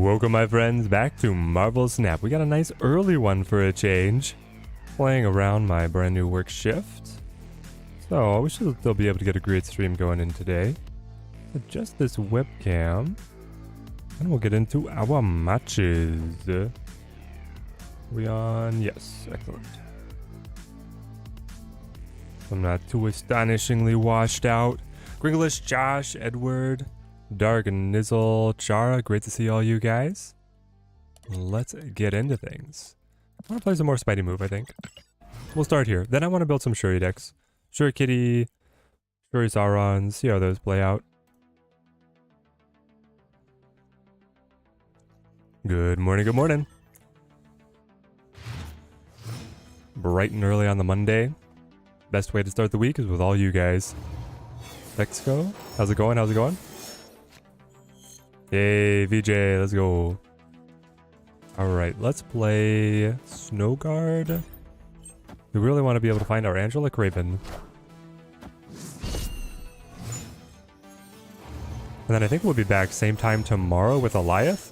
Welcome my friends back to Marvel Snap. We got a nice early one for a change. Playing around my brand new work shift. So we should still be able to get a great stream going in today. Adjust this webcam. And we'll get into our matches. We on? Yes, excellent. I'm not too astonishingly washed out. Gringlish, Josh, Edward, Dark and Nizzle, Chara, great to see all you guys. Let's get into things. I want to play some more Spidey move, I think. We'll start here. Then I want to build some Shuri decks. Shuri Kitty, Shuri Sauron, see how those play out. Good morning, good morning. Bright and early on the Monday. Best way to start the week is with all you guys. Let's go. How's it going? How's it going? Yay, VJ, let's go. Alright, let's play Snow Guard. We really want to be able to find our Angelic Raven. And then I think we'll be back same time tomorrow with Alioth.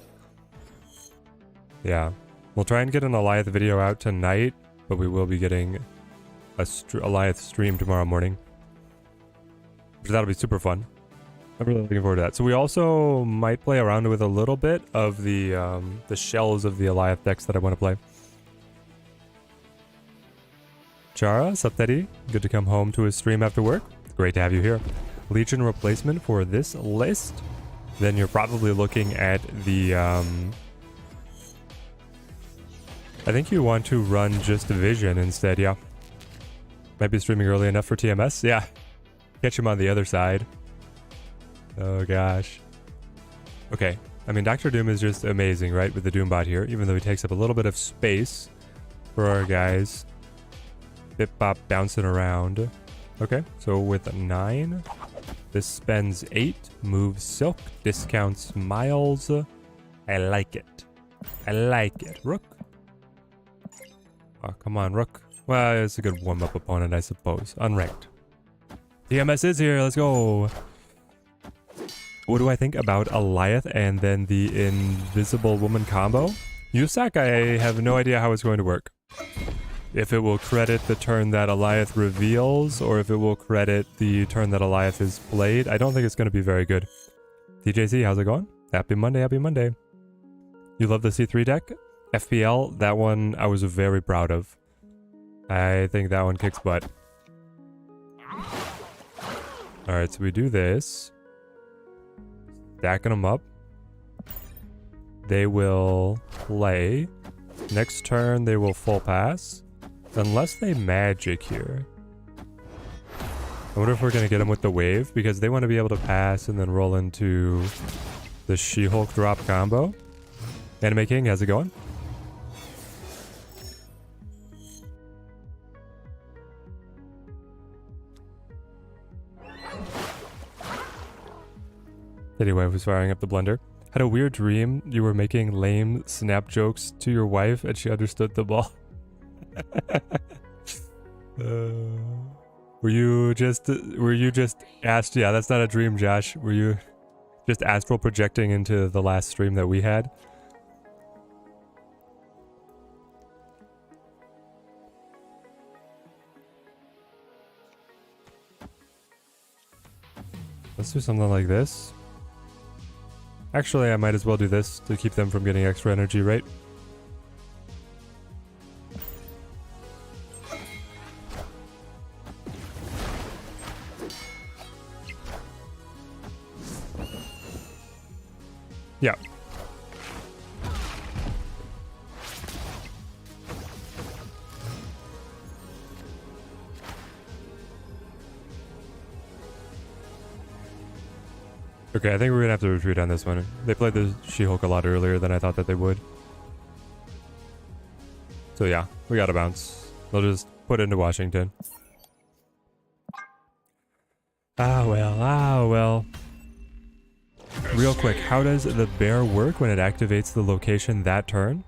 Yeah, we'll try and get an Alioth video out tonight, but we will be getting a Alioth stream tomorrow morning. Which that'll be super fun. I'm really looking forward to that. So we also might play around with a little bit of the shells of the Alioth decks that I want to play. Chara, sup Teddy? Good to come home to a stream after work. Great to have you here. Legion replacement for this list. Then you're probably looking at the... I think you want to run just Vision instead, yeah. Might be streaming early enough for TMS, yeah. Catch him on the other side. Oh gosh. Okay, I mean Dr. Doom is just amazing, right, with the Doombot here, even though he takes up a little bit of space for our guys. Bip-bop bouncing around. Okay, so with 9, this spends 8, moves Silk, discounts Miles. I like it. I like it. Rook. Oh, come on, Rook. Well, it's a good warm-up opponent, I suppose. Unranked. TMS is here, let's go. What do I think about Alioth and then the Invisible Woman combo? Yusak, I have no idea how it's going to work. If it will credit the turn that Alioth reveals, or if it will credit the turn that Alioth is played. I don't think it's going to be very good. TJC, how's it going? Happy Monday, happy Monday. You love the C3 deck? FPL, that one I was very proud of. I think that one kicks butt. Alright, so we do this. Stacking them up. They will play. Next turn, they will full pass. Unless they magic here. I wonder if we're going to get them with the wave, because they want to be able to pass and then roll into the She-Hulk drop combo. Anime King, how's it going? Anyway, I was firing up the blender. Had a weird dream you were making lame snap jokes to your wife and she understood them all. Were you just asked? Yeah, that's not a dream, Josh. Were you just astral projecting into the last stream that we had? Let's do something like this. Actually, I might as well do this to keep them from getting extra energy, right? Yeah. Okay, I think we're gonna have to retreat on this one. They played the She-Hulk a lot earlier than I thought that they would. So yeah, we gotta bounce. They'll just put it into Washington. Ah well. Real quick, how does the bear work when it activates the location that turn?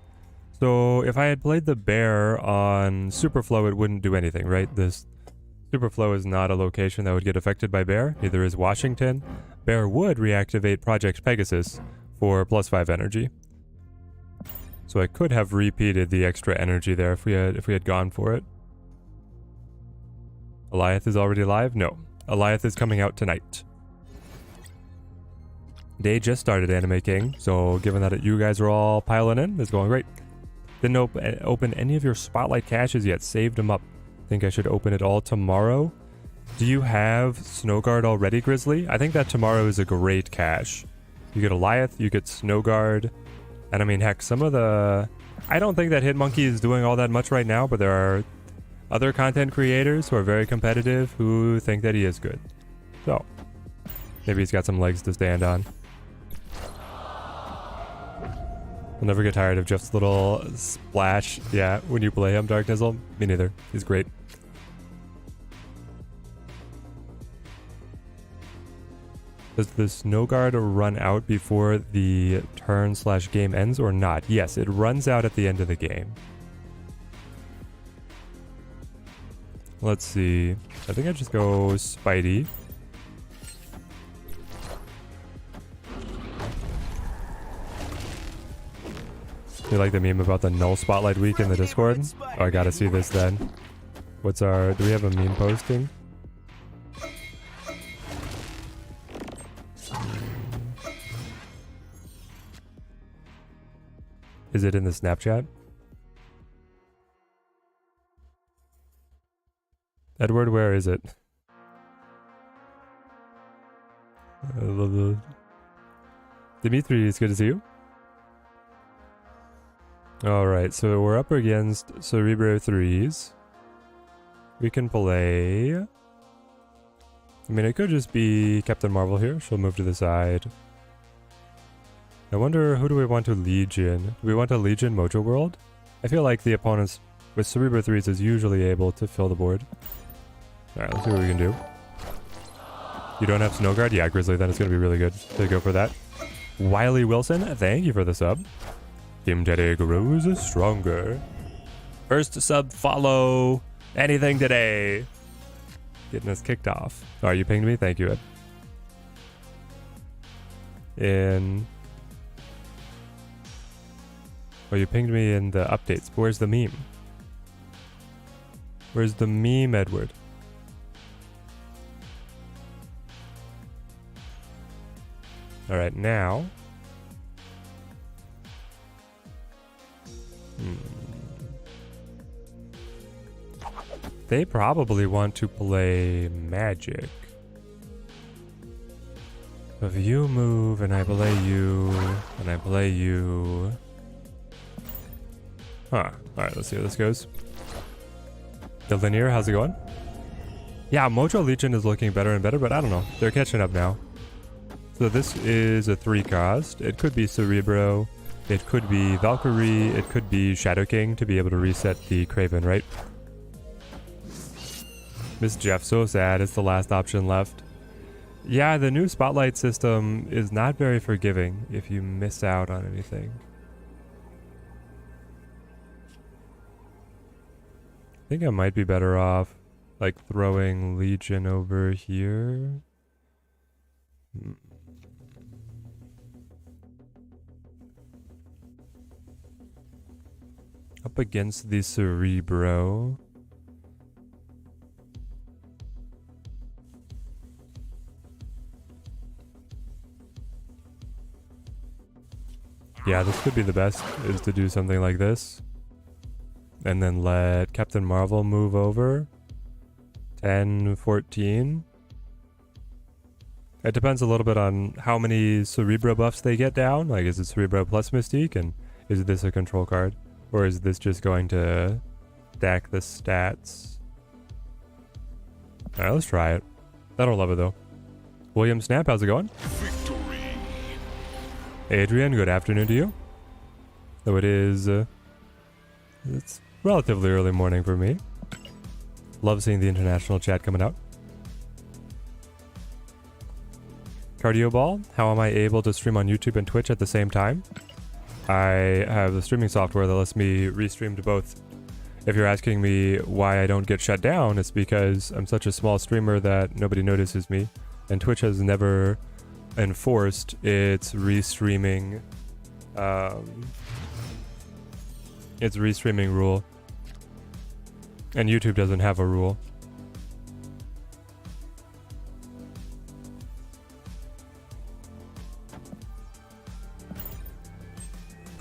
So if I had played the bear on Superflow, it wouldn't do anything, right? This Superflow is not a location that would get affected by bear, neither is Washington. Bear would reactivate Project Pegasus for +5 energy. So I could have repeated the extra energy there if we had gone for it. Alioth is already live? No. Alioth is coming out tonight. Day just started, Anime King, so given that you guys are all piling in, it's going great. Didn't open any of your spotlight caches yet. Saved them up. Think I should open it all tomorrow. Do you have Snowguard already, Grizzly? I think that tomorrow is a great cache. You get Alioth, you get Snowguard, and I mean, heck, some of the... I don't think that Hitmonkey is doing all that much right now, but there are other content creators who are very competitive who think that he is good. So, maybe he's got some legs to stand on. I'll never get tired of Jeff's little splash. Yeah, when you play him, Dark Nizzle. Me neither. He's great. Does the Snowguard run out before the turn/game ends or not? Yes, it runs out at the end of the game. Let's see. I think I just go Spidey. You like the meme about the null spotlight week in the Discord? Oh, I gotta see this then. What's our... Do we have a meme posting? Is it in the Snapchat? Edward, where is it? Dimitri, it's good to see you. Alright, so we're up against Cerebro 3s. We can play... I mean, it could just be Captain Marvel here. She'll move to the side. I wonder, who do we want to Legion? Do we want to Legion Mojo World? I feel like the opponents with Cerebro 3s is usually able to fill the board. Alright, let's see what we can do. You don't have Snowguard? Yeah, Grizzly, then it's going to be really good to go for that. Wiley Wilson, thank you for the sub. Team Teddy grows stronger. First sub follow. Anything today. Getting us kicked off. Alright, you pinged me? Thank you, Ed. Oh, you pinged me in the updates. But where's the meme? Where's the meme, Edward? Alright, now. They probably want to play Magic. If you move and I play you, and I play you... Huh. Alright, let's see how this goes. The Linear, how's it going? Yeah, Mojo Legion is looking better and better, but I don't know. They're catching up now. So this is a 3 cost. It could be Cerebro. It could be Valkyrie. It could be Shadow King to be able to reset the Craven, right? Miss Jeff, so sad. It's the last option left. Yeah, the new Spotlight system is not very forgiving if you miss out on anything. I think I might be better off, like, throwing Legion over here. Up against the Cerebro. Yeah, this could be the best, is to do something like this. And then let Captain Marvel move over. 10, 14. It depends a little bit on how many Cerebro buffs they get down. Like, is it Cerebro plus Mystique? And is this a control card? Or is this just going to stack the stats? Alright, let's try it. I don't love it, though. William Snap, how's it going? Victory. Adrian, good afternoon to you. Though it is... it's relatively early morning for me. Love seeing the international chat coming out. Cardio Ball, how am I able to stream on YouTube and Twitch at the same time? I have the streaming software that lets me restream to both. If you're asking me why I don't get shut down, it's because I'm such a small streamer that nobody notices me. And Twitch has never enforced its restreaming its restreaming rule. And YouTube doesn't have a rule.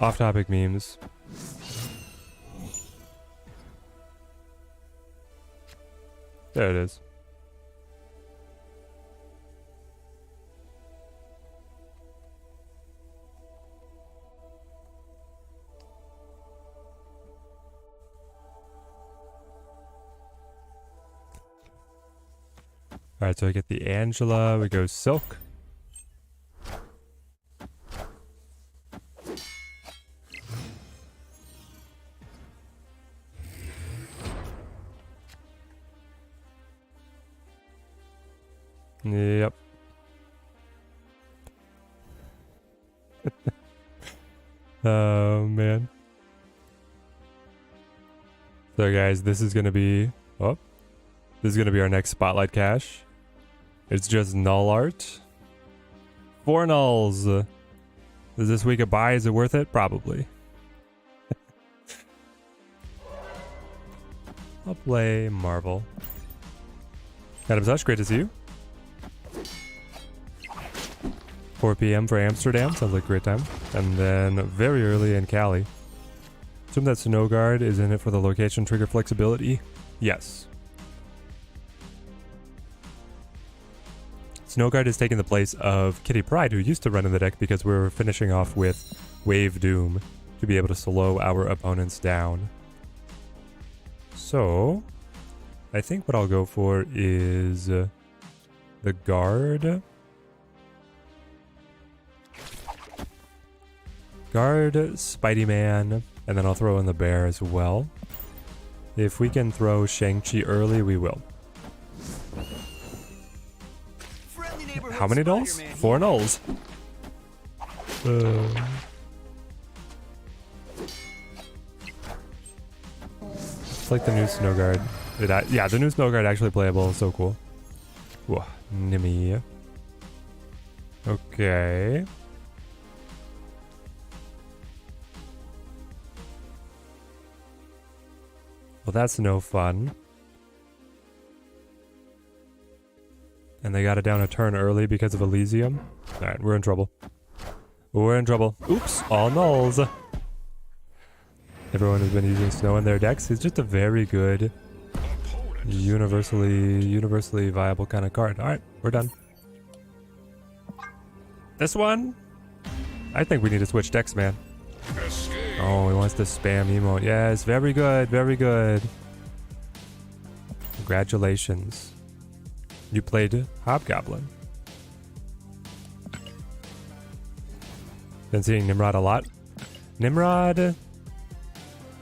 Off-topic memes. There it is. Alright, so I get the Angela, we go Silk. Yep. Oh man. So guys, this is gonna be this is gonna be our next spotlight cache. It's just null art. 4 nulls. Is this week a buy? Is it worth it? Probably. I'll play Marvel. Adam Such, great to see you. 4 p.m. for Amsterdam, sounds like a great time. And then very early in Cali. Assume that Snow Guard is in it for the location trigger flexibility. Yes. Snow Guard is taking the place of Kitty Pryde, who used to run in the deck because we were finishing off with Wave Doom to be able to slow our opponents down. So, I think what I'll go for is the Guard. Guard, Spidey-Man, and then I'll throw in the Bear as well. If we can throw Shang-Chi early, we will. How many nulls? 4 nulls. It's like the new Snow Guard. Yeah, the new Snow Guard actually playable. So cool. Whoa, Nimmy. Okay. Well, that's no fun. And they got it down a turn early because of Elysium. Alright, we're in trouble. We're in trouble. Oops, all nulls. Everyone has been using Snow in their decks. He's just a very good, universally viable kind of card. Alright, we're done. This one? I think we need to switch decks, man. Oh, he wants to spam emote. Yes, very good, very good. Congratulations. You played Hobgoblin. Been seeing Nimrod a lot. Nimrod,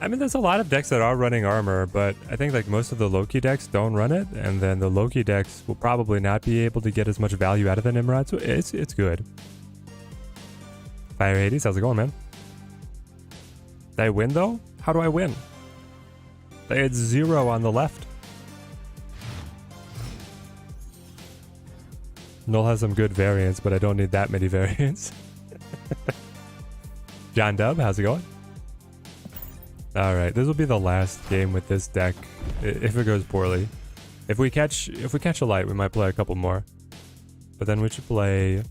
I mean, there's a lot of decks that are running armor, but I think like most of the Loki decks don't run it, and then the Loki decks will probably not be able to get as much value out of the Nimrod, so it's good. Fire Hades, how's it going, man? Did I win though? How do I win? They had 0 on the left. Null has some good variants, but I don't need that many variants. John Dub, how's it going? Alright, this will be the last game with this deck, if it goes poorly. If we catch a light, we might play a couple more. But then we should play...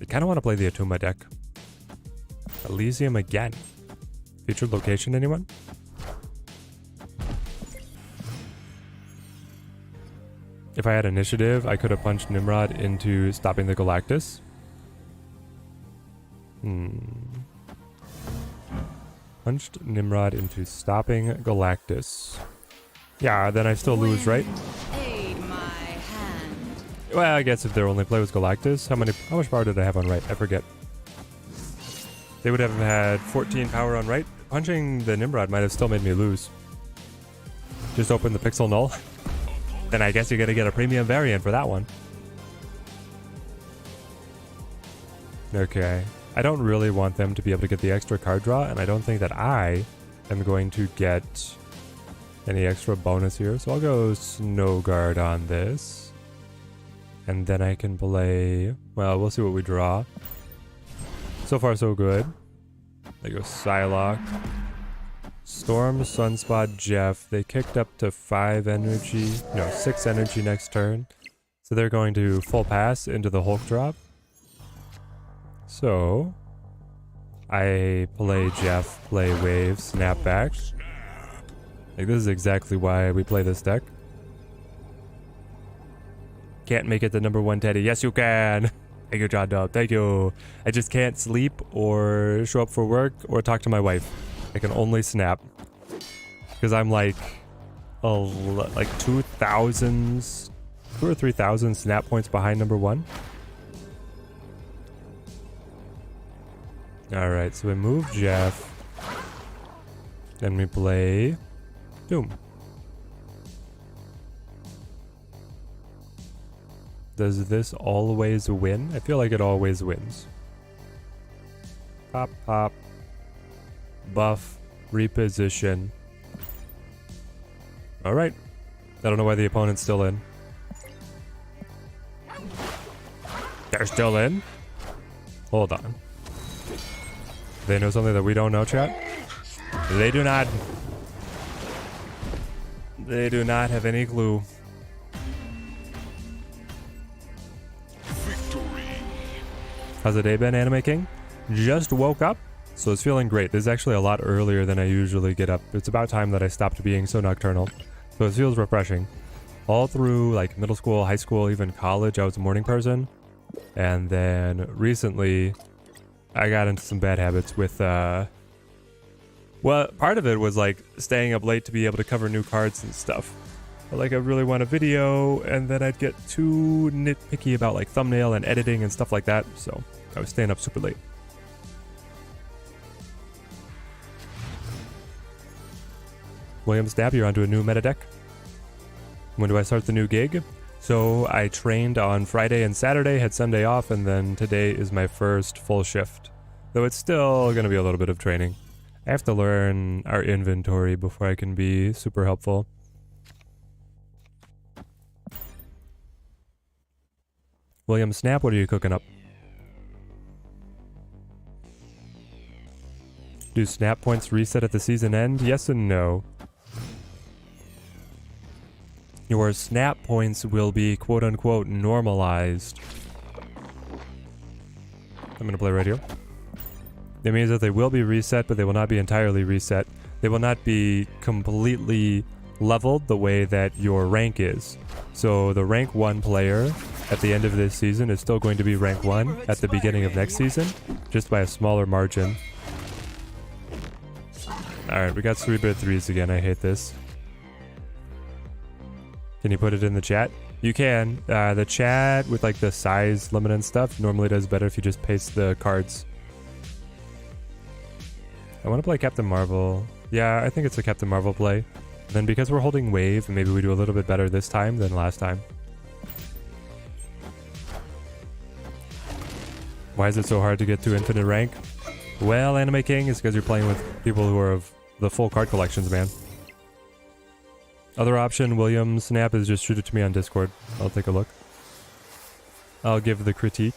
I kind of want to play the Atuma deck. Elysium again. Featured location, anyone? If I had initiative, I could have punched Nimrod into stopping the Galactus. Punched Nimrod into stopping Galactus. Yeah, then I still lose, right? Well, I guess if their only play was Galactus, how much power did I have on right? I forget. They would have had 14 power on right. Punching the Nimrod might have still made me lose. Just open the Pixel Null. Then I guess you're gonna get a premium variant for that one. Okay. I don't really want them to be able to get the extra card draw, and I don't think that I am going to get any extra bonus here. So I'll go Snow Guard on this. And then I can play... Well, we'll see what we draw. So far, so good. I go Psylocke. Storm, Sunspot, Jeff. They kicked up to 5 energy. No, 6 energy next turn. So they're going to full pass into the Hulk drop. So I play Jeff, play Wave, snap back. Like, this is exactly why we play this deck. Can't make it the #1 Teddy. Yes, you can. Thank you, John Dub. Thank you. I just can't sleep or show up for work or talk to my wife. I can only snap. Because I'm like 2,000, 2 or 3,000 snap points behind #1. Alright, so we move Jeff. Then we play Doom. Does this always win? I feel like it always wins. Pop, pop. Buff. Reposition. Alright. I don't know why the opponent's still in. They're still in? Hold on. They know something that we don't know, chat? They do not. They do not have any clue. How's the day been, Anime King? Just woke up, so it's feeling great. This is actually a lot earlier than I usually get up. It's about time that I stopped being so nocturnal. So it feels refreshing. All through like middle school, high school, even college, I was a morning person. And then recently, I got into some bad habits with, well, part of it was like staying up late to be able to cover new cards and stuff. Like, I really want a video, and then I'd get too nitpicky about like thumbnail and editing and stuff like that, so I was staying up super late. William Stab, you're onto a new meta deck. When do I start the new gig? So I trained on Friday and Saturday, had Sunday off, and then today is my first full shift. Though it's still going to be a little bit of training. I have to learn our inventory before I can be super helpful. William Snap, what are you cooking up? Do snap points reset at the season end? Yes and no. Your snap points will be quote-unquote normalized. I'm going to play radio. It means that they will be reset, but they will not be entirely reset. They will not be completely leveled the way that your rank is. So the rank 1 player at the end of this season is still going to be rank 1 at the beginning of next season, just by a smaller margin. Alright, we got 3-bit 3s again. I hate this. Can you put it in the chat? You can. The chat with like the size limit and stuff normally does better if you just paste the cards. I want to play Captain Marvel. Yeah, I think it's a Captain Marvel play. And then because we're holding wave, maybe we do a little bit better this time than last time. Why is it so hard to get to infinite rank? Well, Anime King, it's because you're playing with people who are of the full card collections, man. Other option, William Snap, is just shoot it to me on Discord. I'll take a look. I'll give the critique.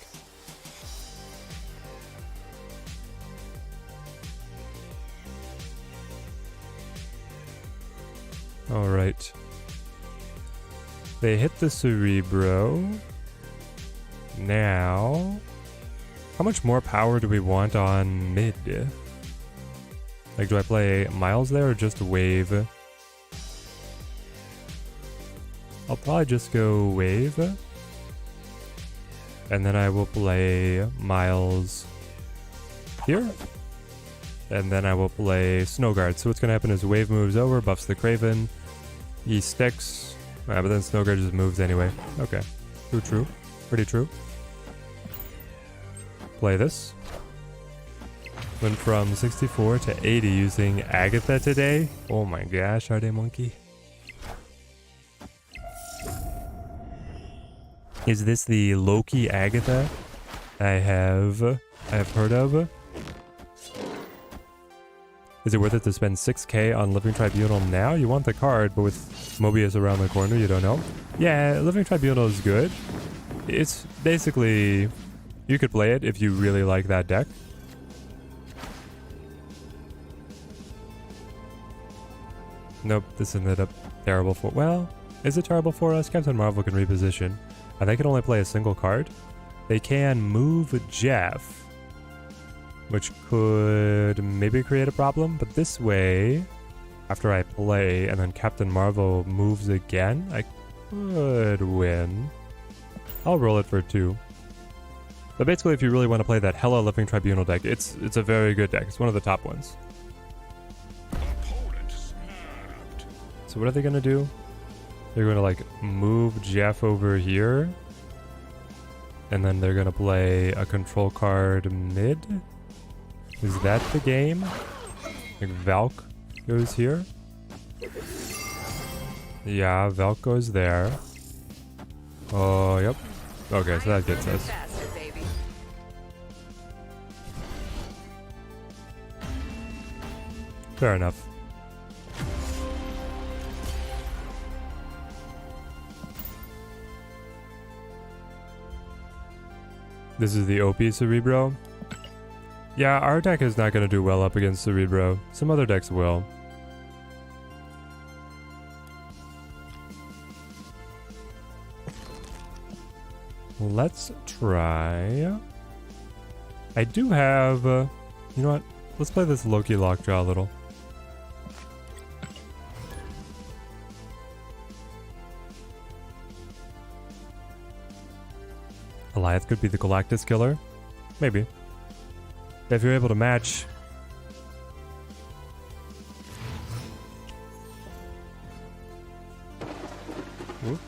Alright. They hit the Cerebro. Now, how much more power do we want on mid? Like, do I play Miles there or just Wave? I'll probably just go Wave. And then I will play Miles here. And then I will play Snow Guard. So what's going to happen is Wave moves over, buffs the Craven. He sticks. But then Snow Guard just moves anyway. Okay. True. Pretty true. Play this. Went from 64 to 80 using Agatha today. Oh my gosh, are they monkey? Is this the Loki Agatha I have heard of? Is it worth it to spend 6k on Living Tribunal now? You want the card, but with Mobius around the corner, you don't know? Yeah, Living Tribunal is good. It's basically, you could play it if you really like that deck. Nope, this ended up terrible for... Well, is it terrible for us? Captain Marvel can reposition. And they can only play a single card. They can move Jeff, which could maybe create a problem. But this way, after I play and then Captain Marvel moves again, I could win. I'll roll it for 2. But basically, if you really want to play that Hella Living Tribunal deck, it's a very good deck. It's one of the top ones. So what are they going to do? They're going to like move Jeff over here. And then they're going to play a control card mid. Is that the game? Like Valk goes here. Yeah, Valk goes there. Oh, yep. Okay, so that gets us. Fair enough. This is the OP Cerebro. Yeah, our deck is not going to do well up against Cerebro. Some other decks will. Let's try. I do have... you know what? Let's play this Loki Lockjaw a little. Alioth could be the Galactus killer. Maybe. If you're able to match. Whoop.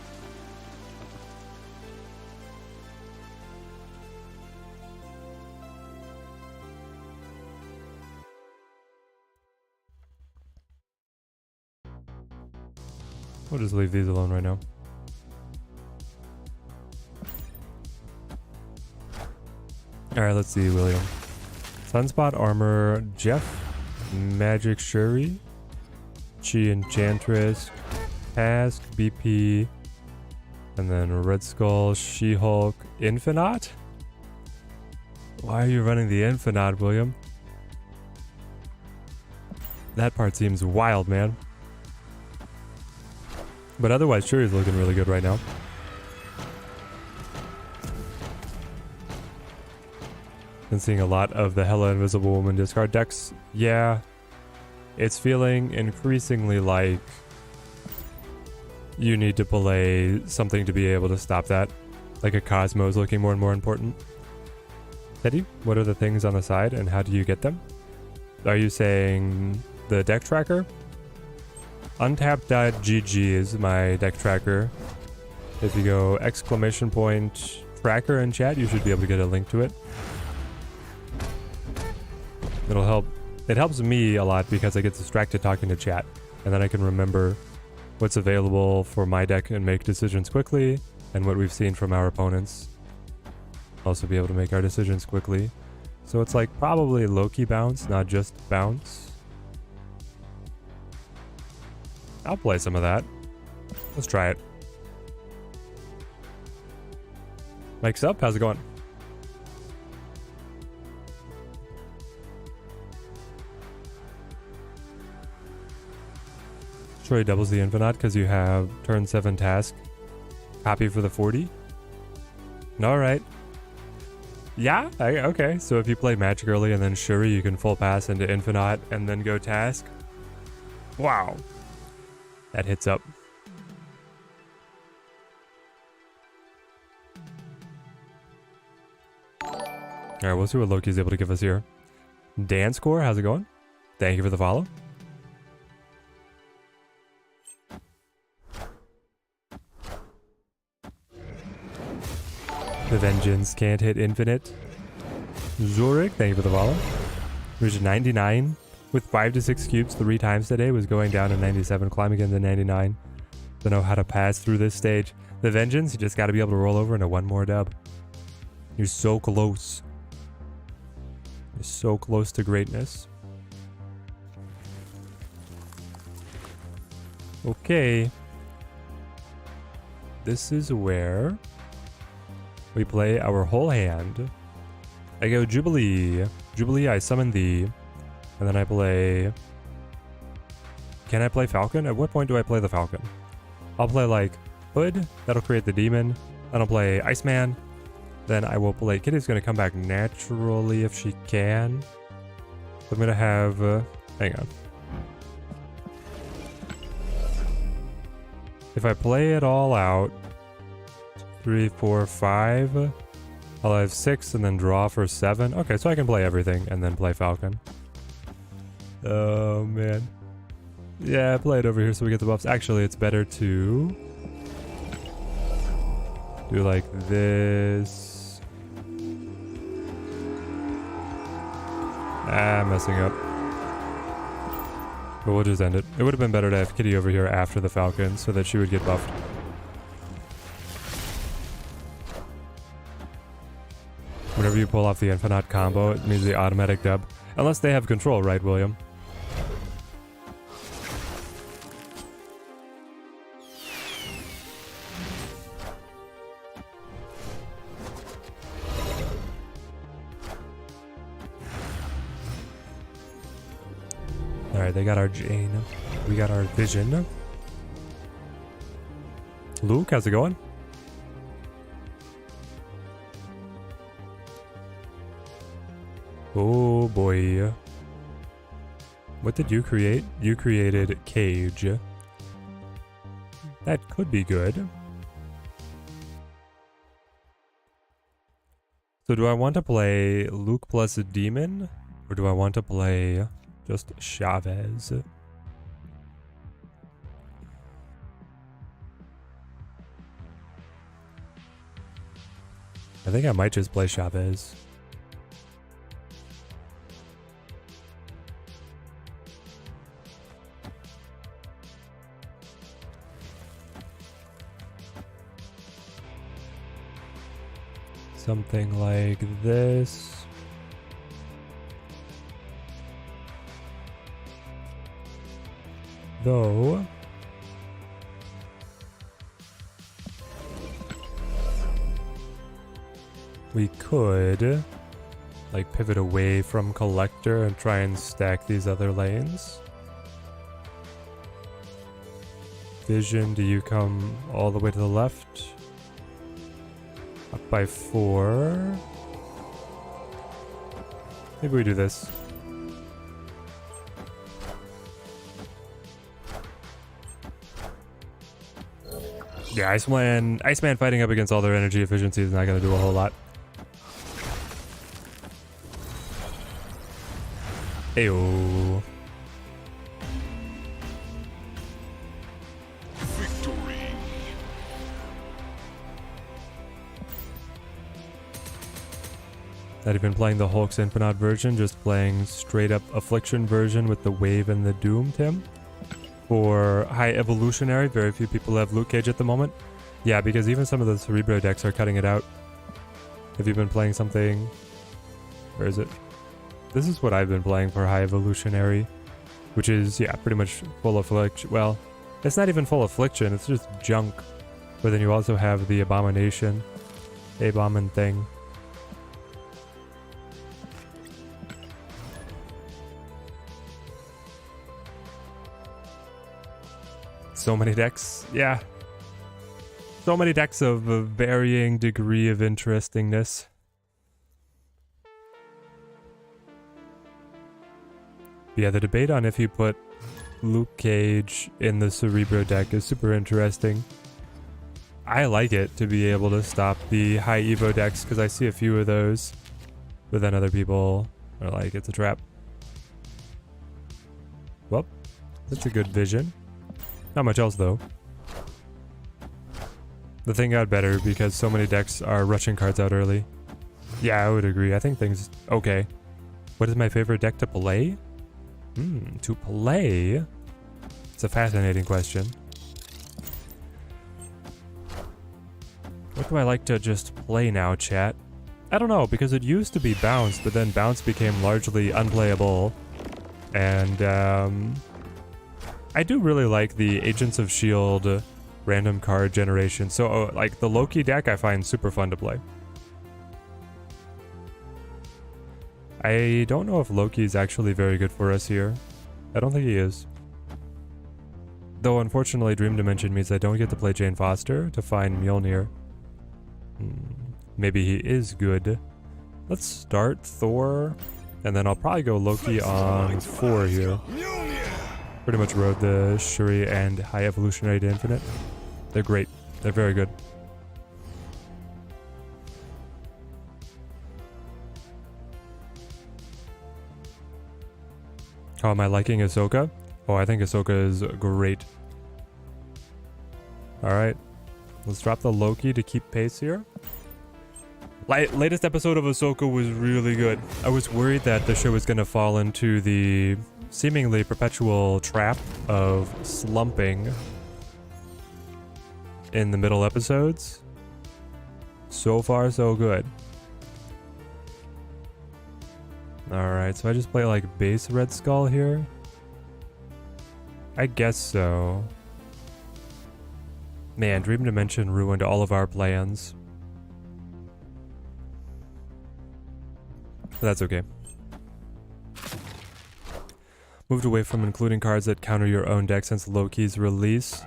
We'll just leave these alone right now. Alright, let's see, William. Sunspot Armor, Jeff, Magic Shuri, Chi Enchantress, Task, BP, and then Red Skull, She-Hulk, Infinite? Why are you running the Infinite, William? That part seems wild, man. But otherwise, Shuri's looking really good right now. Been seeing a lot of the Hella Invisible Woman discard decks. Yeah, it's feeling increasingly like you need to play something to be able to stop that. Like a Cosmo is looking more and more important. Teddy, what are the things on the side and how do you get them? Are you saying the deck tracker? Untapped.gg is my deck tracker. If you go ! tracker in chat, you should be able to get a link to it. It'll help. It helps me a lot because I get distracted talking to chat, and then I can remember what's available for my deck and make decisions quickly, and what we've seen from our opponents. Also be able to make our decisions quickly. So it's like probably Loki bounce, not just bounce. I'll play some of that. Let's try it. Mike's up, how's it going? Troy doubles the Infinite because you have turn 7 task. Copy for the 40. Alright. Yeah, okay. So if you play Magic early and then Shuri, you can full pass into Infinite and then go task. Wow. That hits up. Alright, we'll see what Loki's able to give us here. Dan Score, how's it going? Thank you for the follow. The Vengeance can't hit Infinite. Zurich, thank you for the follow. Reached 99 with 5 to 6 cubes 3 times today. Was going down to 97, climbing into 99. Don't know how to pass through this stage. The Vengeance, you just got to be able to roll over into one more dub. You're so close. You're so close to greatness. Okay. This is where we play our whole hand. I go Jubilee. Jubilee, I summon thee. And then I play Can I play Falcon? At what point do I play the Falcon? I'll play like Hood, that'll create the demon. Then I'll play Iceman. Then I will play... Kitty's gonna come back naturally if she can. I'm gonna have... hang on. If I play it all out... 3, 4, 5... I'll have 6 and then draw for 7. Okay, so I can play everything and then play Falcon. Oh, man. Yeah, play it over here so we get the buffs. Actually, it's better to... do like this. I'm messing up. But we'll just end it. It would have been better to have Kitty over here after the Falcon so that she would get buffed. Whenever you pull off the Infinite combo, it means the automatic dub. Unless they have control, right, William? Alright, they got our Jane. We got our Vision. Luke, how's it going? Oh boy. What did you create? You created Cage. That could be good. So do I want to play Luke plus a demon? Or do I want to play just Chavez? I think I might just play Chavez. Something like this. Though we could like pivot away from Collector and try and stack these other lanes. Vision, do you come all the way to the left? Up by 4. Maybe we do this. Yeah, Iceman fighting up against all their energy efficiency is not going to do a whole lot. Ayo. Victory. Not even playing the Hulk's Infinite version, just playing straight up Affliction version with the Wave and the Doom, Tim. For high evolutionary, very few people have Luke Cage at the moment. Yeah, because even some of the Cerebro decks are cutting it out. Have you been playing something? Where is it? This is what I've been playing for high evolutionary, which is, yeah, pretty much full affliction. Well, it's not even full affliction, it's just junk. But then you also have the Abomination, Abomin thing. So many decks, yeah. So many decks of a varying degree of interestingness. Yeah, the debate on if you put Luke Cage in the Cerebro deck is super interesting. I like it to be able to stop the high Evo decks because I see a few of those. But then other people are like, it's a trap. Well, that's a good vision. Not much else though. The thing got better because so many decks are rushing cards out early. Yeah, I would agree. I think things... Okay. What is my favorite deck to play? To play? It's a fascinating question. What do I like to just play now, chat? I don't know, because it used to be Bounce, but then Bounce became largely unplayable. And, I do really like the Agents of S.H.I.E.L.D. random card generation. So, like, the Loki deck I find super fun to play. I don't know if Loki is actually very good for us here. I don't think he is. Though unfortunately Dream Dimension means I don't get to play Jane Foster to find Mjolnir. Maybe he is good. Let's start Thor, and then I'll probably go Loki on 4 here. Pretty much rode the Shuri and High Evolutionary to Infinite. They're great. They're very good. How am I liking Ahsoka? Oh, I think Ahsoka is great. Alright. Let's drop the Loki to keep pace here. Latest episode of Ahsoka was really good. I was worried that the show was going to fall into the seemingly perpetual trap of slumping in the middle episodes. So far, so good. Alright, so I just play like base Red Skull here? I guess so. Man, Dream Dimension ruined all of our plans. But that's okay. Moved away from including cards that counter your own deck since Loki's release.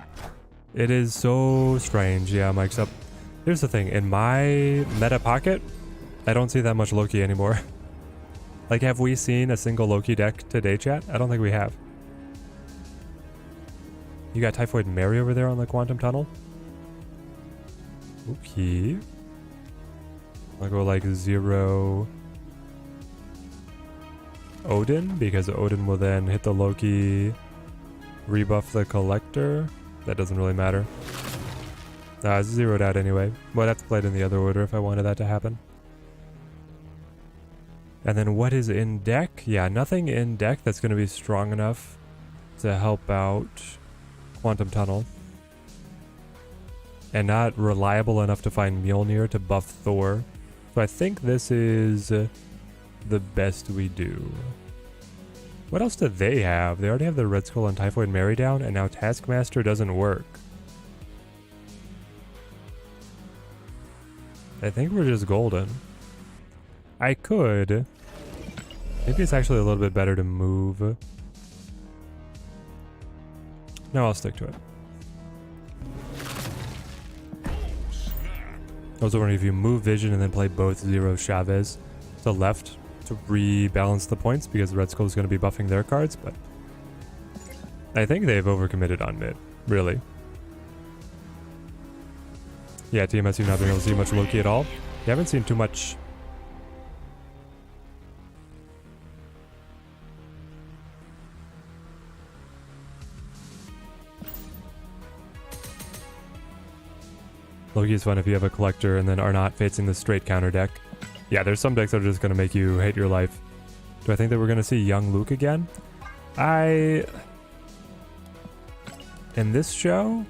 It is so strange. Yeah, Mike's up. Here's the thing. In my meta pocket, I don't see that much Loki anymore. Like, have we seen a single Loki deck today, chat? I don't think we have. You got Typhoid Mary over there on the Quantum Tunnel? Okay. I'll go like 0 Odin, because Odin will then hit the Loki, rebuff the Collector. That doesn't really matter. Nah, it's zeroed out anyway. Well, I'd have to play it in the other order if I wanted that to happen. And then what is in deck? Yeah, nothing in deck that's going to be strong enough to help out Quantum Tunnel. And not reliable enough to find Mjolnir to buff Thor. So I think this is the best we do. What else do they have? They already have the Red Skull and Typhoid Mary down, and now Taskmaster doesn't work. I think we're just golden. I could. Maybe it's actually a little bit better to move. No, I'll stick to it. I was wondering if you move Vision and then play both Zero Chavez to left to rebalance the points, because the Red Skull is going to be buffing their cards, but I think they've overcommitted on mid, really. Yeah, TMS, you've not been able to see much Loki at all. You haven't seen too much. Loki is fun if you have a Collector and then are not facing the straight counter deck. Yeah, there's some decks that are just going to make you hate your life. Do I think that we're going to see young Luke again? In this show,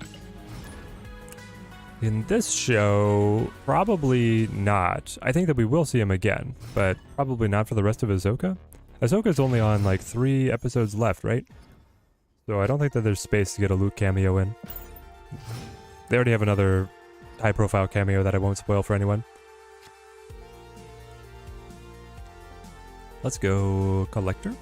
probably not. I think that we will see him again, but probably not for the rest of Ahsoka. Ahsoka's only on like 3 episodes left, right? So I don't think that there's space to get a Luke cameo in. They already have another high-profile cameo that I won't spoil for anyone. Let's go Collector.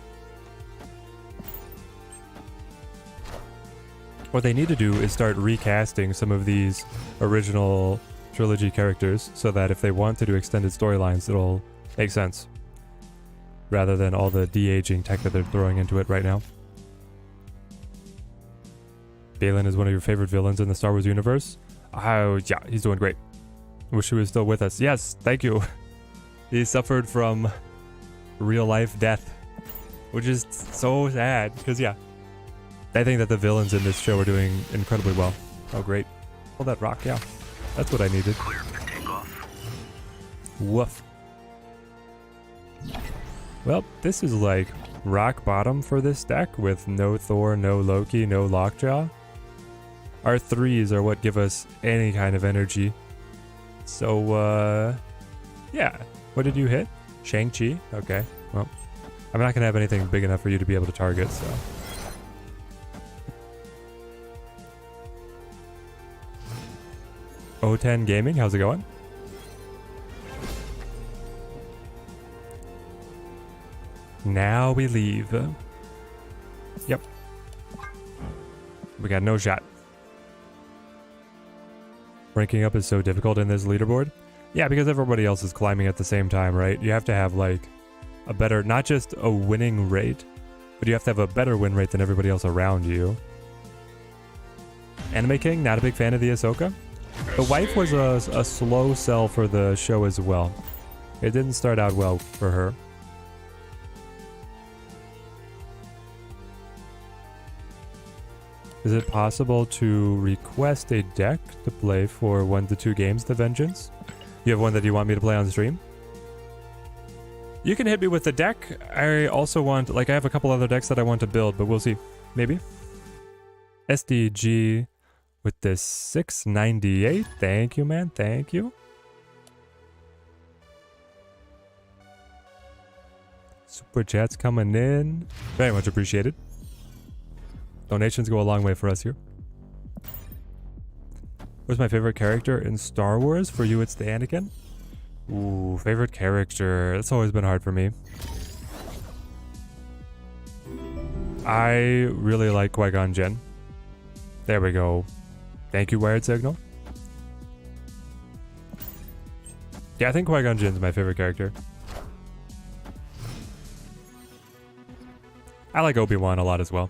What they need to do is start recasting some of these original trilogy characters so that if they want to do extended storylines, it'll make sense. Rather than all the de-aging tech that they're throwing into it right now. Balin is one of your favorite villains in the Star Wars universe? Oh, yeah, he's doing great. Wish he was still with us. Yes, thank you. He suffered from real-life death, which is so sad, because, yeah, I think that the villains in this show are doing incredibly well. Oh, great. Pull that rock, yeah. That's what I needed. Clear for takeoff. Woof. Well, this is like rock bottom for this deck with no Thor, no Loki, no Lockjaw. Our 3s are what give us any kind of energy. So, yeah. What did you hit? Shang-Chi? Okay. Well, I'm not going to have anything big enough for you to be able to target, so. O10 Gaming, how's it going? Now we leave. Yep. We got no shot. Ranking up is so difficult in this leaderboard. Yeah, because everybody else is climbing at the same time, right? You have to have like a better, not just a winning rate, but you have to have a better win rate than everybody else around you. Anime King, not a big fan of the Ahsoka. The wife was a slow sell for the show as well. It didn't start out well for her. Is it possible to request a deck to play for 1 to 2 games, The Vengeance? You have one that you want me to play on stream? You can hit me with the deck. I also want, like, I have a couple other decks that I want to build, but we'll see. Maybe. SDG with this 698. Thank you, man. Thank you. Super chats coming in. Very much appreciated. Donations go a long way for us here. What's my favorite character in Star Wars? For you, it's the Anakin. Ooh, favorite character. That's always been hard for me. I really like Qui-Gon Jinn. There we go. Thank you, Wired Signal. Yeah, I think Qui-Gon Jinn's my favorite character. I like Obi-Wan a lot as well.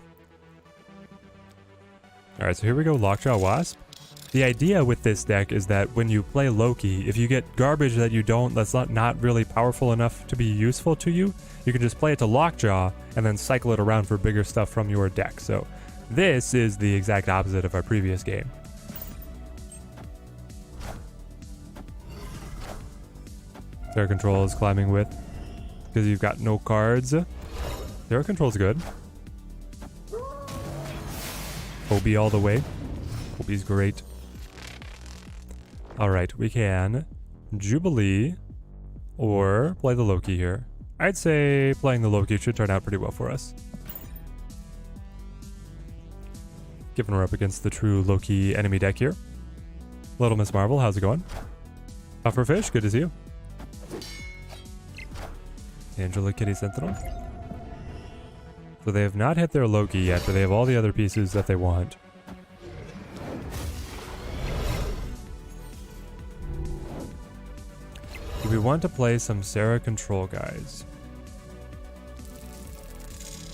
Alright, so here we go, Lockjaw Wasp. The idea with this deck is that when you play Loki, if you get garbage that you don't, that's not really powerful enough to be useful to you, you can just play it to Lockjaw and then cycle it around for bigger stuff from your deck. So this is the exact opposite of our previous game. Terror Control is climbing with, because you've got no cards. Terror Control's good. Obi all the way. Obi's great. Alright, we can Jubilee or play the Loki here. I'd say playing the Loki should turn out pretty well for us. Given we're up against the true Loki enemy deck here. Little Miss Marvel, how's it going? Pufferfish, good to see you. Angela Kitty Sentinel. So they have not hit their Loki yet, but they have all the other pieces that they want. Do we want to play some Sarah Control guys?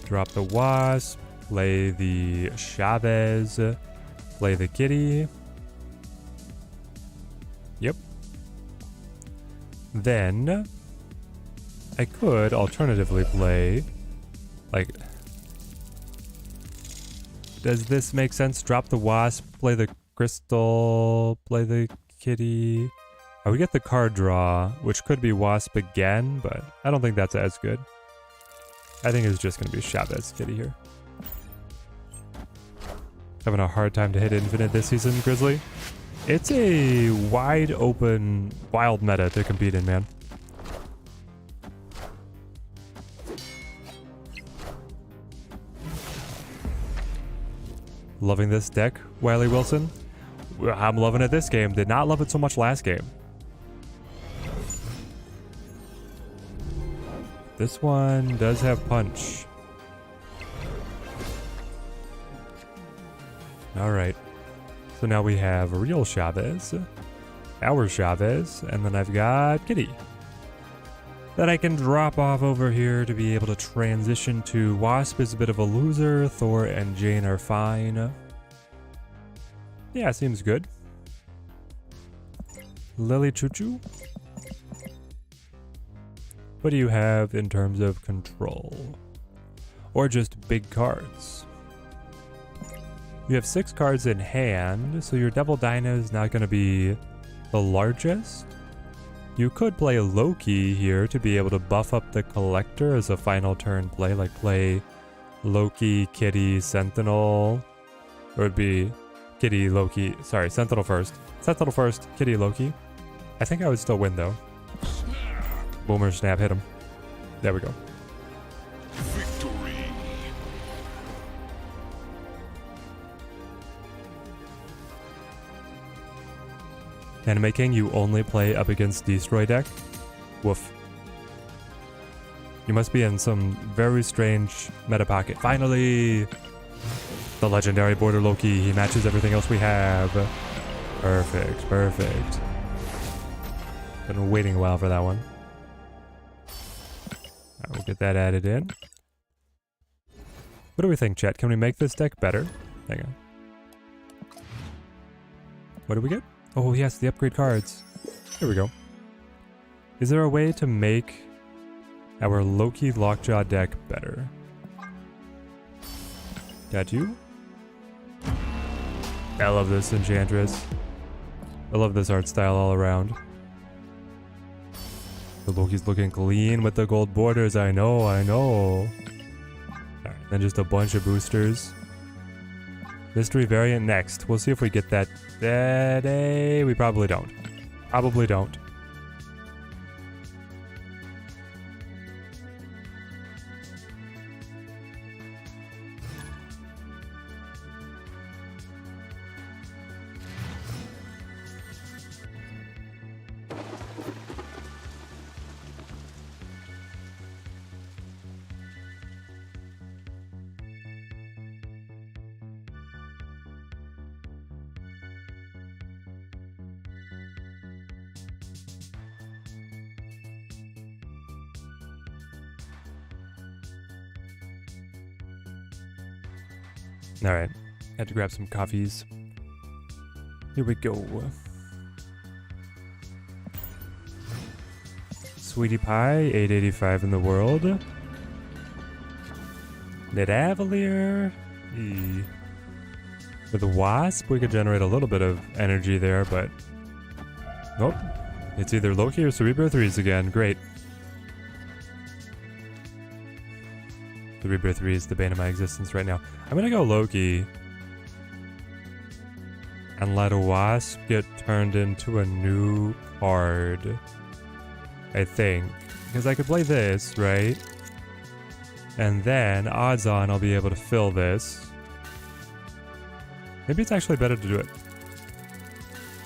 Drop the Wasp, play the Chavez, play the Kitty. Yep. Then I could alternatively play, like, does this make sense? Drop the Wasp, play the Crystal, play the Kitty. Oh, we get the card draw, which could be Wasp again, but I don't think that's as good. I think it's just going to be Chavez Kitty here. Having a hard time to hit Infinite this season, Grizzly. It's a wide open, wild meta to compete in, man. Loving this deck, Wiley Wilson. I'm loving it this game. Did not love it so much last game. This one does have punch. Alright. So now we have a real Chavez, our Chavez, and then I've got Kitty. That I can drop off over here to be able to transition to. Wasp is a bit of a loser. Thor and Jane are fine. Yeah, seems good. Lily Choo Choo. What do you have in terms of control? Or just big cards? You have 6 cards in hand, so your Devil Dino is not going to be the largest. You could play Loki here to be able to buff up the Collector as a final turn play, like play Loki, Kitty, Sentinel. Or it'd be Kitty, Loki, sorry, Sentinel first. Sentinel first, Kitty, Loki. I think I would still win though. Boomer Snap, hit him. There we go. Victory. Anime King, you only play up against Destroy deck? Woof. You must be in some very strange meta pocket. Finally! The legendary border Loki. He matches everything else we have. Perfect, perfect. Been waiting a while for that one. Alright, we'll get that added in. What do we think, chat? Can we make this deck better? Hang on. What do we get? Oh, yes, the upgrade cards. Here we go. Is there a way to make our Loki Lockjaw deck better? Got you? I love this Enchantress. I love this art style all around. The Loki's looking clean with the gold borders. I know, I know. Alright, then just a bunch of boosters. Mystery variant next. We'll see if we get that today. We probably don't. Probably don't. Alright, had to grab some coffees. Here we go. Sweetie Pie, 885 in the world. Nidavalier. With a Wasp, we could generate a little bit of energy there, but... Nope. It's either Loki or Cerebro 3s again. Great. Cerebro 3 is the bane of my existence right now. I'm gonna go Loki. And let a Wasp get turned into a new card. I think. Because I could play this, right? And then, odds on, I'll be able to fill this. Maybe it's actually better to do it.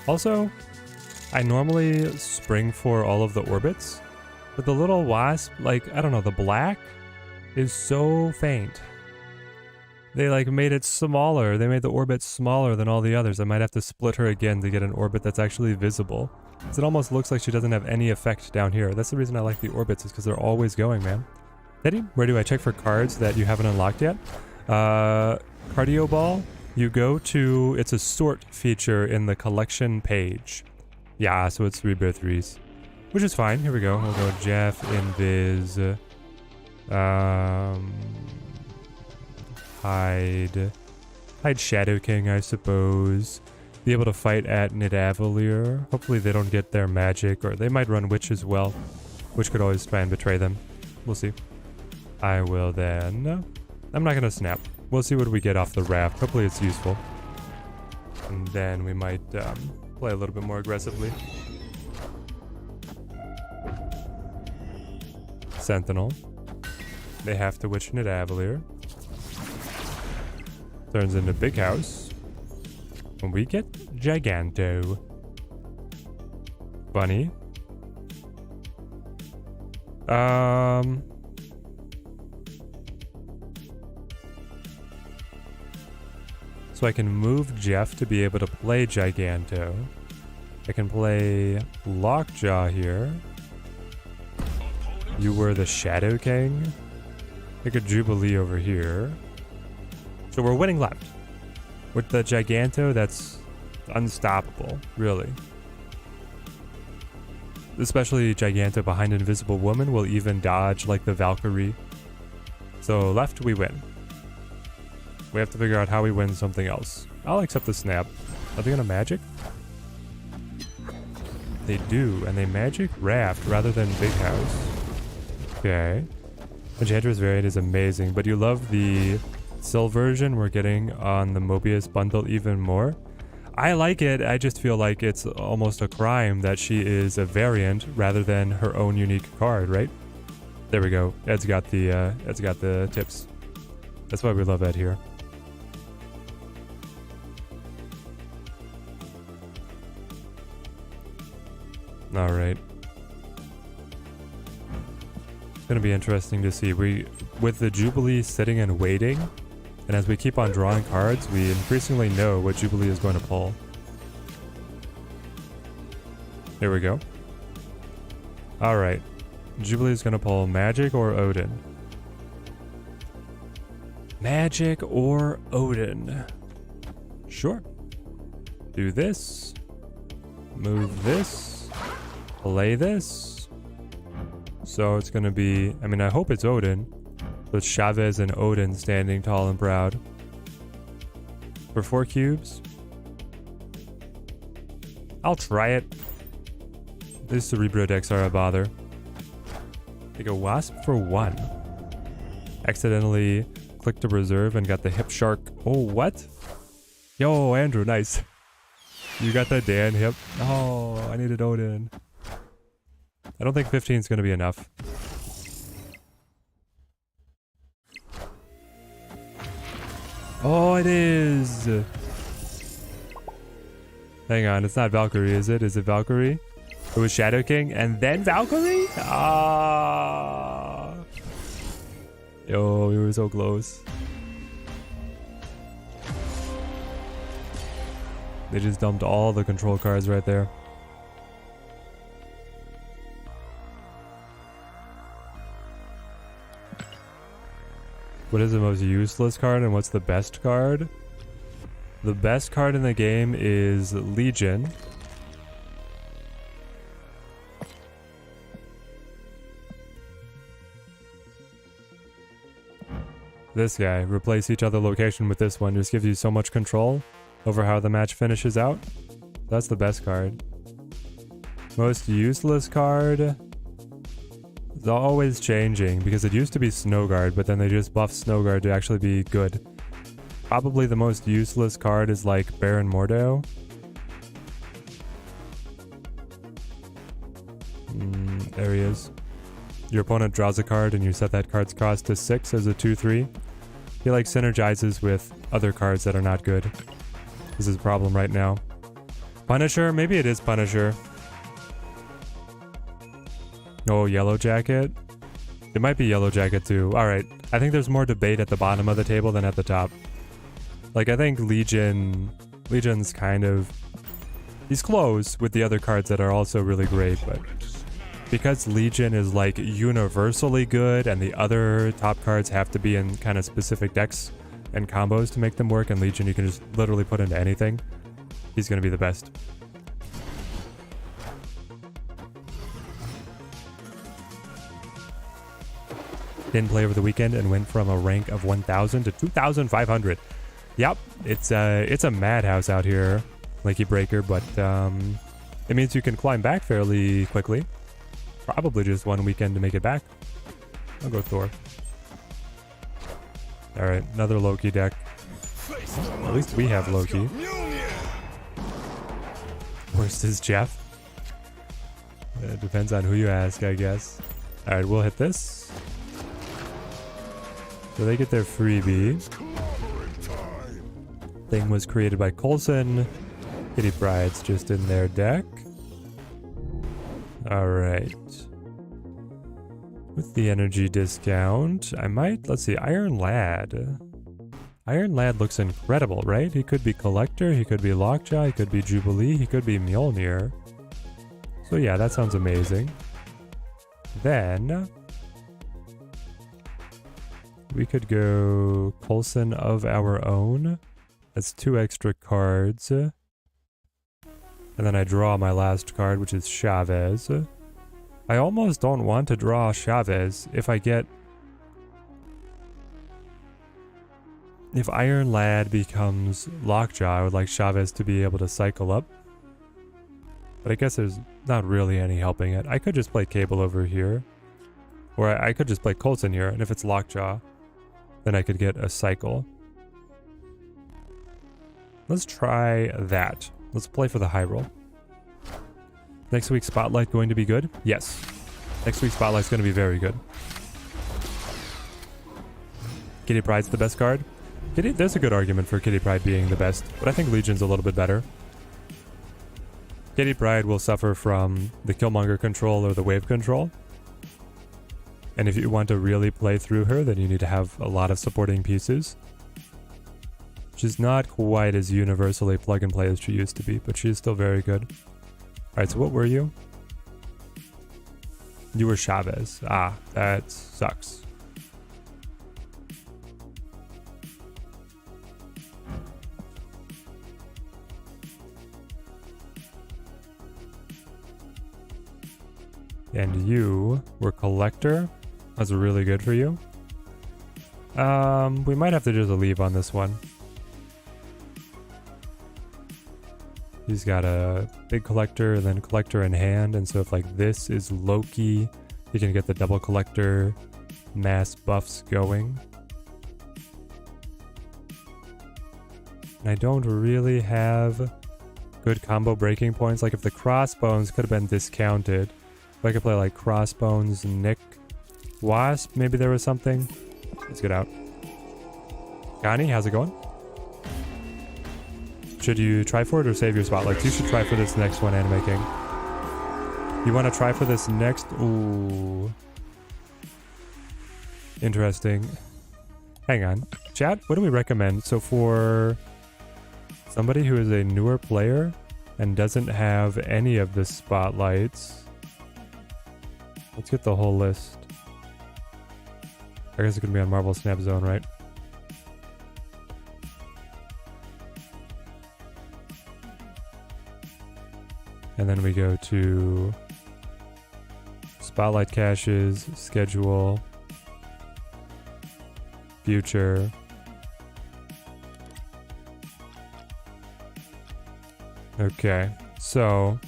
Also, I normally spring for all of the orbits. But the little Wasp, like, I don't know, the black is so faint. They like made it smaller. They made the orbit smaller than all the others. I might have to split her again to get an orbit that's actually visible. Because it almost looks like she doesn't have any effect down here. That's the reason I like the orbits, is because they're always going, man. Teddy, where do I check for cards that you haven't unlocked yet? Cardio Ball, you go to, it's a sort feature in the collection page. Yeah, so it's 3x3s. Which is fine. Here we go. We'll go Jeff, Invis, hide Shadow King, I suppose. Be able to fight at Nidavalier. Hopefully they don't get their magic, or they might run Witch as well, which could always try and betray them. We'll see. I will then... I'm not gonna snap. We'll see what we get off the raft. Hopefully it's useful. And then we might play a little bit more aggressively. Sentinel. They have to Witch Nidavalier. Turns into Big House. And we get Giganto. Bunny. So I can move Jeff to be able to play Giganto. I can play Lockjaw here. You were the Shadow King. Pick a Jubilee over here. So we're winning left. With the Giganto, that's unstoppable, really. Especially Giganto behind Invisible Woman will even dodge like the Valkyrie. So left, we win. We have to figure out how we win something else. I'll accept the snap. Are they gonna magic? They do, and they magic Raft rather than Big House. Okay. Enchantress variant is amazing, but you love the Sil version we're getting on the Mobius bundle even more. I like it, I just feel like it's almost a crime that she is a variant rather than her own unique card, right? There we go. Ed's got the tips. That's why we love Ed here. All right. It's gonna be interesting to see. With the Jubilee sitting and waiting, And as we keep on drawing cards, we increasingly know what Jubilee is going to pull. Here we go. Alright. Jubilee is going to pull Magic or Odin. Magic or Odin. Sure. Do this. Move this. Play this. So it's going to be... I mean, I hope it's Odin. With Chavez and Odin standing tall and proud. For 4 cubes. I'll try it. These Cerebro decks are a bother. Take a Wasp for 1. Accidentally clicked a reserve and got the Hip Shark. Oh, what? Yo, Andrew, nice. You got the Dan Hip. Oh, I needed Odin. I don't think 15 is going to be enough. Oh, it is. Hang on, it's not Valkyrie, is it? Is it Valkyrie? It was Shadow King and then Valkyrie? Ah. Yo, we were so close. They just dumped all the control cards right there. What is the most useless card and what's the best card? The best card in the game is Legion. This guy. Replace each other location with this one. Just gives you so much control over how the match finishes out. That's the best card. Most useless card... It's always changing because it used to be Snowguard, but then they just buffed Snowguard to actually be good. Probably the most useless card is like Baron Mordo. There he is. Your opponent draws a card and you set that card's cost to 6 as a 2/3. He like synergizes with other cards that are not good. This is a problem right now. Punisher? Maybe it is Punisher. Oh, Yellow Jacket? It might be Yellow Jacket too. Alright, I think there's more debate at the bottom of the table than at the top. Like, I think Legion's kind of... He's close with the other cards that are also really great, but... Because Legion is like universally good and the other top cards have to be in kind of specific decks and combos to make them work, and Legion you can just literally put into anything, he's gonna be the best. Didn't play over the weekend and went from a rank of 1,000 to 2,500. Yep, it's a madhouse out here, Lakey Breaker, but it means you can climb back fairly quickly. Probably just one weekend to make it back. I'll go Thor. Alright, another Loki deck. At least we have Loki. Worst is Jeff. It depends on who you ask, I guess. Alright, we'll hit this. So they get their freebie. Thing was created by Coulson. Kitty Pride's just in their deck. Alright. With the energy discount, I might... Let's see, Iron Lad. Iron Lad looks incredible, right? He could be Collector, he could be Lockjaw, he could be Jubilee, he could be Mjolnir. So yeah, that sounds amazing. Then... we could go Coulson of our own. That's 2 extra cards. And then I draw my last card, which is Chavez. I almost don't want to draw Chavez if I get... If Iron Lad becomes Lockjaw, I would like Chavez to be able to cycle up. But I guess there's not really any helping it. I could just play Cable over here. Or I could just play Coulson here, and if it's Lockjaw, then I could get a cycle. Let's try that. Let's play for the high roll. Next week's Spotlight going to be good? Yes. Next week's Spotlight's going to be very good. Kitty Pride's the best card? There's a good argument for Kitty Pride being the best, but I think Legion's a little bit better. Kitty Pride will suffer from the Killmonger control or the wave control. And if you want to really play through her, then you need to have a lot of supporting pieces. She's not quite as universally plug and play as she used to be, but she's still very good. Alright, so what were you? You were Chavez. Ah, that sucks. And you were Collector. That's really good for you. We might have to just leave on this one. He's got a big Collector and then Collector in hand, and so if like this is Loki, he can get the double Collector mass buffs going. And I don't really have good combo breaking points. Like if the Crossbones could have been discounted, if I could play like Crossbones, Nick, Wasp, maybe there was something. Let's get out. Gani, how's it going? Should you try for it or save your spot? Like, you should try for this next one, Anime King. You want to try for this next? Ooh. Interesting. Hang on. Chat, what do we recommend? So for somebody who is a newer player and doesn't have any of the spotlights, let's get the whole list. I guess it's going to be on Marvel Snap Zone, right? And then we go to Spotlight Caches, Schedule, Future. Okay, so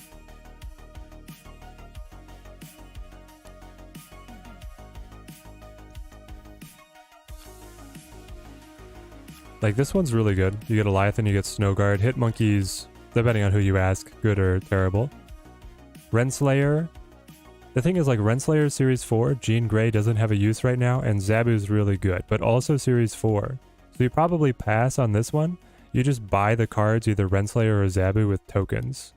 like this one's really good. You get Alioth and you get Snow Guard. Hit monkeys, depending on who you ask, good or terrible. Renslayer. The thing is, like, Renslayer Series 4, Jean Grey doesn't have a use right now, and Zabu's really good, but also Series 4. So you probably pass on this one. You just buy the cards, either Renslayer or Zabu, with tokens.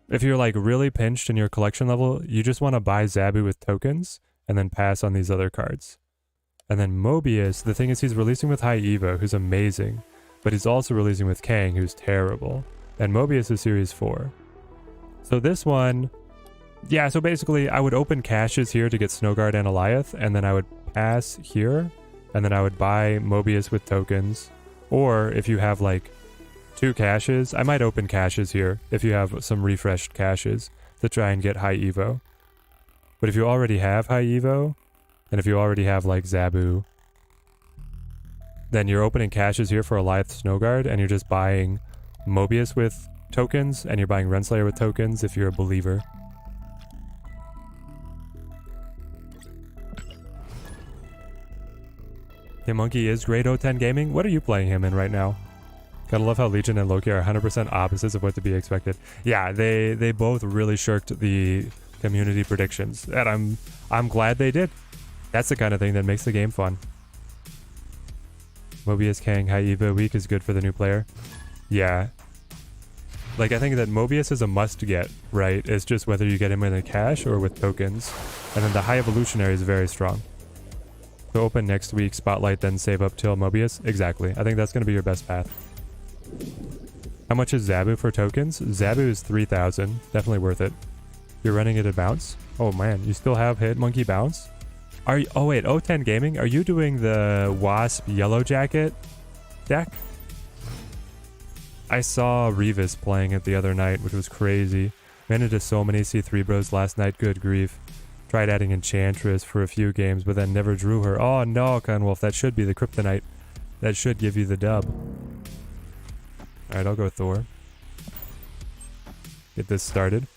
If you're, like, really pinched in your collection level, you just want to buy Zabu with tokens, and then pass on these other cards. And then Mobius, the thing is, he's releasing with High Evo, who's amazing. But he's also releasing with Kang, who's terrible. And Mobius is Series 4. So this one... Yeah, so basically, I would open caches here to get Snowguard and Alioth, and then I would pass here, and then I would buy Mobius with tokens. Or, if you have, like, 2 caches, I might open caches here, if you have some refreshed caches, to try and get High Evo. But if you already have High Evo, and if you already have, like, Zabu, then you're opening caches here for Alioth Snowguard, and you're just buying Mobius with tokens, and you're buying Renslayer with tokens if you're a believer. Yeah, Monkey is great O10 gaming. What are you playing him in right now? Gotta love how Legion and Loki are 100% opposites of what to be expected. Yeah, they both really shirked the community predictions, and I'm glad they did. That's the kind of thing that makes the game fun. Mobius, Kang, High Evo week is good for the new player. Yeah. Like, I think that Mobius is a must-get, right? It's just whether you get him in a cache or with tokens. And then the High Evolutionary is very strong. So open next week, Spotlight, then save up till Mobius? Exactly. I think that's going to be your best path. How much is Zabu for tokens? Zabu is 3,000. Definitely worth it. You're running it at bounce? Oh man, you still have hit monkey bounce? Are you, oh wait, O10 Gaming, are you doing the Wasp Yellow Jacket deck? I saw Revis playing it the other night, which was crazy. Ran into so many C3 bros last night, good grief. Tried adding Enchantress for a few games, but then never drew her. Oh no, Conwolf, that should be the Kryptonite. That should give you the dub. Alright, I'll go Thor. Get this started.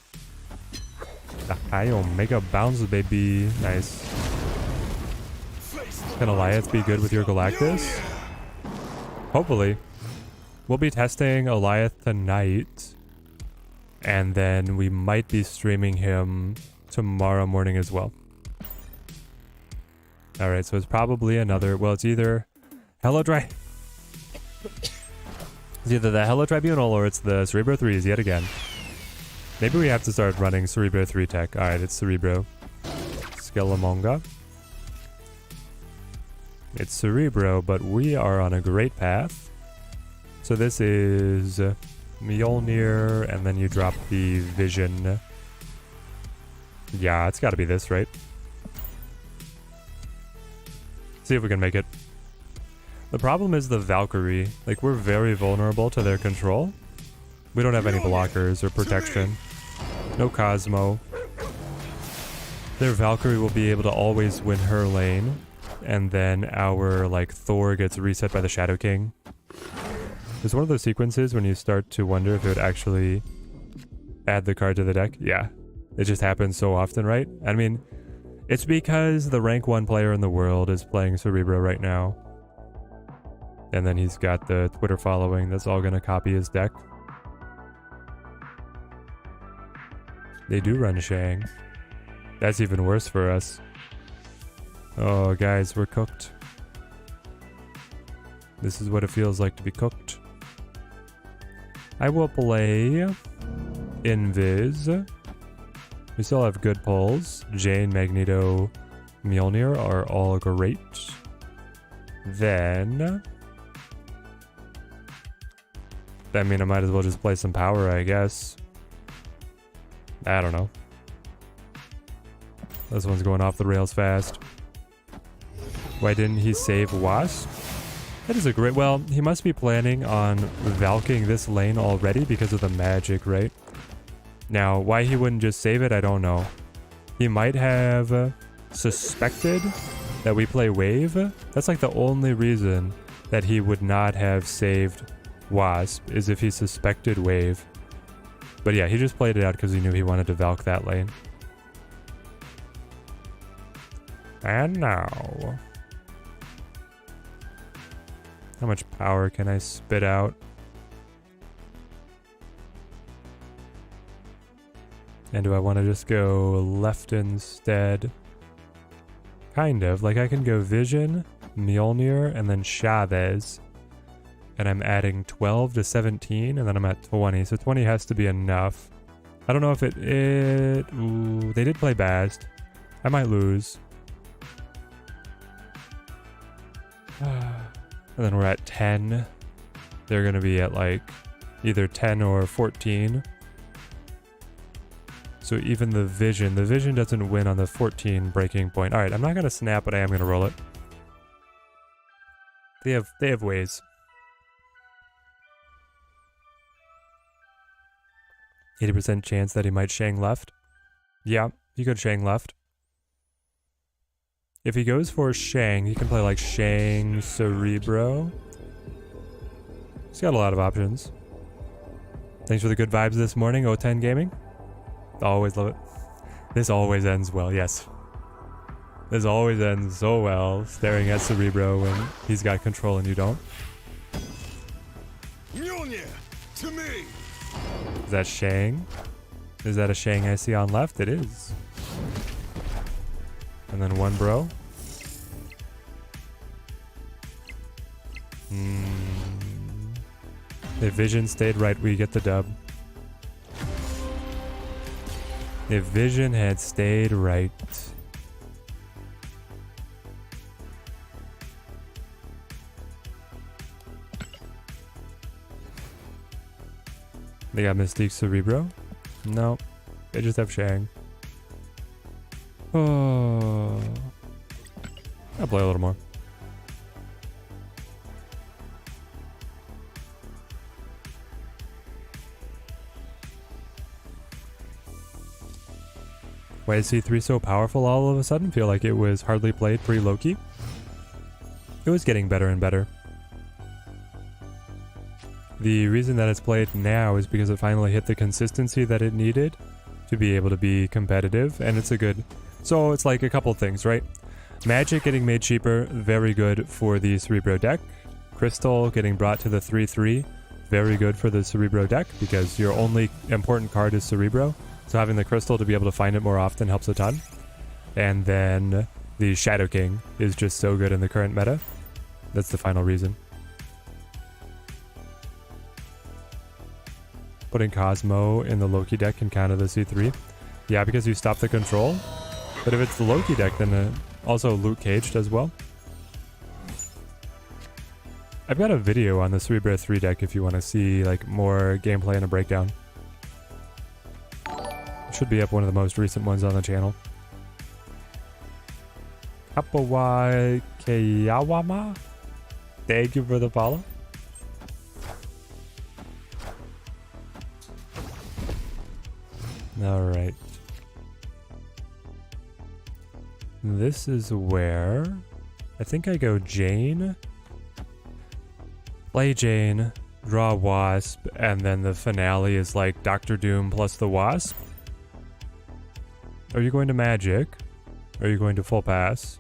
The high Omega bounce, baby. Nice. Can Alioth be good with your Galactus? Hopefully. We'll be testing Alioth tonight. And then we might be streaming him tomorrow morning as well. Alright, so it's probably another... Well, it's either... It's either the Hello Tribunal or it's the Cerebro 3s yet again. Maybe we have to start running Cerebro 3 tech. Alright, it's Cerebro. Skelemonga. It's Cerebro, but we are on a great path. So this is Mjolnir, and then you drop the Vision. Yeah, it's got to be this, right? See if we can make it. The problem is the Valkyrie. Like, we're very vulnerable to their control. We don't have any blockers or protection. No Cosmo. Their Valkyrie will be able to always win her lane. And then our, like, Thor gets reset by the Shadow King. It's one of those sequences when you start to wonder if it would actually add the card to the deck. Yeah. It just happens so often, right? I mean, it's because the rank 1 player in the world is playing Cerebro right now. And then he's got the Twitter following that's all going to copy his deck. They do run Shang. That's even worse for us. Oh, guys, we're cooked. This is what it feels like to be cooked. I will play Invis. We still have good pulls. Jane, Magneto, Mjolnir are all great. Then... I mean, I might as well just play some power, I guess. I don't know. This one's going off the rails fast. Why didn't he save Wasp? That is a great... Well, he must be planning on Valking this lane already because of the magic, right? Now, why he wouldn't just save it, I don't know. He might have suspected that we play Wave. That's like the only reason that he would not have saved Wasp, is if he suspected Wave. But yeah, he just played it out because he knew he wanted to Valk that lane. And now... how much power can I spit out? And do I want to just go left instead? Kind of. Like, I can go Vision, Mjolnir, and then Chavez. And I'm adding 12 to 17, and then I'm at 20. So 20 has to be enough. I don't know if Ooh, they did play Bast. I might lose. And then we're at 10. They're going to be at like either 10 or 14. So even the Vision doesn't win on the 14 breaking point. All right, I'm not going to snap, but I am going to roll it. They have ways. 80% chance that he might Shang left. Yeah, he could Shang left. If he goes for Shang, he can play like Shang Cerebro. He's got a lot of options. Thanks for the good vibes this morning, O10 Gaming. Always love it. This always ends well, yes. This always ends so well, staring at Cerebro when he's got control and you don't. Mjolnir, to me. Is that Shang? Is that a Shang I see on left? It is. And then one bro. If Vision stayed right, we get the dub. If Vision had stayed right. They got Mystique Cerebro? No. They just have Shang. Oh. I'll play a little more. Why is C3 so powerful all of a sudden? Feel like it was hardly played pre-Loki. It was getting better and better. The reason that it's played now is because it finally hit the consistency that it needed to be able to be competitive, and it's a good... So it's like a couple things, right? Magic getting made cheaper, very good for the Cerebro deck. Crystal getting brought to the 3-3, very good for the Cerebro deck because your only important card is Cerebro. So having the Crystal to be able to find it more often helps a ton. And then the Shadow King is just so good in the current meta. That's the final reason. Putting Cosmo in the Loki deck can counter the C3. Yeah, because you stop the control. But if it's the Loki deck, then also Luke Cage does well. I've got a video on the Cerebra 3 deck if you want to see like more gameplay and a breakdown. Should be up one of the most recent ones on the channel. Kapawa Keyawama, thank you for the follow. All right. This is where I think I go Jane, play Jane, draw Wasp, and then the finale is like Doctor Doom plus the Wasp. Are you going to Magic? Are you going to full pass?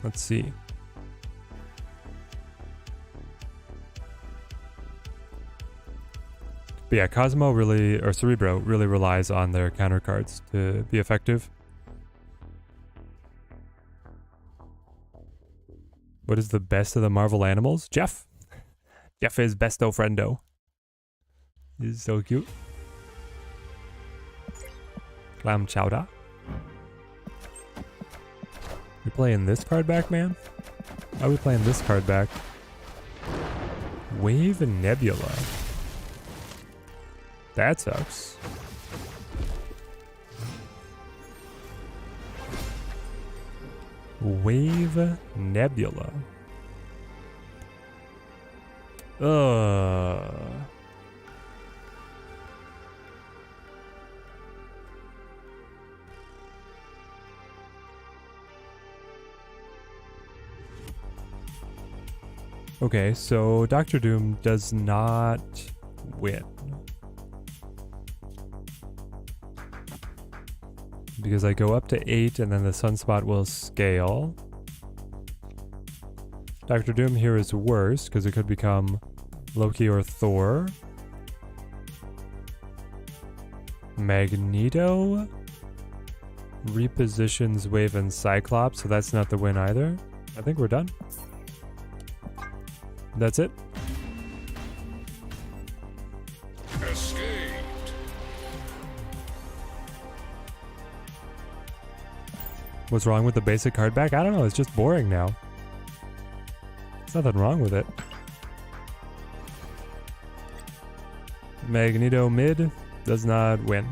Let's see. But yeah, Cosmo really, or Cerebro really relies on their counter cards to be effective. What is the best of the Marvel animals? Jeff. Jeff is besto friendo. He's so cute. Clam chowder. You playing this card back, man? Why are we playing this card back? Wave and Nebula. That sucks. Wave Nebula. Okay, so Doctor Doom does not win. Because I go up to 8 and then the Sunspot will scale. Doctor Doom here is worse because it could become Loki or Thor. Magneto repositions Wave and Cyclops, so that's not the win either. I think we're done. That's it. Escaped. What's wrong with the basic card back? I don't know, it's just boring now. There's nothing wrong with it. Magneto mid does not win.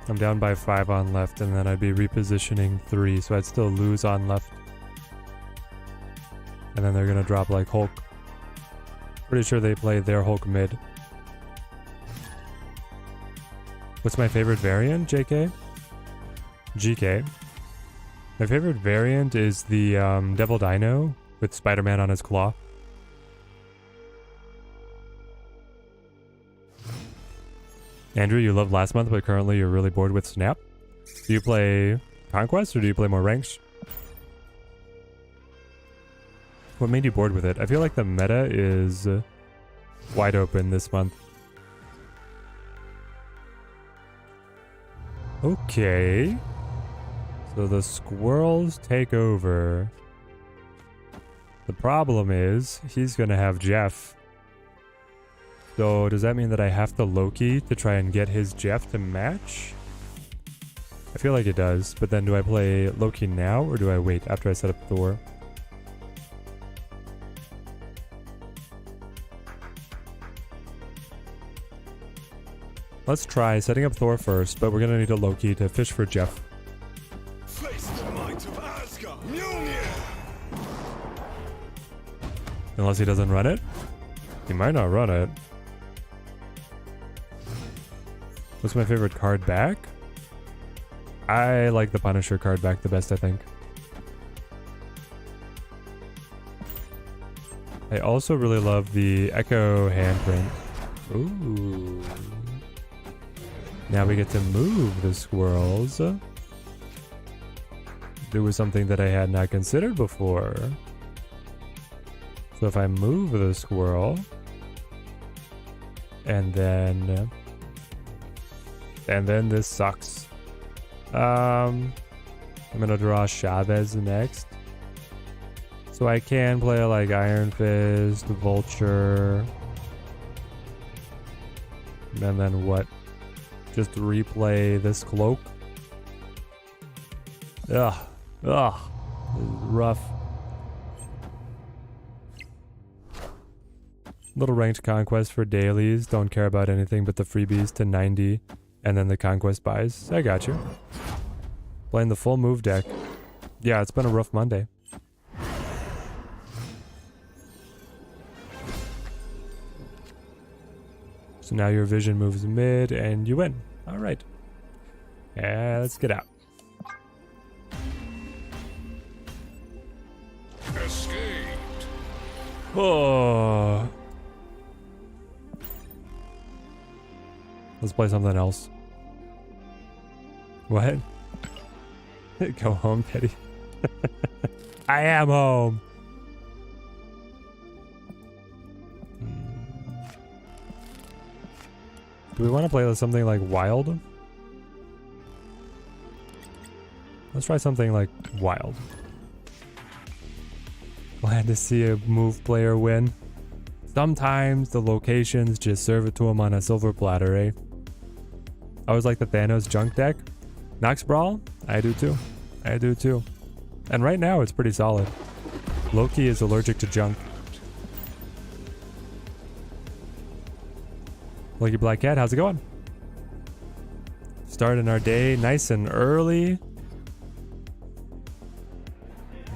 I'm down by 5 on left, and then I'd be repositioning 3, so I'd still lose on left. And then they're gonna drop like Hulk. Pretty sure they play their Hulk mid. What's my favorite variant, JK? GK. My favorite variant is the Devil Dino with Spider-Man on his claw. Andrew, you loved last month, but currently you're really bored with Snap. Do you play Conquest or do you play more ranks? What made you bored with it? I feel like the meta is wide open this month. Okay. So the squirrels take over. The problem is, he's gonna have Jeff. So does that mean that I have to Loki to try and get his Jeff to match? I feel like it does, but then do I play Loki now or do I wait after I set up Thor? Let's try setting up Thor first, but we're gonna need a Loki to fish for Jeff. Face the might of Asgard. Mjolnir. Unless he doesn't run it? He might not run it. What's my favorite card back? I like the Punisher card back the best, I think. I also really love the Echo handprint. Ooh. Now we get to move the squirrels. There was something that I had not considered before. So if I move the squirrel, and then this sucks. I'm gonna draw Chavez next. So I can play like Iron Fist, Vulture, and then what? Just replay this cloak. Ugh. Ugh. This is rough. Little ranked conquest for dailies. Don't care about anything but the freebies to 90. And then the conquest buys. I got you. Playing the full move deck. Yeah, it's been a rough Monday. So now your vision moves mid and you win. Alright. Let's get out. Escaped. Oh. Let's play something else. What? Go home, Teddy. I am home. Do we want to play with something like wild? Let's try something like wild. Glad to see a move player win. Sometimes the locations just serve it to him on a silver platter, eh? I always like the Thanos junk deck. Nox Brawl? I do too. I do too. And right now it's pretty solid. Loki is allergic to junk. Lucky Black Cat, how's it going? Starting our day nice and early.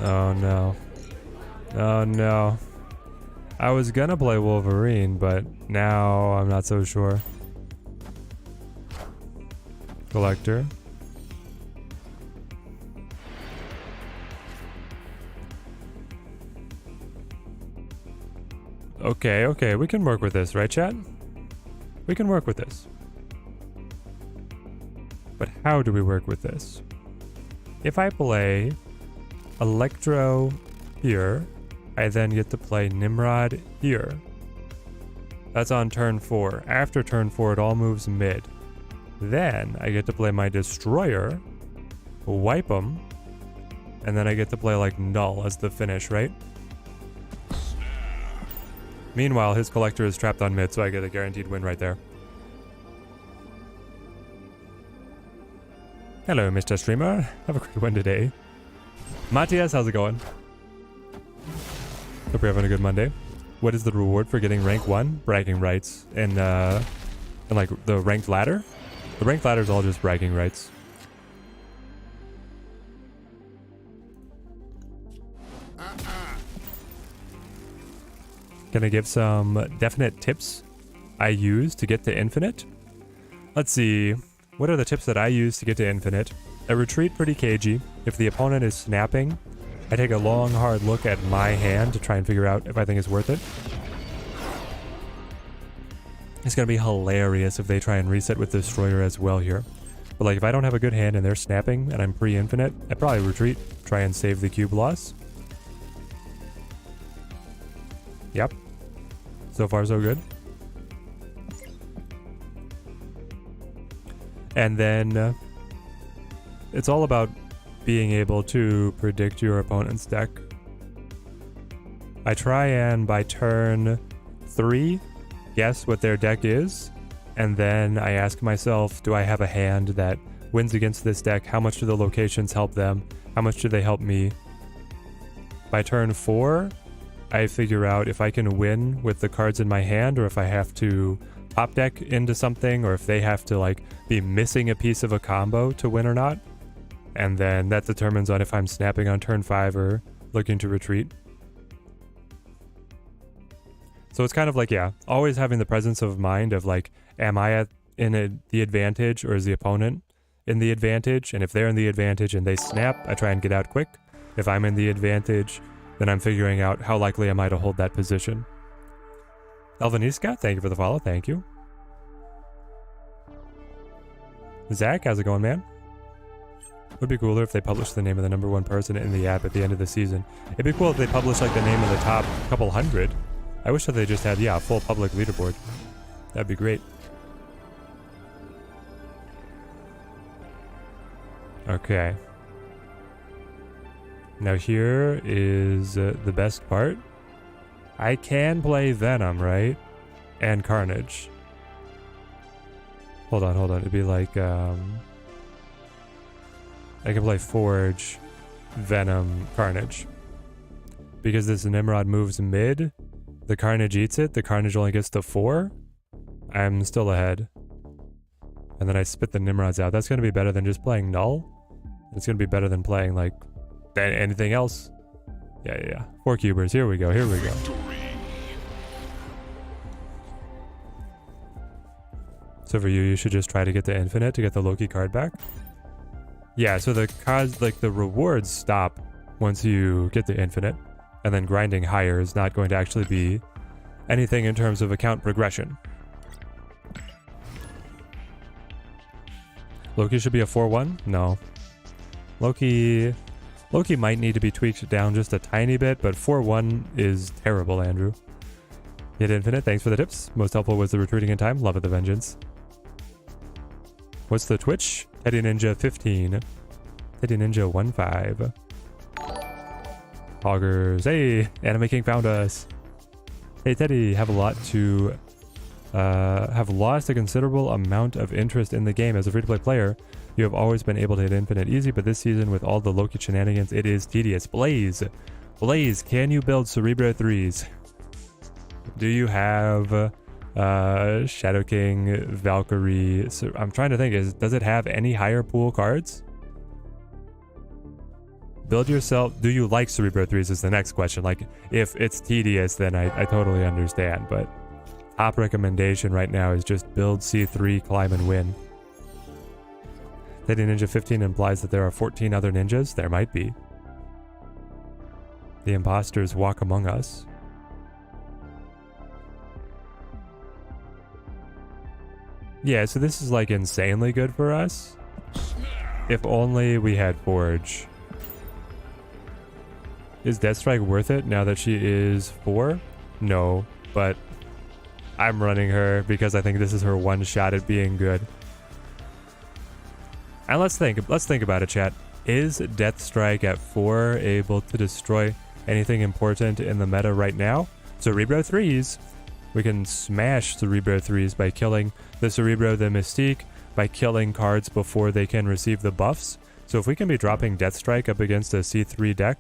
Oh no. Oh no. I was gonna play Wolverine, but now I'm not so sure. Collector. Okay, okay, we can work with this, right, chat? We can work with this. But how do we work with this? If I play Electro here, I then get to play Nimrod here. That's on turn 4. After turn 4, it all moves mid. Then I get to play my Destroyer, wipe them, and then I get to play like Null as the finish, right? Meanwhile, his Collector is trapped on mid, so I get a guaranteed win right there. Hello, Mr. Streamer. Have a great one today. Matthias, how's it going? Hope you're having a good Monday. What is the reward for getting rank 1? Bragging rights. And like the ranked ladder? The ranked ladder is all just bragging rights. Can I give some definite tips I use to get to infinite? Let's see. What are the tips that I use to get to infinite? I retreat pretty cagey. If the opponent is snapping, I take a long, hard look at my hand to try and figure out if I think it's worth it. It's going to be hilarious if they try and reset with Destroyer as well here. But like if I don't have a good hand and they're snapping and I'm pre-infinite, I probably retreat, try and save the cube loss. Yep. So far so good. And then it's all about being able to predict your opponent's deck. I try and by turn 3 guess what their deck is, and then I ask myself, do I have a hand that wins against this deck? How much do the locations help them? How much do they help me? By turn 4, I figure out if I can win with the cards in my hand, or if I have to top deck into something, or if they have to like be missing a piece of a combo to win or not. And then that determines on if I'm snapping on turn 5 or looking to retreat. So it's kind of like, yeah, always having the presence of mind of like, am I the advantage, or is the opponent in the advantage? And if they're in the advantage and they snap, I try and get out quick. If I'm in the advantage, then I'm figuring out how likely am I to hold that position. Elvaniska, thank you for the follow. Thank you. Zach, how's it going, man? Would be cooler if they published the name of the #1 person in the app at the end of the season. It'd be cool if they published like the name of the top couple hundred. I wish that they just had, yeah, a full public leaderboard. That'd be great. Okay. Now here is the best part. I can play Venom, right? And Carnage. Hold on. It'd be like, I can play Forge, Venom, Carnage. Because this Nimrod moves mid, the Carnage eats it, the Carnage only gets to 4. I'm still ahead. And then I spit the Nimrods out. That's going to be better than just playing Null. It's going to be better than playing, like, anything else. Yeah. 4 cubers. Here we go. So for you should just try to get the infinite to get the Loki card back. Yeah, so the cards, like, the rewards stop once you get the infinite. And then grinding higher is not going to actually be anything in terms of account progression. Loki should be a 4-1? No. Loki might need to be tweaked down just a tiny bit, but 4-1 is terrible, Andrew. Hit infinite, thanks for the tips. Most helpful was the retreating in time. Love it, the vengeance. What's the Twitch? Teddy Ninja 15. Teddy Ninja 15. Hoggers. Hey, Anime King found us. Hey Teddy, have lost a considerable amount of interest in the game as a free-to-play player. You have always been able to hit infinite easy, but this season with all the Loki shenanigans, it is tedious. Blaze, can you build Cerebro 3s? Do you have Shadow King, Valkyrie? So I'm trying to think, does it have any higher pool cards? Build yourself. Do you like Cerebro 3s is the next question. Like, if it's tedious, then I totally understand, but top recommendation right now is just build C3, climb and win. Teddy Ninja 15 implies that there are 14 other ninjas. There might be. The imposters walk among us. Yeah, so this is like insanely good for us. If only we had Forge. Is Deathstrike worth it now that she is 4? No, but I'm running her because I think this is her one shot at being good. And let's think about it, chat. Is Deathstrike at 4 able to destroy anything important in the meta right now? Cerebro 3s. We can smash Cerebro 3s by killing the Cerebro, the Mystique, by killing cards before they can receive the buffs. So if we can be dropping Deathstrike up against a C3 deck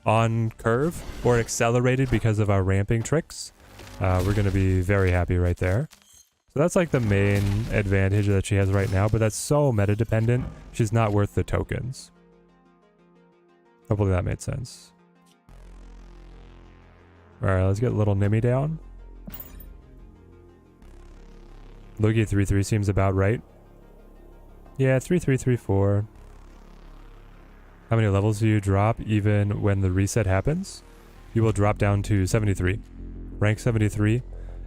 on curve or accelerated because of our ramping tricks, we're going to be very happy right there. So that's like the main advantage that she has right now, but that's so meta dependent. She's not worth the tokens. Hopefully that made sense. Alright, let's get little Nimmy down. Loki 3-3 seems about right. Yeah, 3-3-3-4. How many levels do you drop even when the reset happens? You will drop down to 73. Rank 73.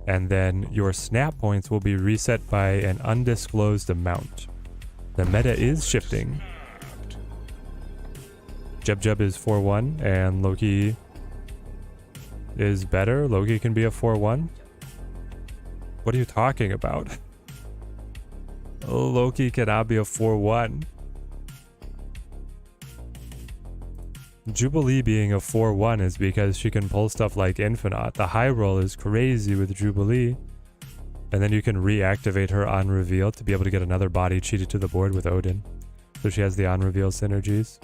And then your snap points will be reset by an undisclosed amount. The meta is shifting. Jub is 4-1 and Loki is better. Loki can be a 4-1. What are you talking about? Loki cannot be a 4-1. Jubilee being a 4-1 is because she can pull stuff like Infinite. The high roll is crazy with Jubilee. And then you can reactivate her on reveal to be able to get another body cheated to the board with Odin. So she has the on reveal synergies.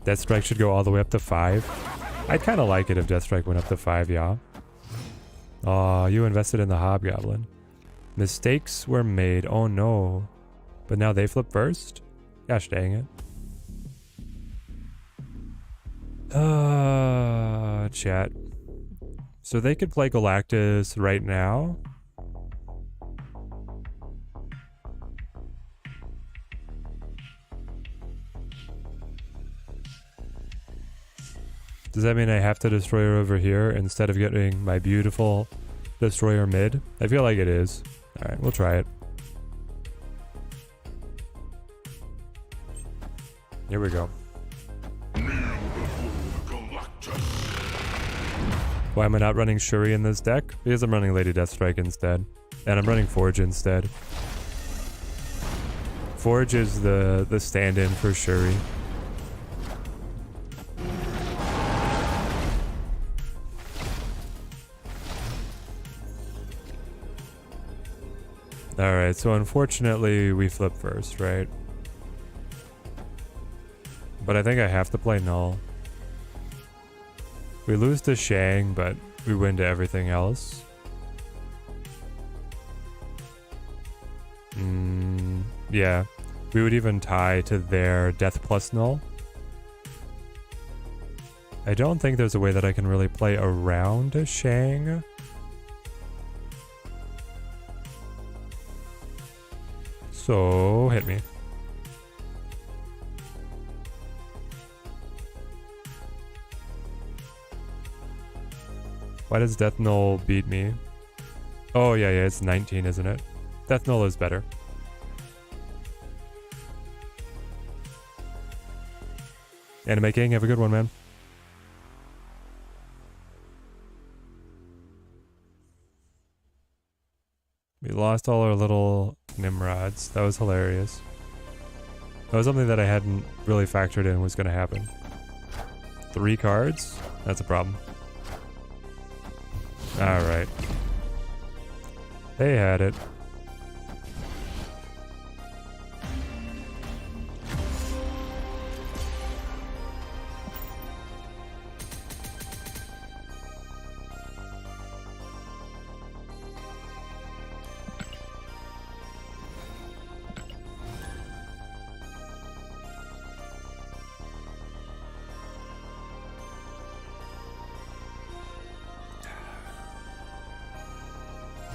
Deathstrike should go all the way up to 5. I'd kind of like it if Deathstrike went up to 5, yeah. Aw, you invested in the Hobgoblin. Mistakes were made. Oh no. But now they flip first? Gosh dang it. Chat. So they could play Galactus right now. Does that mean I have to destroy her over here instead of getting my beautiful destroyer mid? I feel like it is. Alright, we'll try it. Here we go. Why am I not running Shuri in this deck? Because I'm running Lady Deathstrike instead. And I'm running Forge instead. Forge is the stand-in for Shuri. Alright, so unfortunately we flip first, right? But I think I have to play null. We lose to Shang, but we win to everything else. Yeah. We would even tie to their death plus null. I don't think there's a way that I can really play around Shang. So, hit me. Why does Death Null beat me? Oh, yeah, it's 19, isn't it? Death Null is better. Anime King, have a good one, man. We lost all our little Nimrods. That was hilarious. That was something that I hadn't really factored in was going to happen. 3 cards? That's a problem. Alright. They had it.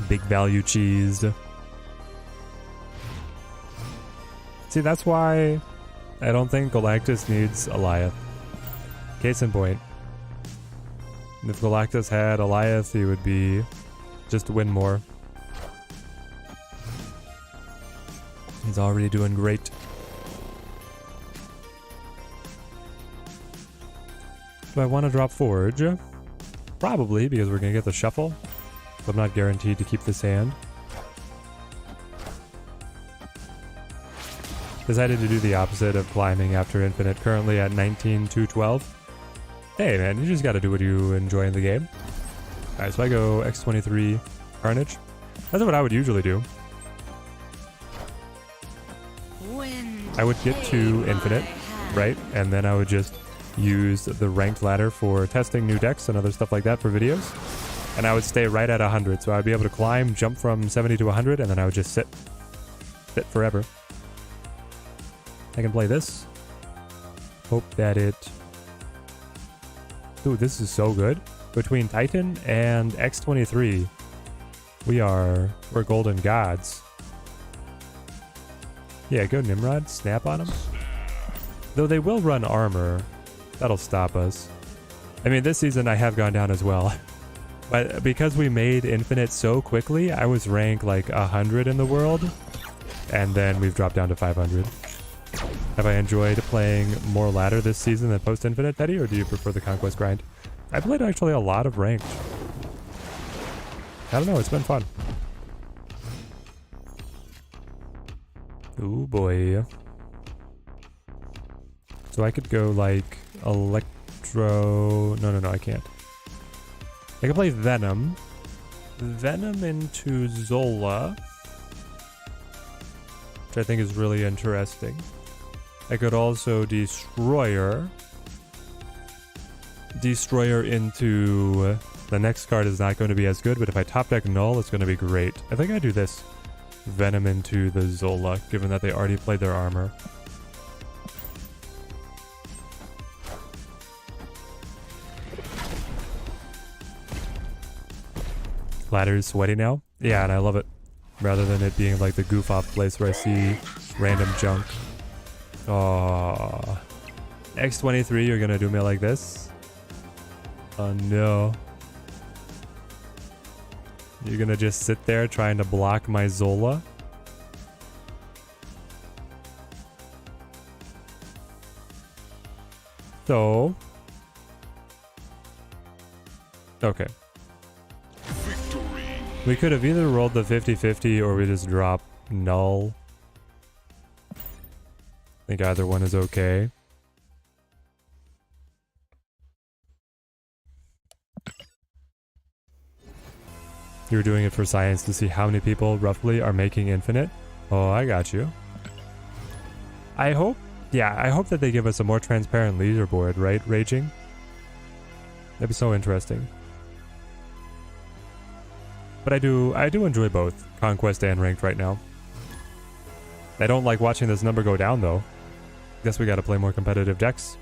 Big value cheesed. See, that's why I don't think Galactus needs Alioth. Case in point. If Galactus had Alioth, he would be just win more. He's already doing great. Do I want to drop Forge? Probably, because we're going to get the shuffle. So I'm not guaranteed to keep this hand. Decided to do the opposite of climbing after infinite, currently at 19-2-12. Hey man, you just gotta do what you enjoy in the game. Alright, so I go X23 Carnage. That's what I would usually do. I would get to infinite, right? And then I would just use the ranked ladder for testing new decks and other stuff like that for videos. And I would stay right at 100, so I'd be able to climb, jump from 70 to 100, and then I would just sit forever. I can play this. Hope that it... Dude, this is so good. Between Titan and X23, we're golden gods. Yeah, go Nimrod, snap on them. Though they will run armor. That'll stop us. I mean, this season I have gone down as well. But because we made infinite so quickly, I was ranked like 100 in the world. And then we've dropped down to 500. Have I enjoyed playing more ladder this season than post-infinite, Teddy? Or do you prefer the conquest grind? I played actually a lot of ranked. I don't know, it's been fun. Ooh boy. So I could go like Electro... No, I can't. I can play Venom. Venom into Zola. Which I think is really interesting. I could also Destroyer. Destroyer into... The next card is not going to be as good, but if I top deck Null, it's going to be great. I think I do this. Venom into the Zola, given that they already played their armor. Ladder is sweaty now? Yeah, and I love it. Rather than it being like the goof off place where I see random junk. Oh, X23, you're gonna do me like this? Oh no. You're gonna just sit there trying to block my Zola? So... Okay. We could have either rolled the 50-50 or we just drop Null. I think either one is okay. You're doing it for science to see how many people roughly are making infinite. Oh, I got you. I hope that they give us a more transparent leaderboard, right, Raging? That'd be so interesting. But I do enjoy both Conquest and Ranked right now. I don't like watching this number go down though. Guess we gotta play more competitive decks.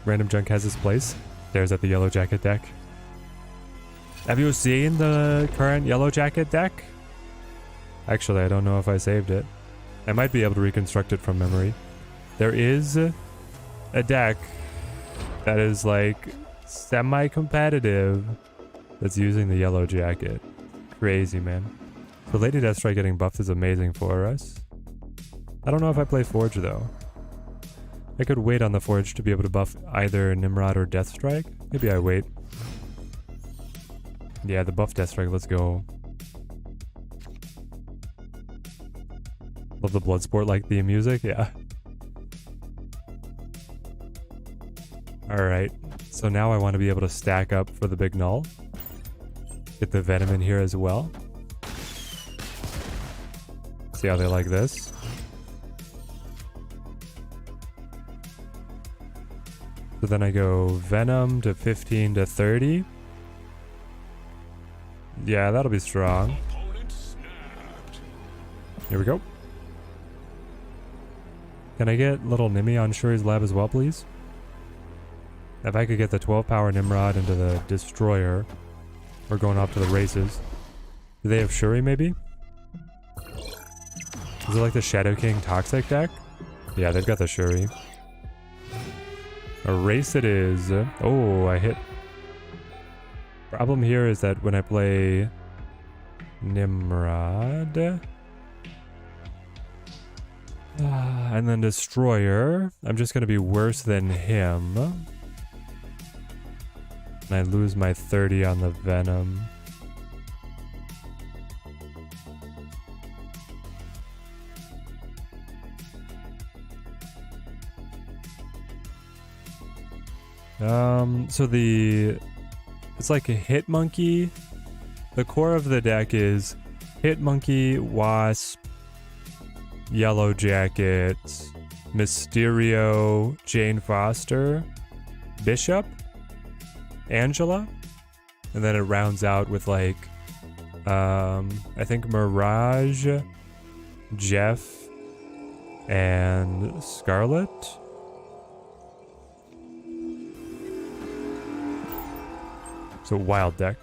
Random Junk has his place. There's at the Yellow Jacket deck. Have you seen the current Yellow Jacket deck? Actually, I don't know if I saved it. I might be able to reconstruct it from memory. There is a deck that is like semi-competitive that's using the Yellow Jacket. Crazy, man. So Lady Deathstrike getting buffed is amazing for us. I don't know if I play Forge though. I could wait on the Forge to be able to buff either Nimrod or Deathstrike. Maybe I wait. Yeah, the buff Deathstrike, let's go. Love the Bloodsport like theme music, yeah. Alright, so now I want to be able to stack up for the big null. Get the Venom in here as well. See how they like this. So then I go Venom to 15 to 30. Yeah, that'll be strong. Here we go. Can I get little Nimmy on Shuri's lab as well, please? If I could get the 12 power Nimrod into the Destroyer, we're going off to the races. Do they have Shuri maybe? Is it like the Shadow King Toxic deck? Yeah, they've got the Shuri. A race it is. Oh, I hit. Problem here is that when I play Nimrod and then Destroyer, I'm just going to be worse than him. And I lose my 30 on the Venom. So it's like a Hit Monkey. The core of the deck is Hit Monkey, Wasp, Yellow Jacket, Mysterio, Jane Foster, Bishop, Angela, and then it rounds out with like I think Mirage, Jeff, and Scarlet. So wild deck.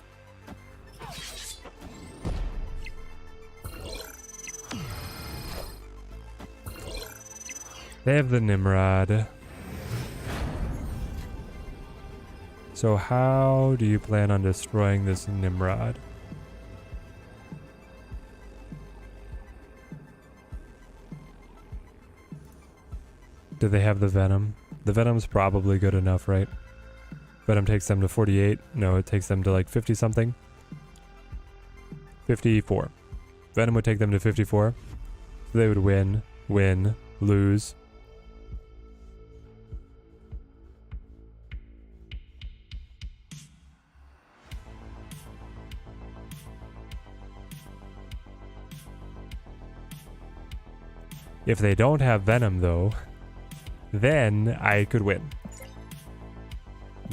They have the Nimrod. So how do you plan on destroying this Nimrod? Do they have the Venom? The Venom's probably good enough, right? Venom takes them to 48. No, it takes them to like 50 something. 54. Venom would take them to 54. So they would win, lose. If they don't have Venom though, then I could win.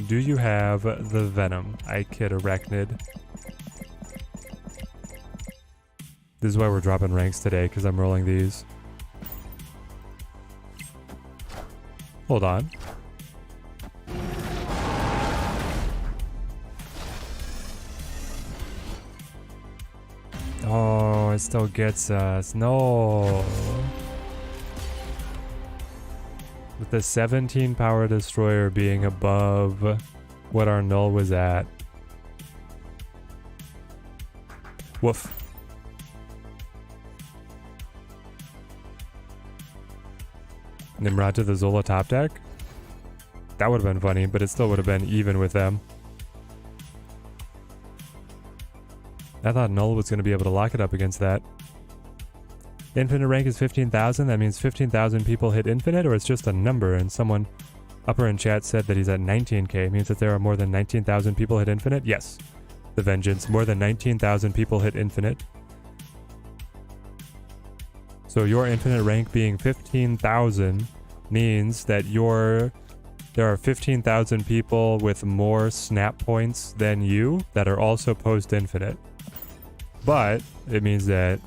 Do you have the Venom? I kid, Arachnid. This is why we're dropping ranks today, because I'm rolling these. Hold on. Oh, it still gets us. No. With the 17 power destroyer being above what our null was at. Woof. Nimrod to the Zola top deck? That would have been funny, but it still would have been even with them. I thought null was going to be able to lock it up against that. Infinite rank is 15,000. That means 15,000 people hit infinite, or it's just a number. And someone upper in chat said that he's at 19k. It means that there are more than 19,000 people hit infinite. Yes. the vengeance. More than 19,000 people hit infinite. So your infinite rank being 15,000 means that there are 15,000 people with more snap points than you that are also post-infinite. But it means that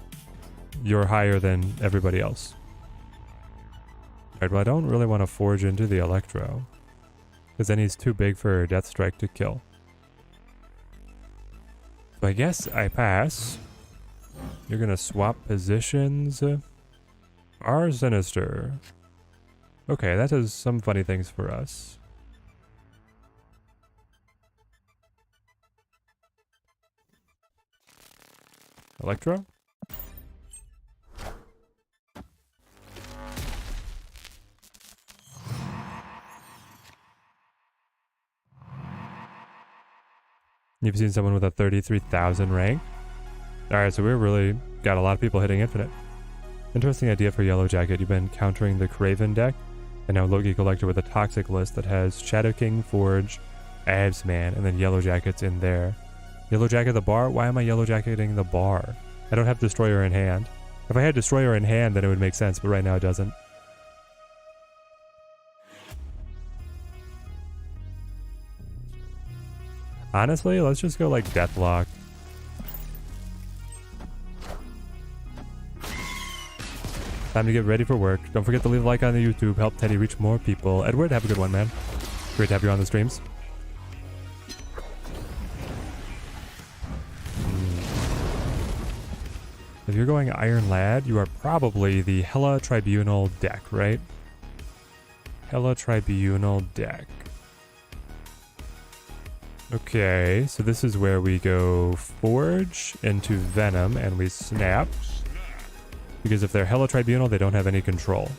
you're higher than everybody else. Alright, well I don't really want to forge into the Electro, because then he's too big for Deathstrike to kill. So I guess I pass. You're gonna swap positions. Our Sinister. Okay, that does some funny things for us. Electro? You've seen someone with a 33,000 rank? Alright, so we're really got a lot of people hitting infinite. Interesting idea for Yellow Jacket. You've been countering the Craven deck, and now Loki Collector with a toxic list that has Shadow King, Forge, Absman, and then Yellow Jackets in there. Yellow Jacket the bar? Why am I Yellow Jacketing the bar? I don't have Destroyer in hand. If I had Destroyer in hand, then it would make sense, but right now it doesn't. Honestly, let's just go like Deathlock. Time to get ready for work. Don't forget to leave a like on the YouTube. Help Teddy reach more people. Edward, have a good one, man. Great to have you on the streams. If you're going Iron Lad, you are probably the Hela Tribunal deck, right? Hela Tribunal deck. Okay, so this is where we go Forge into Venom and we snap. Because if they're Hela Tribunal, they don't have any control.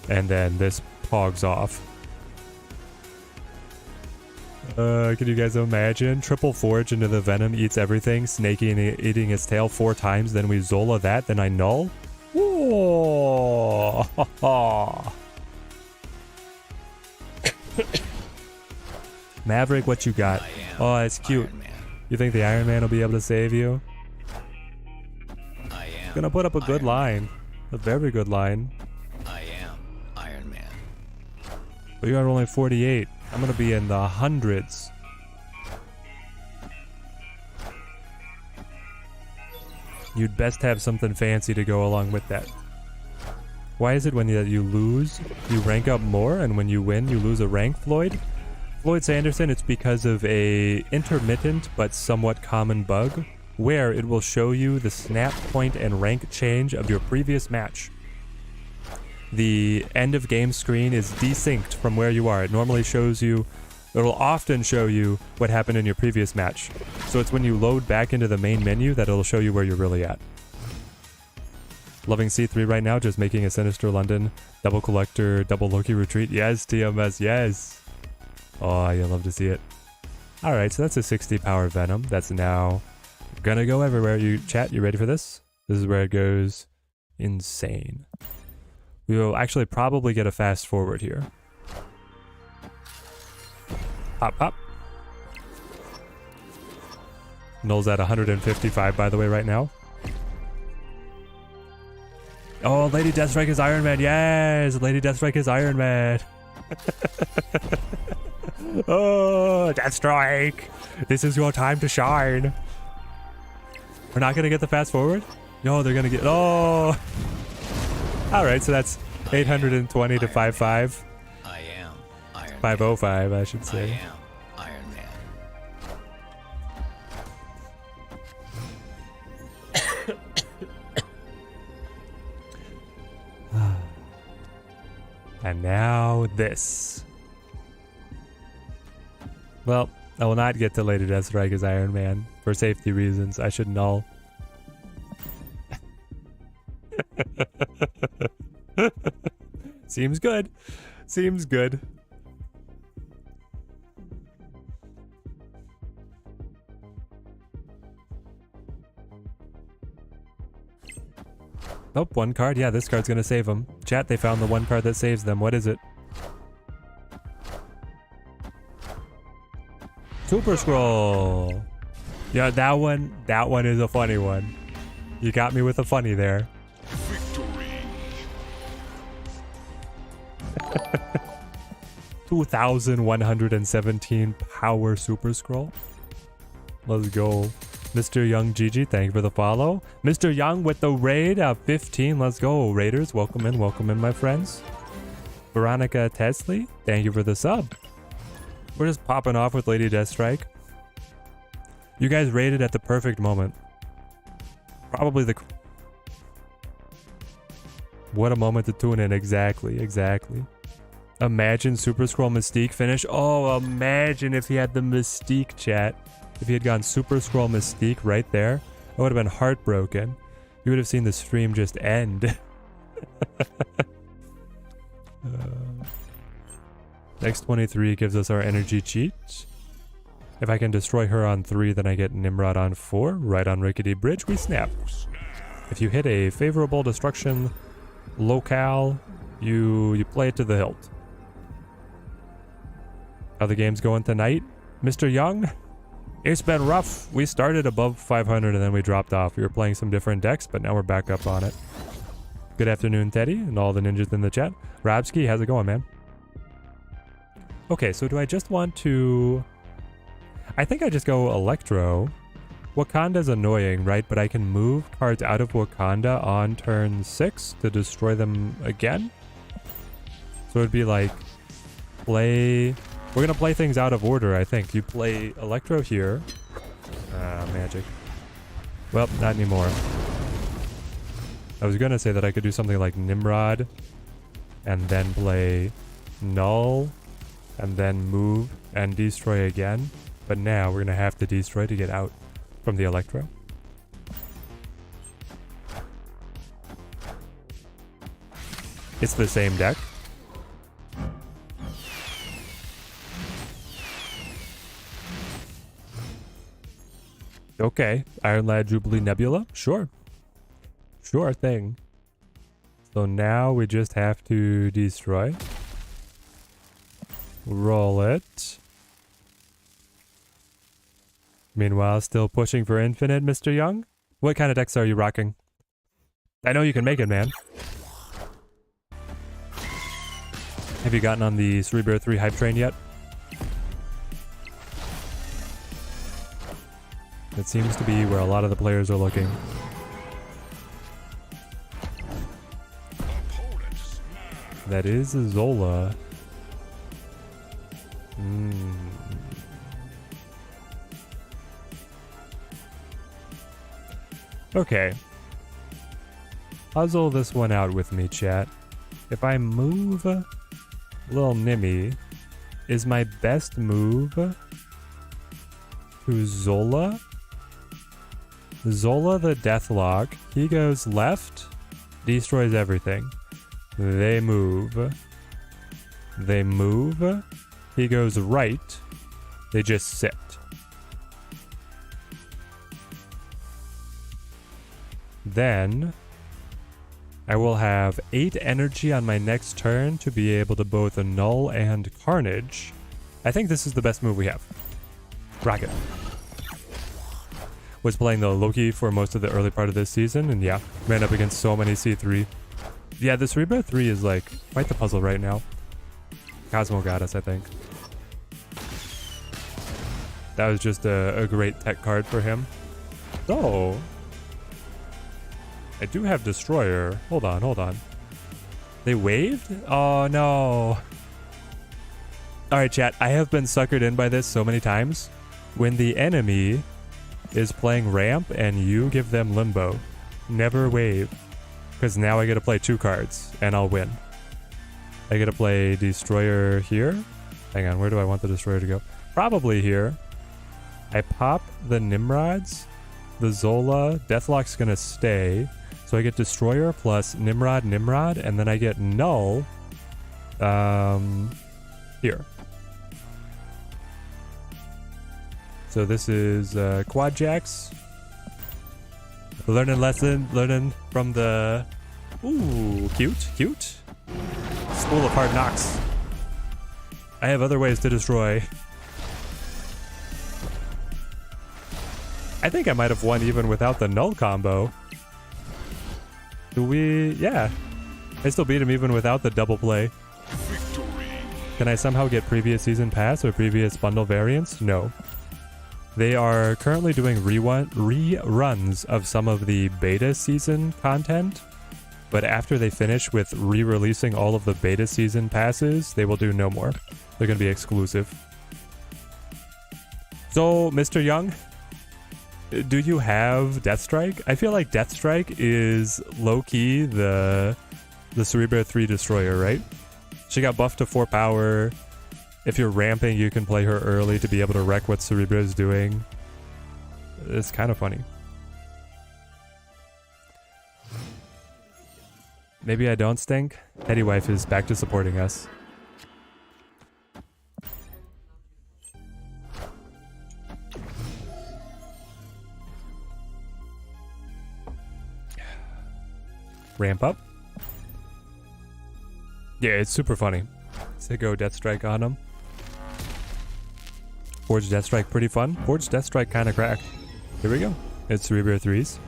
And then this pogs off. Can you guys imagine? Triple Forge into the Venom, eats everything, Snakey eating his tail 4 times, then we Zola that, then I null? Whoa! Maverick, what you got? Oh, it's cute. You think the Iron Man will be able to save you? Gonna put up a good line. A very good line. I am Iron Man. But you are only 48. I'm gonna be in the hundreds. You'd best have something fancy to go along with that. Why is it when you lose, you rank up more, and when you win, you lose a rank, Floyd? Floyd Sanderson, it's because of a intermittent but somewhat common bug where it will show you the snap point and rank change of your previous match. The end of game screen is desynced from where you are. It normally shows you, it'll often show you what happened in your previous match. So it's when you load back into the main menu that it'll show you where you're really at. Loving C3 right now, just making a Sinister London, double Collector, double Loki Retreat. Yes, TMS, yes. Oh, you'll love to see it. Alright, so that's a 60 power Venom. That's now gonna go everywhere. Chat, you ready for this? This is where it goes insane. We will actually probably get a fast forward here. Pop, pop. Null's at 155, by the way, right now. Oh, Lady Deathstrike is Iron Man. Yes, Lady Deathstrike is Iron Man. Oh, Deathstrike. This is your time to shine. We're not going to get the fast forward? No, they're going to get... Oh. All right, so that's 820 to 55. I am Iron Man. 505, I should say. I am Iron Man. And now this. Well, I will not get to Lady Deathstrike as Iron Man. For safety reasons, I should null. Seems good. Seems good. Nope, one card. Yeah, this card's gonna save them. Chat, they found the one card that saves them. What is it? Super Scroll. Yeah, that one is a funny one. You got me with a funny there. Victory. 2,117 power super scroll. Let's go. Mr. Young GG, thank you for the follow. Mr. Young with the raid of 15. Let's go, Raiders. Welcome in, my friends. Veronica Tesley, thank you for the sub. We're just popping off with Lady Deathstrike. You guys raided at the perfect moment. Probably the... What a moment to tune in. Exactly. Imagine Super Scroll Mystique finish. Oh, imagine if he had the Mystique, chat. If he had gone Super Scroll Mystique right there, I would have been heartbroken. You would have seen the stream just end. X23 gives us our energy cheat. If I can destroy her on 3, then I get Nimrod on 4. Right on Rickety Bridge, we snap. If you hit a favorable destruction locale, you play it to the hilt. How the game's going tonight, Mr. Young? It's been rough. We started above 500 and then we dropped off. We were playing some different decks, but now we're back up on it. Good afternoon, Teddy, and all the ninjas in the chat. Robski, how's it going, man? Okay, so do I just want to... I think I just go Electro. Wakanda's annoying, right? But I can move cards out of Wakanda on turn 6 to destroy them again. So it'd be like, play... We're gonna play things out of order, I think. You play Electro here. Magic. Well, not anymore. I was gonna say that I could do something like Nimrod, and then play Null, and then move and destroy again. But now we're gonna have to destroy to get out from the Electro. It's the same deck. Okay, Iron Lad Jubilee Nebula, sure. Sure thing. So now we just have to destroy. Roll it. Meanwhile, still pushing for infinite, Mr. Young? What kind of decks are you rocking? I know you can make it, man. Have you gotten on the Cerebro 3 hype train yet? It seems to be where a lot of the players are looking. That is Zola. Okay. Puzzle this one out with me, chat. If I move Lil Nimmy, is my best move to Zola? Zola the Deathlock. He goes left, destroys everything. They move. They move. He goes right. They just sit. Then I will have 8 energy on my next turn to be able to both Null and Carnage. I think this is the best move we have. Rocket. Was playing the Loki for most of the early part of this season, and yeah, ran up against so many C3. Yeah, the Cerebro 3 is like quite the puzzle right now. Cosmo Goddess, I think. That was just a great tech card for him. So, I do have Destroyer. Hold on. They waived? Oh no. Alright, chat, I have been suckered in by this so many times. When the enemy is playing ramp and you give them limbo, never wave, because now I get to play 2 cards and I'll win. I get to play Destroyer here. Hang on, where do I want the Destroyer to go? Probably here. I pop the Nimrods. The Zola Deathlock's gonna stay, so I get Destroyer plus Nimrod, and then I get Null here. So this is Quad Jacks. Learning from the... Ooh, cute. School of Hard Knocks. I have other ways to destroy. I think I might have won even without the null combo. Do we? Yeah. I still beat him even without the double play. Victory. Can I somehow get previous season pass or previous bundle variants? No. They are currently doing reruns of some of the beta season content, but after they finish with re-releasing all of the beta season passes, they will do no more. They're going to be exclusive. So, Mr. Young, do you have Deathstrike? I feel like Deathstrike is low-key the Cerebro 3 Destroyer, right? She got buffed to 4 power. If you're ramping, you can play her early to be able to wreck what Cerebro's doing. It's kind of funny. Maybe I don't stink. Teddy Wife is back to supporting us. Ramp up. Yeah, it's super funny. So go Deathstrike on him. Forge Deathstrike pretty fun. Forge Deathstrike kind of cracked. Here we go. It's Cerebro 3s.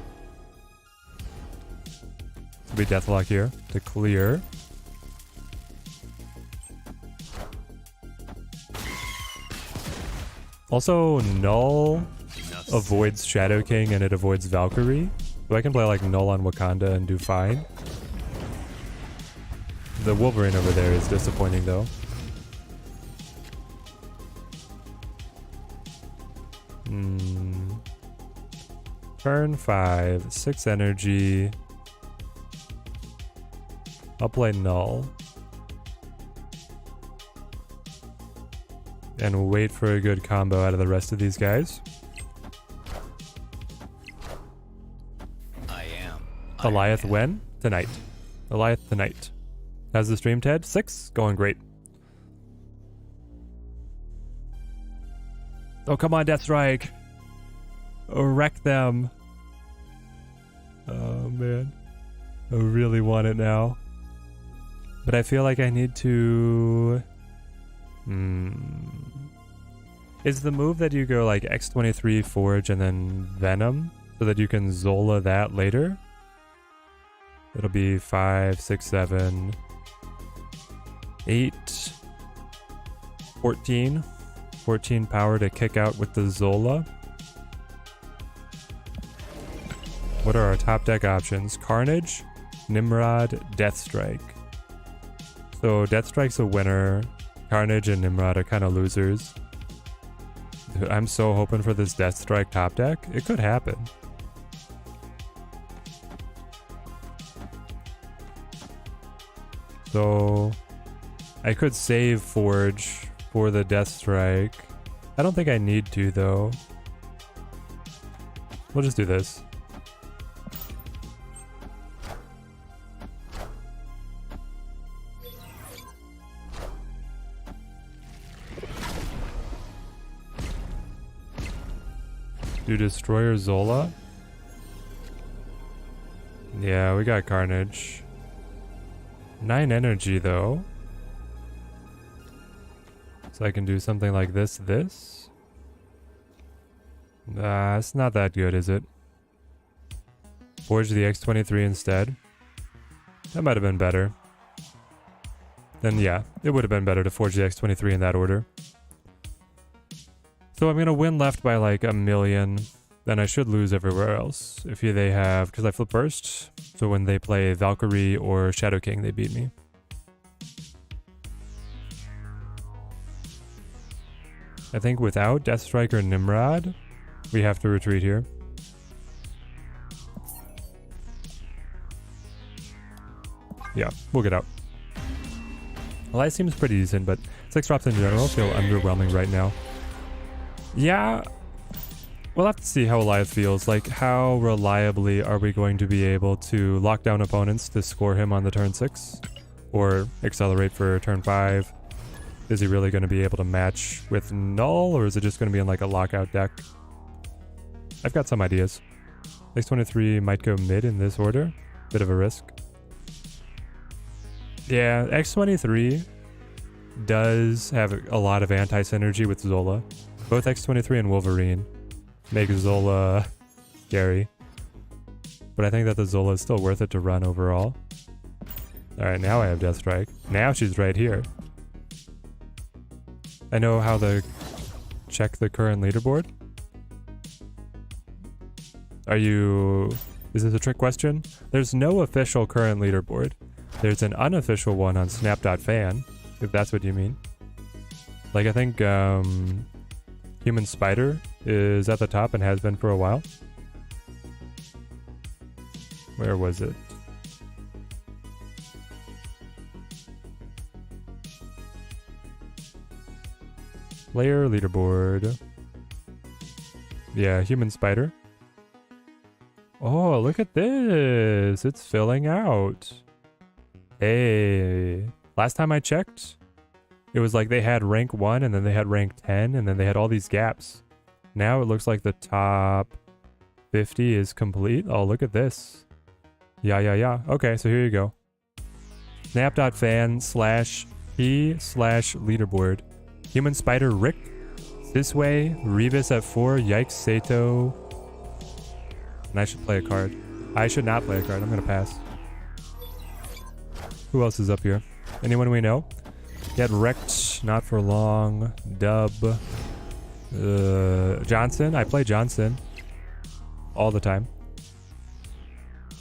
It'll be Deathlock here to clear. Also, Null avoids Shadow King and it avoids Valkyrie. So I can play like Null on Wakanda and do fine. The Wolverine over there is disappointing though. Turn 5, 6 energy. I'll play Null. And wait for a good combo out of the rest of these guys. Alioth when? Tonight. Alioth tonight. How's the stream, Ted? 6? Going great. Oh, come on, Deathstrike. Oh, wreck them. Oh, man. I really want it now. But I feel like I need to... Is the move that you go like X23, Forge, and then Venom? So that you can Zola that later? It'll be 5, 6, 7, 8, 14. 14 power to kick out with the Zola. What are our top deck options? Carnage, Nimrod, Deathstrike. So Deathstrike's a winner. Carnage and Nimrod are kind of losers. Dude, I'm so hoping for this Deathstrike top deck. It could happen. So I could save Forge for the Deathstrike. I don't think I need to though. We'll just do this. Do Destroyer Zola? Yeah, we got Carnage. 9 energy though. So I can do something like this. It's not that good, is it? Forge the X23 instead. That might have been better. Then yeah, it would have been better to forge the X23 in that order. So I'm going to win left by like 1,000,000. Then I should lose everywhere else. If they have... Because I flip first. So when they play Valkyrie or Shadow King, they beat me. I think without Deathstrike or Nimrod, we have to retreat here. Yeah, we'll get out. Alioth seems pretty decent, but 6 drops in general feel underwhelming right now. Yeah, we'll have to see how Alioth feels. Like, how reliably are we going to be able to lock down opponents to score him on the turn 6? Or accelerate for turn 5? Is he really going to be able to match with Null, or is it just going to be in like a lockout deck? I've got some ideas. X23 might go mid in this order. Bit of a risk. Yeah, X23 does have a lot of anti-synergy with Zola. Both X23 and Wolverine. make Zola scary. But I think that the Zola is still worth it to run overall. Alright, now I have Death Strike. Now she's right here. I know how to check the current leaderboard. Is this a trick question? There's no official current leaderboard. There's an unofficial one on snap.fan, if that's what you mean. Like, I think Human Spider is at the top and has been for a while. Where was it? Player leaderboard. Yeah, Human Spider. Oh, look at this. It's filling out. Hey. Last time I checked, it was like they had rank 1 and then they had rank 10 and then they had all these gaps. Now it looks like the top 50 is complete. Oh, look at this. Yeah. Okay, so here you go. Snap.fan/p/leaderboard. Human Spider Rick. This way. Rebus at 4. Yikes Sato. And I should play a card. I should not play a card. I'm going to pass. Who else is up here? Anyone we know? Get wrecked. Not for long. Dub. Johnson. I play Johnson. All the time.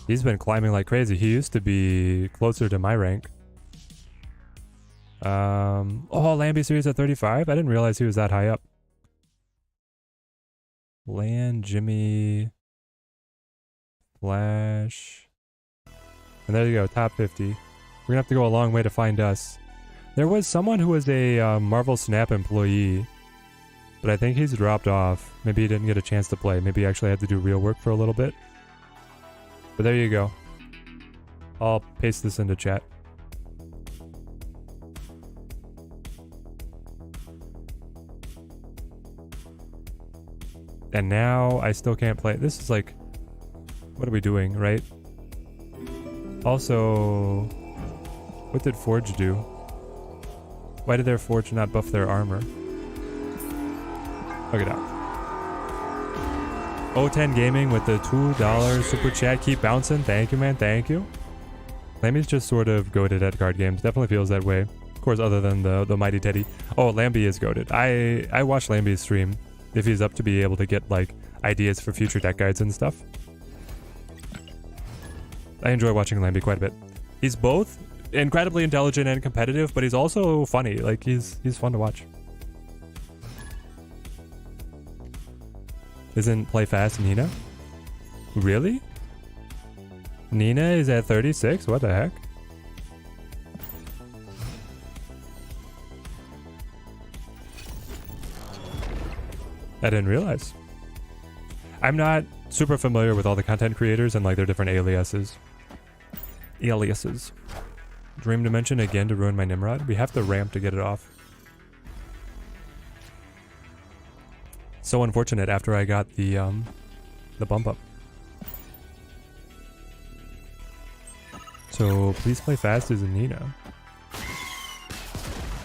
He's been climbing like crazy. He used to be closer to my rank. Oh, Lambie series at 35? I didn't realize he was that high up. Land, Jimmy, Flash. And there you go, top 50. We're gonna have to go a long way to find us. There was someone who was a Marvel Snap employee, but I think he's dropped off. Maybe he didn't get a chance to play. Maybe he actually had to do real work for a little bit. But there you go. I'll paste this into chat. And now I still can't play. This is like, what are we doing, right? Also, what did Forge do? Why did their Forge not buff their armor? Look it out. O10 Gaming with the $2 super chat. Keep bouncing. Thank you, man. Thank you. Lambie's just sort of goated at card games. Definitely feels that way. Of course, other than the Mighty Teddy. Oh, Lambie is goated. I watch Lambie's stream if he's up to be able to get like ideas for future deck guides and stuff. I enjoy watching Lambie quite a bit. He's both incredibly intelligent and competitive, but he's also funny. Like he's fun to watch. Isn't Play Fast Nina? Really? Nina is at 36? What the heck? I didn't realize. I'm not super familiar with all the content creators and like their different aliases. Dream Dimension again to ruin my Nimrod. We have to ramp to get it off. So unfortunate after I got the bump up. So please play fast as a Nina.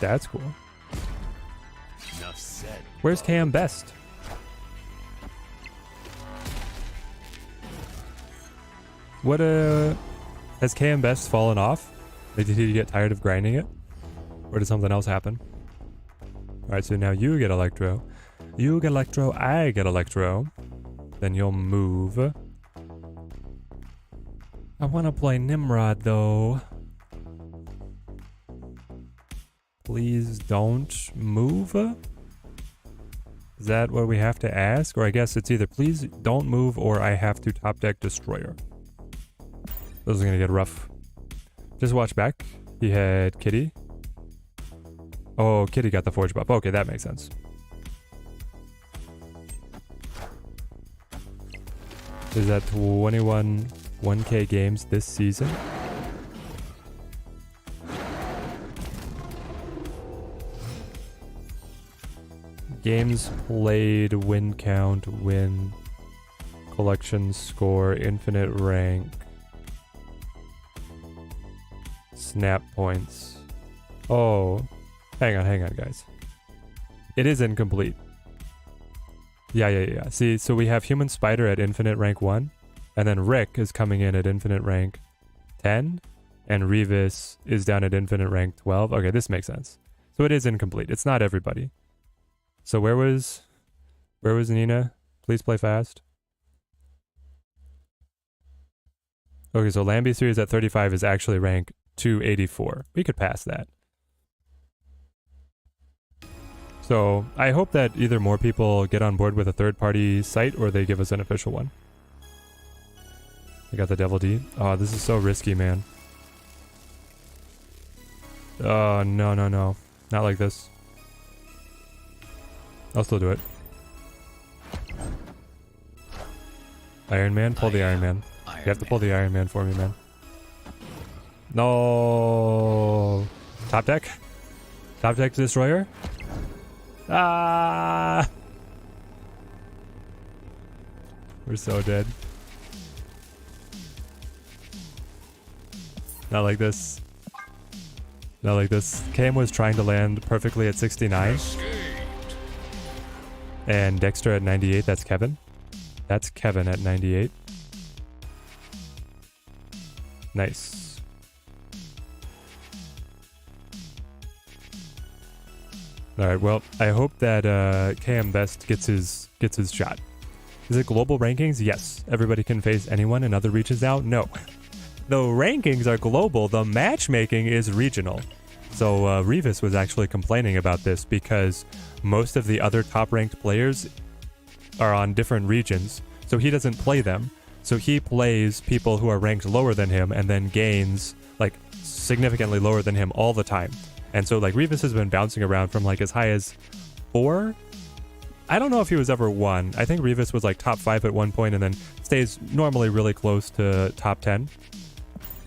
That's cool. Enough said. Where's KM Best? What has KM Best fallen off? Like, did he get tired of grinding it? Or did something else happen? Alright, so now you get Electro. You get Electro, I get Electro. Then you'll move. I want to play Nimrod though. Please don't move. Is that what we have to ask? Or I guess it's either please don't move or I have to top deck Destroyer. Those are gonna get rough. Just watch back. He had Kitty. Oh, Kitty got the Forge buff. Okay, that makes sense. Is that 21 1K games this season? Games played, win count, win, collection score, infinite rank, snap points. Oh, hang on, guys. It is incomplete. Yeah. See, so we have Human Spider at Infinite rank 1, and then Rick is coming in at Infinite rank 10, and Revis is down at Infinite rank 12. Okay, this makes sense. So it is incomplete. It's not everybody. So where was Nina? Please play fast. Okay, so Lambie 3 is at 35 is actually rank 284. We could pass that. So I hope that either more people get on board with a third-party site or they give us an official one. I got the Devil D. Oh, this is so risky, man. Oh, no. Not like this. I'll still do it. Iron Man? Pull the Iron Man. You have to pull the Iron Man for me, man. No. Top deck? Top deck Destroyer? Ah! We're so dead. Not like this. Not like this. Cam was trying to land perfectly at 69. And Dexter at 98. That's Kevin. That's Kevin at 98. Nice. Alright, well, I hope that KM Best gets his shot. Is it global rankings? Yes. Everybody can face anyone in other regions now? No. The rankings are global, the matchmaking is regional. So Revis was actually complaining about this because most of the other top-ranked players are on different regions, so he doesn't play them. So he plays people who are ranked lower than him and then gains, like, significantly lower than him all the time. And so, like, Revis has been bouncing around from, like, as high as 4? I don't know if he was ever 1. I think Revis was, like, top 5 at one point and then stays normally really close to top 10.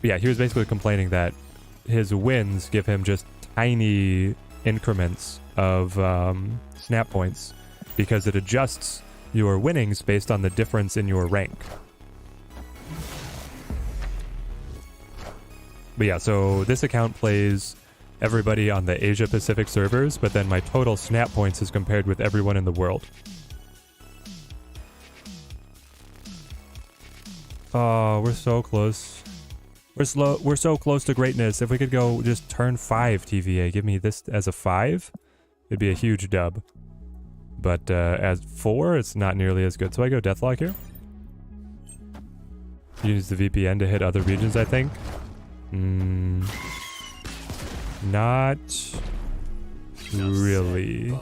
But yeah, he was basically complaining that his wins give him just tiny increments of snap points because it adjusts your winnings based on the difference in your rank. But yeah, so this account plays everybody on the Asia Pacific servers, but then my total snap points is compared with everyone in the world. Oh, we're so close. We're so close to greatness. If we could go just turn 5 TVA, give me this as a 5, it'd be a huge dub. But as 4, it's not nearly as good. So I go Deathlock here. Use the VPN to hit other regions, I think. Not really.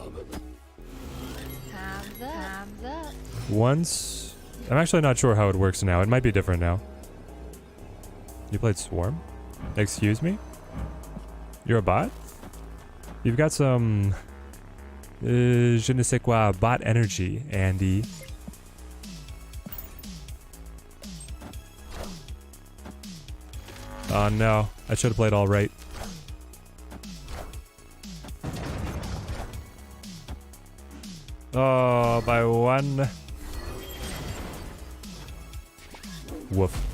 Once, I'm actually not sure how it works now. It might be different now. You played Swarm? Excuse me? You're a bot? You've got some je ne sais quoi bot energy, Andy. Oh no, I should have played all right. Oh, by 1. Woof.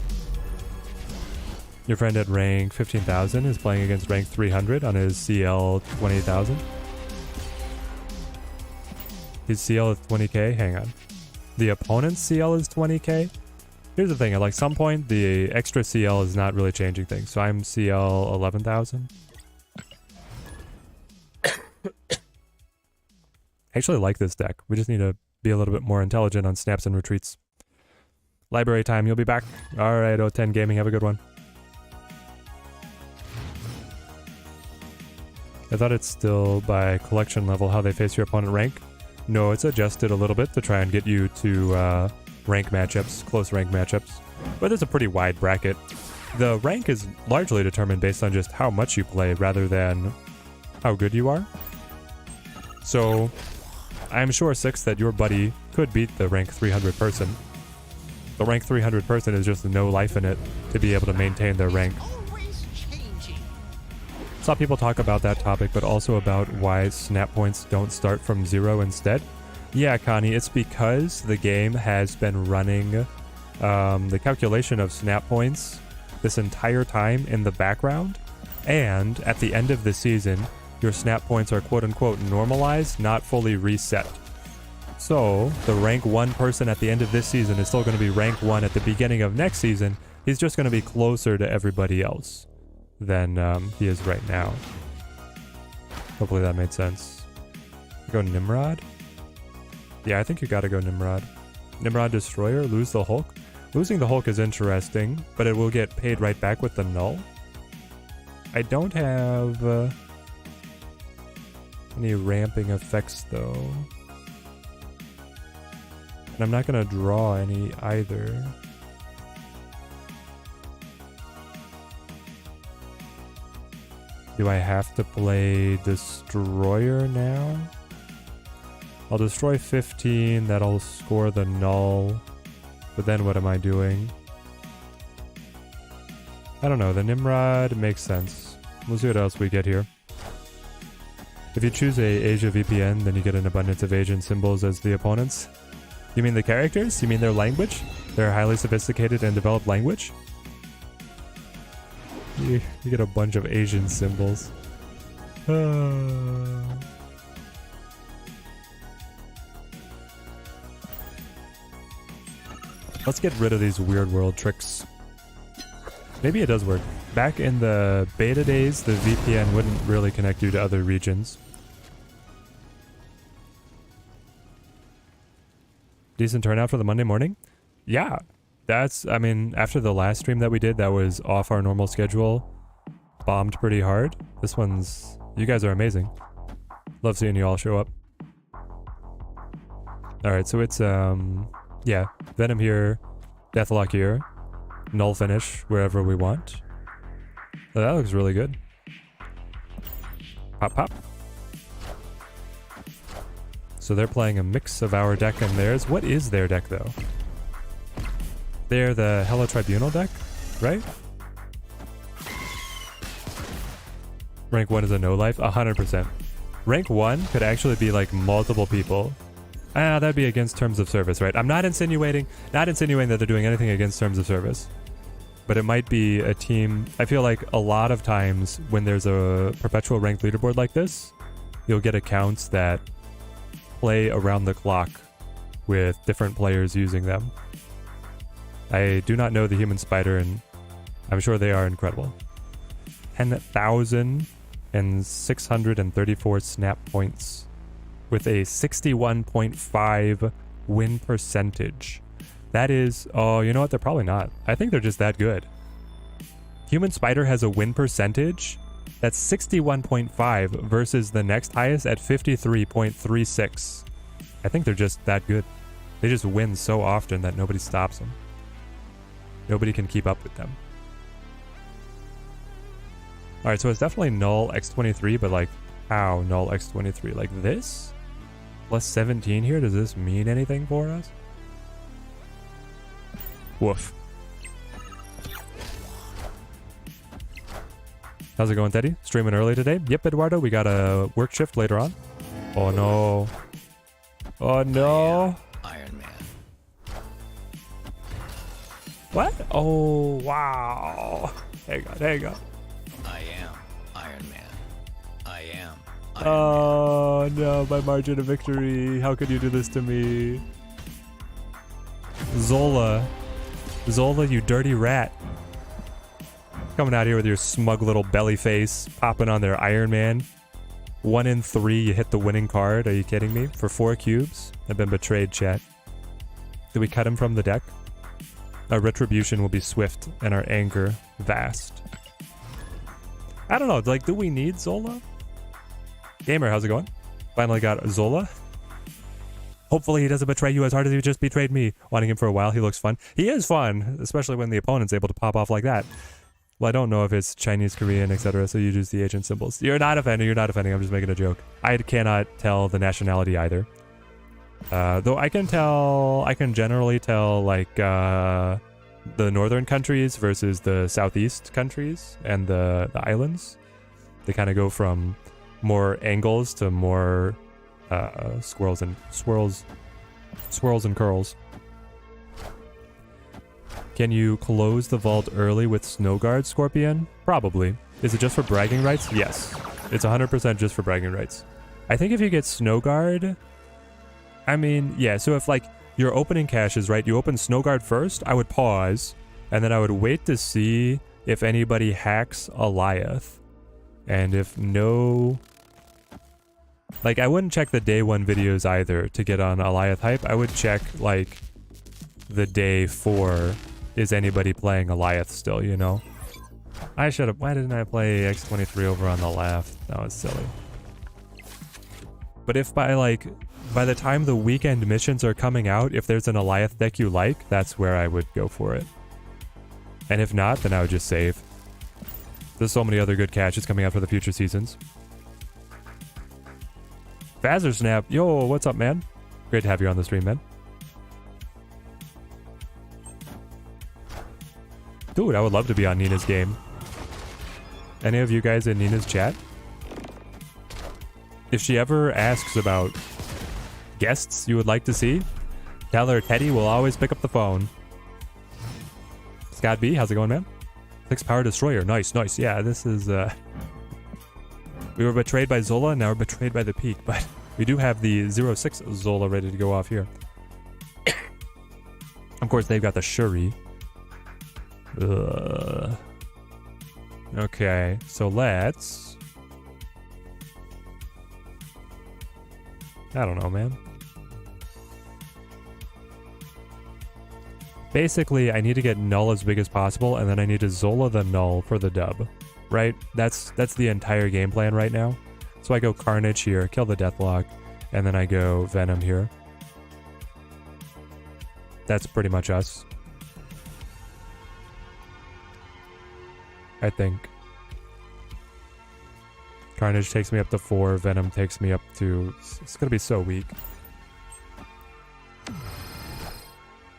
Your friend at rank 15,000 is playing against rank 300 on his CL 20,000. His CL is 20k? Hang on. The opponent's CL is 20k? Here's the thing, at like some point, the extra CL is not really changing things. So I'm CL 11,000. I actually like this deck. We just need to be a little bit more intelligent on snaps and retreats. Library time, you'll be back. Alright, O10 Gaming, have a good one. I thought it's still by collection level how they face your opponent rank. No, it's adjusted a little bit to try and get you to rank matchups, close rank matchups. But it's a pretty wide bracket. The rank is largely determined based on just how much you play rather than how good you are. So I'm sure, Six, that your buddy could beat the rank 300 person. The rank 300 person is just no life in it to be able to maintain their rank. Saw people talk about that topic, but also about why snap points don't start from 0 instead. Yeah, Connie, it's because the game has been running the calculation of snap points this entire time in the background, and at the end of the season, your snap points are quote-unquote normalized, not fully reset. So the rank 1 person at the end of this season is still going to be rank 1 at the beginning of next season. He's just going to be closer to everybody else than he is right now. Hopefully that made sense. Go Nimrod? Yeah, I think you gotta go Nimrod. Nimrod Destroyer, lose the Hulk. Losing the Hulk is interesting, but it will get paid right back with the null. I don't have any ramping effects though. And I'm not gonna draw any either. Do I have to play Destroyer now? I'll destroy 15, that'll score the null. But then what am I doing? I don't know, the Nimrod makes sense. We'll see what else we get here. If you choose a Asia VPN, then you get an abundance of Asian symbols as the opponents. You mean the characters? You mean their language? Their highly sophisticated and developed language? You get a bunch of Asian symbols. Let's get rid of these weird world tricks. Maybe it does work. Back in the beta days, the VPN wouldn't really connect you to other regions. Decent turnout for the Monday morning? Yeah. I mean, after the last stream that we did, that was off our normal schedule. Bombed pretty hard. This one's... You guys are amazing. Love seeing you all show up. Alright, so it's, yeah. Venom here. Deathlock here. Null finish wherever we want. Oh, that looks really good. Pop, pop. So they're playing a mix of our deck and theirs. What is their deck, though? They're the Hello Tribunal deck, right? Rank 1 is a no-life? 100%. Rank 1 could actually be like multiple people. That'd be against terms of service, right? I'm not insinuating that they're doing anything against terms of service. But it might be a team... I feel like a lot of times when there's a perpetual ranked leaderboard like this, you'll get accounts that play around the clock with different players using them. I do not know the human spider, and I'm sure they are incredible. 10,634 snap points with a 61.5 win percentage. That is... Oh, you know what? They're probably not. I think they're just that good. Human spider has a win percentage that's 61.5 versus the next highest at 53.36. I think they're just that good. They just win so often that nobody stops them. Nobody can keep up with them. Alright, so it's definitely null x23, but like, how null x23? Like this? Plus 17 here? Does this mean anything for us? Woof. How's it going, Teddy? Streaming early today? Yep, Eduardo, we got a work shift later on. Oh no. Oh no. Iron Man. What? Oh, wow. Hang on, hang on. I am Iron Man. I am Iron Man. Oh no, my margin of victory. How could you do this to me? Zola. Zola, you dirty rat. Coming out here with your smug little belly face, popping on their Iron Man. 1 in 3, you hit the winning card. Are you kidding me? For 4 cubes? I've been betrayed, chat. Did we cut him from the deck? Our retribution will be swift and our anger vast. I don't know, like, do we need Zola? Gamer, how's it going? Finally got Zola. Hopefully he doesn't betray you as hard as he just betrayed me. Wanting him for a while, he looks fun. He is fun, especially when the opponent's able to pop off like that. Well, I don't know if it's Chinese, Korean, etc., so you use the Asian symbols. You're not offending, I'm just making a joke. I cannot tell the nationality either. Though I can generally tell, like, the northern countries versus the southeast countries and the islands. They kind of go from more angles to more swirls and curls. Can you close the vault early with Snow Guard, Scorpion? Probably. Is it just for bragging rights? Yes. It's 100% just for bragging rights. I think if you get Snow Guard, I mean, yeah, so if like you're opening caches, right? You open Snowguard first, I would pause, and then I would wait to see if anybody hacks Alioth. And if no... Like, I wouldn't check the day 1 videos either to get on Alioth hype. I would check, like, the day 4, is anybody playing Alioth still, you know? I should have... Why didn't I play X23 over on the left? That was silly. But if by, like... By the time the weekend missions are coming out, if there's an Alioth deck you like, that's where I would go for it. And if not, then I would just save. There's so many other good caches coming out for the future seasons. Fazzer Snap, yo, what's up, man? Great to have you on the stream, man. Dude, I would love to be on Nina's game. Any of you guys in Nina's chat? If she ever asks about guests you would like to see, tell her Teddy will always pick up the phone. Scott B, how's it going, man? 6 power destroyer, nice, nice. Yeah, this is we were betrayed by Zola, now we're betrayed by the peak, but we do have the 06 Zola ready to go off here. Of course, they've got the Shuri. Okay, so let's... I don't know, man. Basically, I need to get Null as big as possible, and then I need to Zola the Null for the dub. Right? That's the entire game plan right now. So I go Carnage here, kill the Deathlock, and then I go Venom here. That's pretty much us. I think. Carnage takes me up to 4, Venom takes me up to... It's gonna be so weak.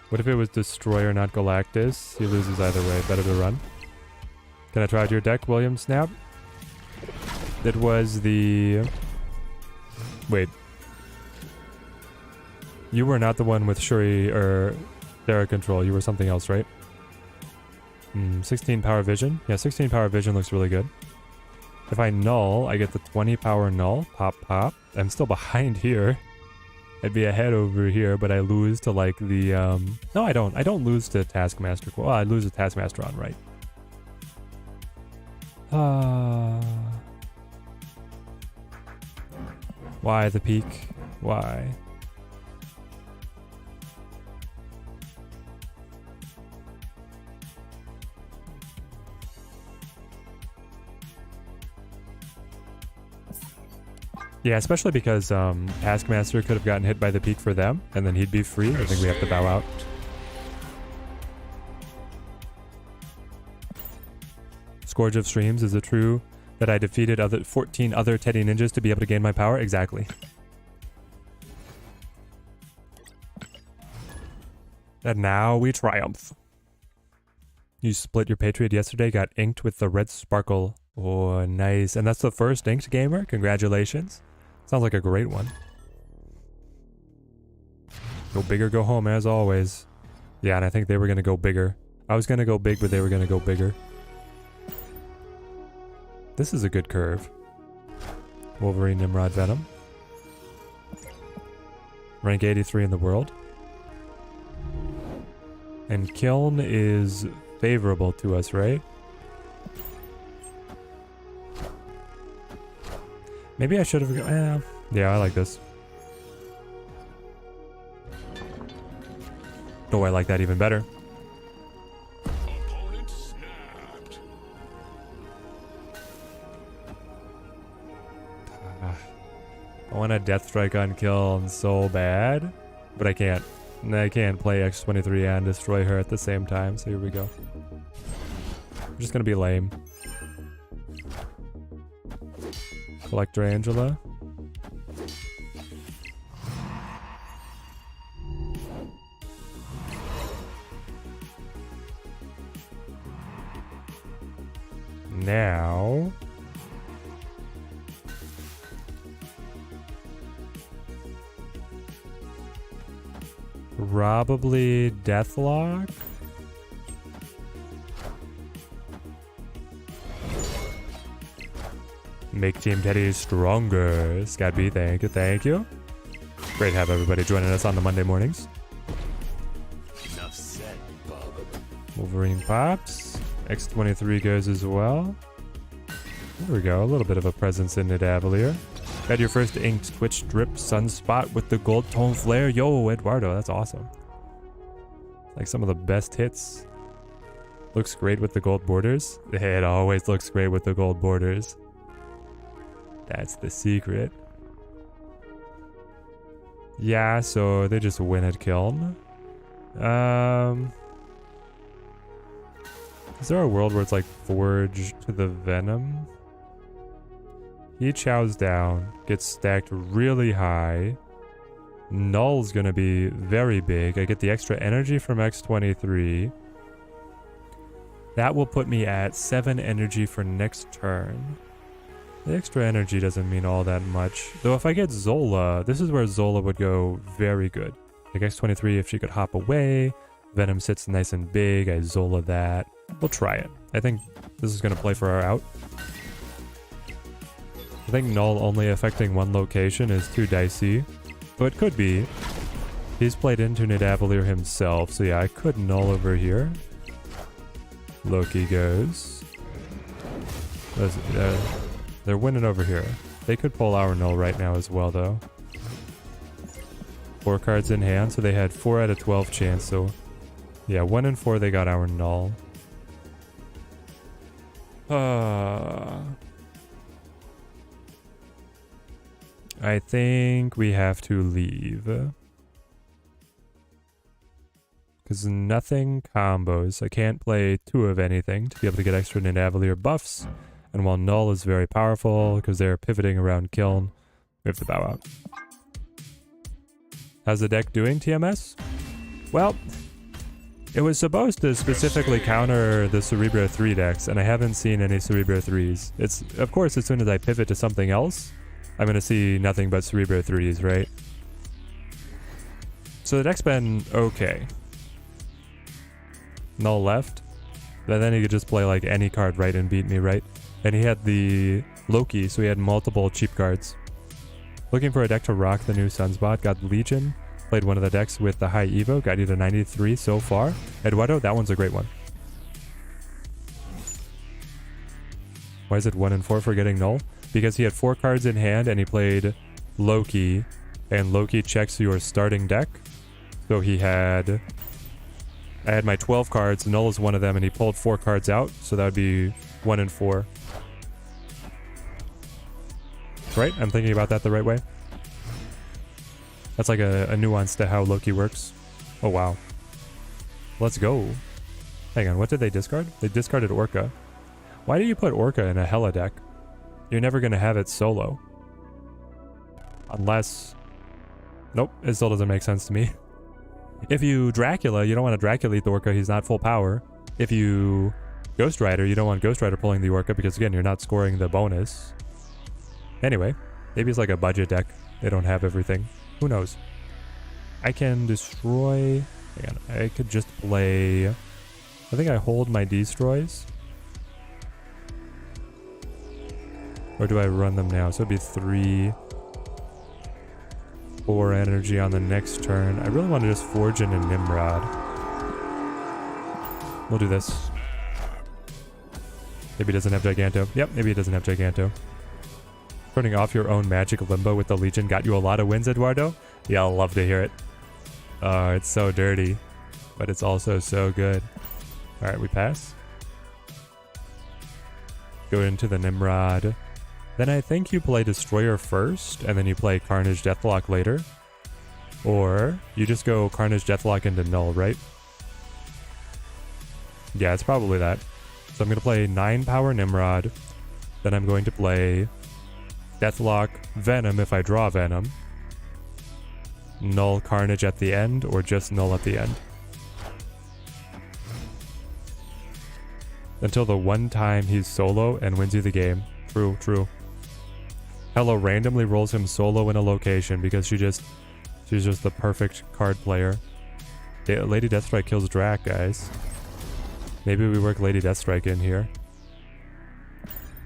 What if it was Destroyer, not Galactus? He loses either way. Better to run. Can I try out your deck, William Snap? That was the... Wait. You were not the one with Shuri or Thera Control. You were something else, right? 16 power vision. Yeah, 16 power vision looks really good. If I null, I get the 20 power null. Pop, pop. I'm still behind here. I'd be ahead over here, but I lose to like the... No, I don't. I don't lose to Taskmaster. Well, I lose to Taskmaster on right. Why the peak? Why? Yeah, especially because Taskmaster could have gotten hit by the peak for them, and then he'd be free. I think we have to bow out. Scourge of Streams, is it true that I defeated 14 other Teddy Ninjas to be able to gain my power? Exactly. And now we triumph. You split your Patriot yesterday, got inked with the red sparkle. Oh, nice. And that's the first inked gamer? Congratulations. Sounds like a great one. Go big or go home, as always. Yeah, and I think they were going to go bigger. I was going to go big, but they were going to go bigger. This is a good curve. Wolverine, Nimrod, Venom. Rank 83 in the world. And Kiln is favorable to us, right? Maybe I should have... yeah, I like this. Oh, I like that even better. Opponent snapped. I want a Death Strike on Kiln so bad, but I can't. I can't play X23 and destroy her at the same time, so here we go. I'm just gonna be lame. Collector Angela. Now... probably Deathlock? Make Team Teddy stronger. Scott B, thank you, thank you. Great to have everybody joining us on the Monday mornings. Enough said, bub. Wolverine pops. X23 goes as well. There we go. A little bit of a presence in Nidavellir. Got your first inked Twitch drip sunspot with the gold tone flare. Yo, Eduardo, that's awesome. Like some of the best hits. Looks great with the gold borders. It always looks great with the gold borders. That's the secret. Yeah, so they just win at Kiln. Is there a world where it's like Forge to the Venom? He chows down, gets stacked really high. Null's gonna be very big. I get the extra energy from X23. That will put me at 7 energy for next turn. The extra energy doesn't mean all that much. Though if I get Zola, this is where Zola would go very good. Like X23, if she could hop away, Venom sits nice and big, I Zola that. We'll try it. I think this is going to play for our out. I think Null only affecting one location is too dicey. So it could be. He's played into Nidavellir himself, so yeah, I could Null over here. Loki goes. They're winning over here. They could pull our Null right now as well, though. 4 cards in hand, so they had 4 out of 12 chance, so... Yeah, 1 and 4 they got our Null. I think we have to leave. Because nothing combos. I can't play 2 of anything to be able to get extra Nidavellir buffs. And while Null is very powerful because they're pivoting around Kiln, we have to bow out. How's the deck doing, TMS? Well, it was supposed to specifically counter the Cerebro 3 decks, and I haven't seen any Cerebro 3s. It's, of course, as soon as I pivot to something else, I'm going to see nothing but Cerebro 3s, right? So the deck's been okay. Null left. Then he could just play like any card right and beat me, right? And he had the Loki, so he had multiple cheap cards. Looking for a deck to rock the new Sunspot. Got Legion. Played one of the decks with the high Evo. Got you to 93 so far. Eduardo, that one's a great one. Why is it 1 and 4 for getting Null? Because he had 4 cards in hand and he played Loki. And Loki checks your starting deck. So he had... I had my 12 cards. Null is one of them and he pulled 4 cards out. So that would be 1 and 4. Right? I'm thinking about that the right way. That's like a nuance to how Loki works. Oh, wow. Let's go. Hang on, what did they discard? They discarded Orca. Why do you put Orca in a Hela deck? You're never going to have it solo. Unless... Nope, it still doesn't make sense to me. If you Dracula, you don't want to Dracula the Orca, he's not full power. If you Ghost Rider, you don't want Ghost Rider pulling the Orca because, again, you're not scoring the bonus. Anyway, maybe it's like a budget deck. They don't have everything. Who knows? I can destroy... Hang on, I could just play... I think I hold my destroys. Or do I run them now? So it'd be 3... 4 energy on the next turn. I really want to just forge in a Nimrod. We'll do this. Maybe he doesn't have Giganto. Yep, maybe he doesn't have Giganto. Turning off your own magic limbo with the Legion got you a lot of wins, Eduardo? Yeah, I'll love to hear it. It's so dirty, but it's also so good. Alright, we pass. Go into the Nimrod. Then I think you play Destroyer first, and then you play Carnage Deathlock later. Or you just go Carnage Deathlock into Null, right? Yeah, it's probably that. So I'm going to play 9 power Nimrod. Then I'm going to play Deathlock Venom if I draw Venom. Null Carnage at the end, or just Null at the end. Until the one time he's solo and wins you the game. True, true. Hello randomly rolls him solo in a location because she's just the perfect card player. Lady Deathstrike kills Drac, guys. Maybe we work Lady Deathstrike in here.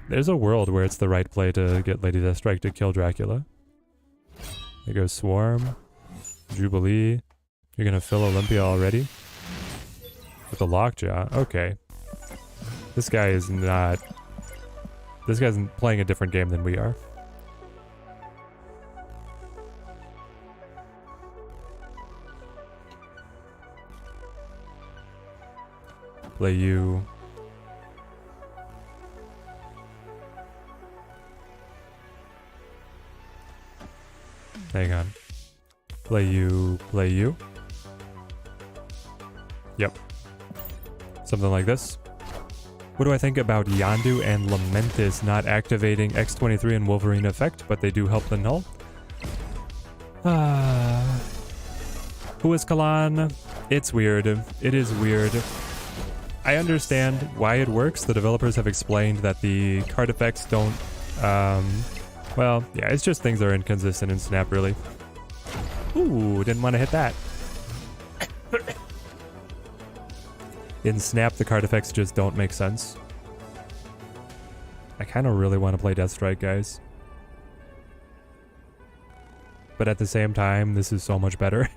There's a world where it's the right play to get Lady Deathstrike to kill Dracula. There goes Swarm. Jubilee. You're gonna fill Olympia already? With the Lockjaw. Okay. This guy is not... This guy's playing a different game than we are. Play you. Hang on. Play you, play you. Yep. Something like this. What do I think about Yondu and Lamentis not activating X23 and Wolverine effect, but they do help the null? Who is Kalan? It's weird. It is weird. I understand why it works. The developers have explained that the card effects don't... well, yeah, it's just things are inconsistent in Snap, really. Ooh, didn't want to hit that. In Snap, the card effects just don't make sense. I kind of really want to play Deathstrike, guys. But at the same time, this is so much better.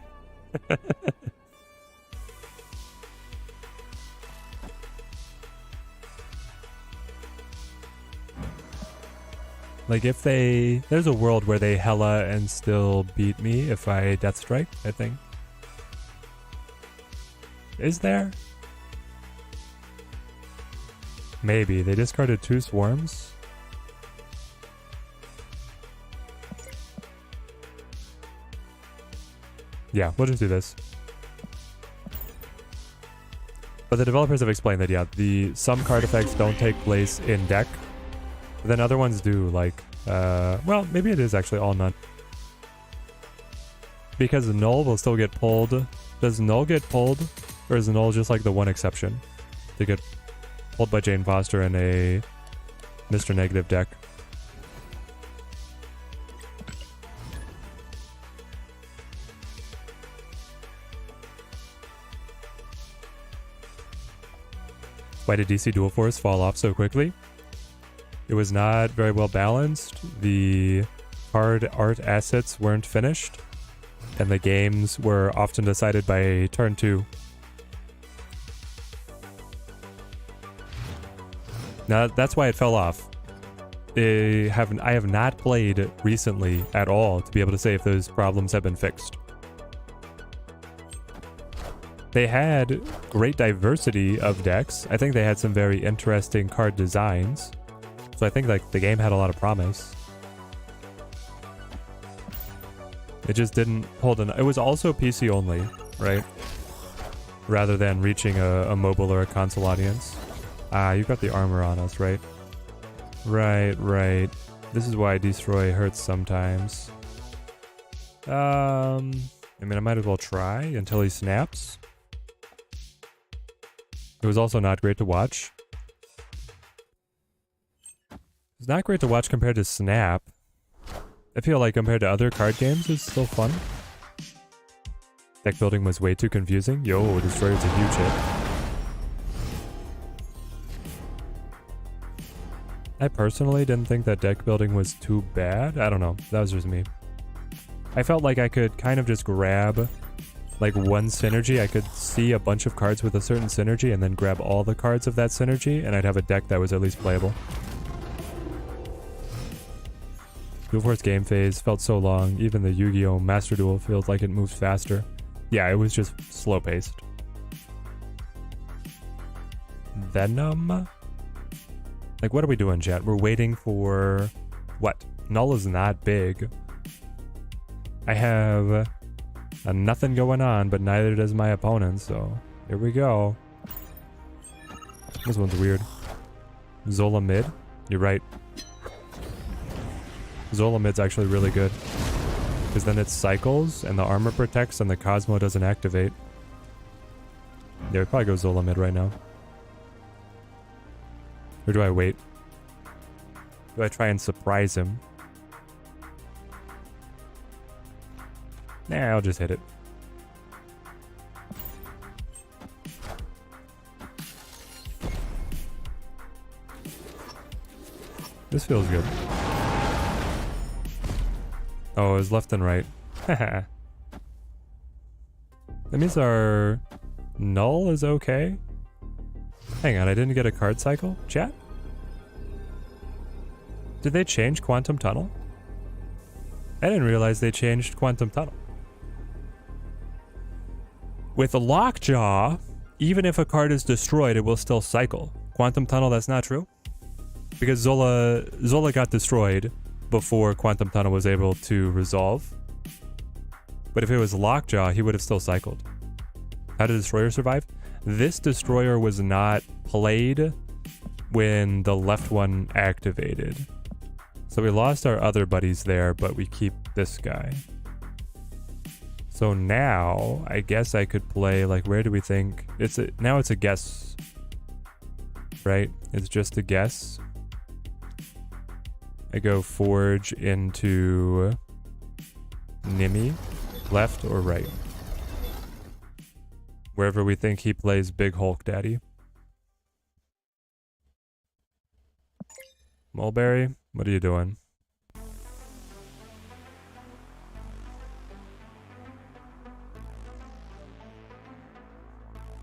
Like, if they... There's a world where they hella and still beat me if I Deathstrike, I think. Is there? Maybe. They discarded 2 swarms? Yeah, we'll just do this. But the developers have explained that, yeah, some card effects don't take place in deck. But then other ones do, like, well, maybe it is actually all none. Because Null will still get pulled. Does Null get pulled? Or is Null just like the one exception? They get pulled by Jane Foster in a Mr. Negative deck. Why did DC Dual Force fall off so quickly? It was not very well balanced. The card art assets weren't finished. And the games were often decided by turn 2. Now, that's why it fell off. I have not played recently at all to be able to say if those problems have been fixed. They had great diversity of decks. I think they had some very interesting card designs. So I think like the game had a lot of promise. It just didn't hold an... It was also PC only, right? Rather than reaching a mobile or a console audience. Ah, you've got the armor on us, right? Right. This is why Destroy hurts sometimes. I mean, I might as well try until he snaps. It was also not great to watch. It's not great to watch compared to Snap. I feel like compared to other card games, it's still fun. Deck building was way too confusing. Yo, Destroyer's a huge hit. I personally didn't think that deck building was too bad. I don't know. That was just me. I felt like I could kind of just grab like one synergy. I could see a bunch of cards with a certain synergy and then grab all the cards of that synergy and I'd have a deck that was at least playable. Dual Force game phase felt so long. Even the Yu-Gi-Oh! Master Duel feels like it moves faster. Yeah, it was just slow paced. Venom? Like, what are we doing, chat? We're waiting for... What? Null is not big. I have nothing going on, but neither does my opponent, so here we go. This one's weird. Zola mid? You're right. Zola mid's actually really good. Because then it cycles, and the armor protects, and the Cosmo doesn't activate. Yeah, we probably go Zola mid right now. Or do I wait? Do I try and surprise him? Nah, I'll just hit it. This feels good. Oh, it was left and right. That means our null is okay. Hang on, I didn't get a card cycle? Chat? Did they change Quantum Tunnel? I didn't realize they changed Quantum Tunnel. With the Lockjaw, even if a card is destroyed, it will still cycle. Quantum Tunnel, that's not true. Because Zola got destroyed before Quantum Tunnel was able to resolve. But if it was Lockjaw, he would have still cycled. How did Destroyer survive? This Destroyer was not played when the left one activated. So we lost our other buddies there, but we keep this guy. So now, I guess I could play, like, where do we think? Now it's a guess, right? It's just a guess. I go Forge into Nimi, left or right? Wherever we think he plays Big Hulk Daddy. Mulberry, what are you doing?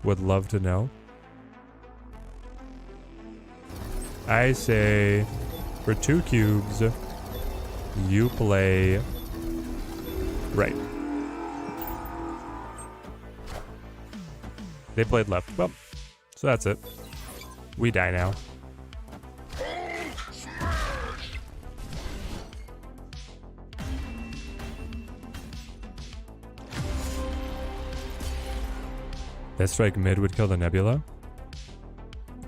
Would love to know. I say for 2 cubes, you play right. They played left. Well, so that's it. We die now. Deathstrike mid would kill the Nebula?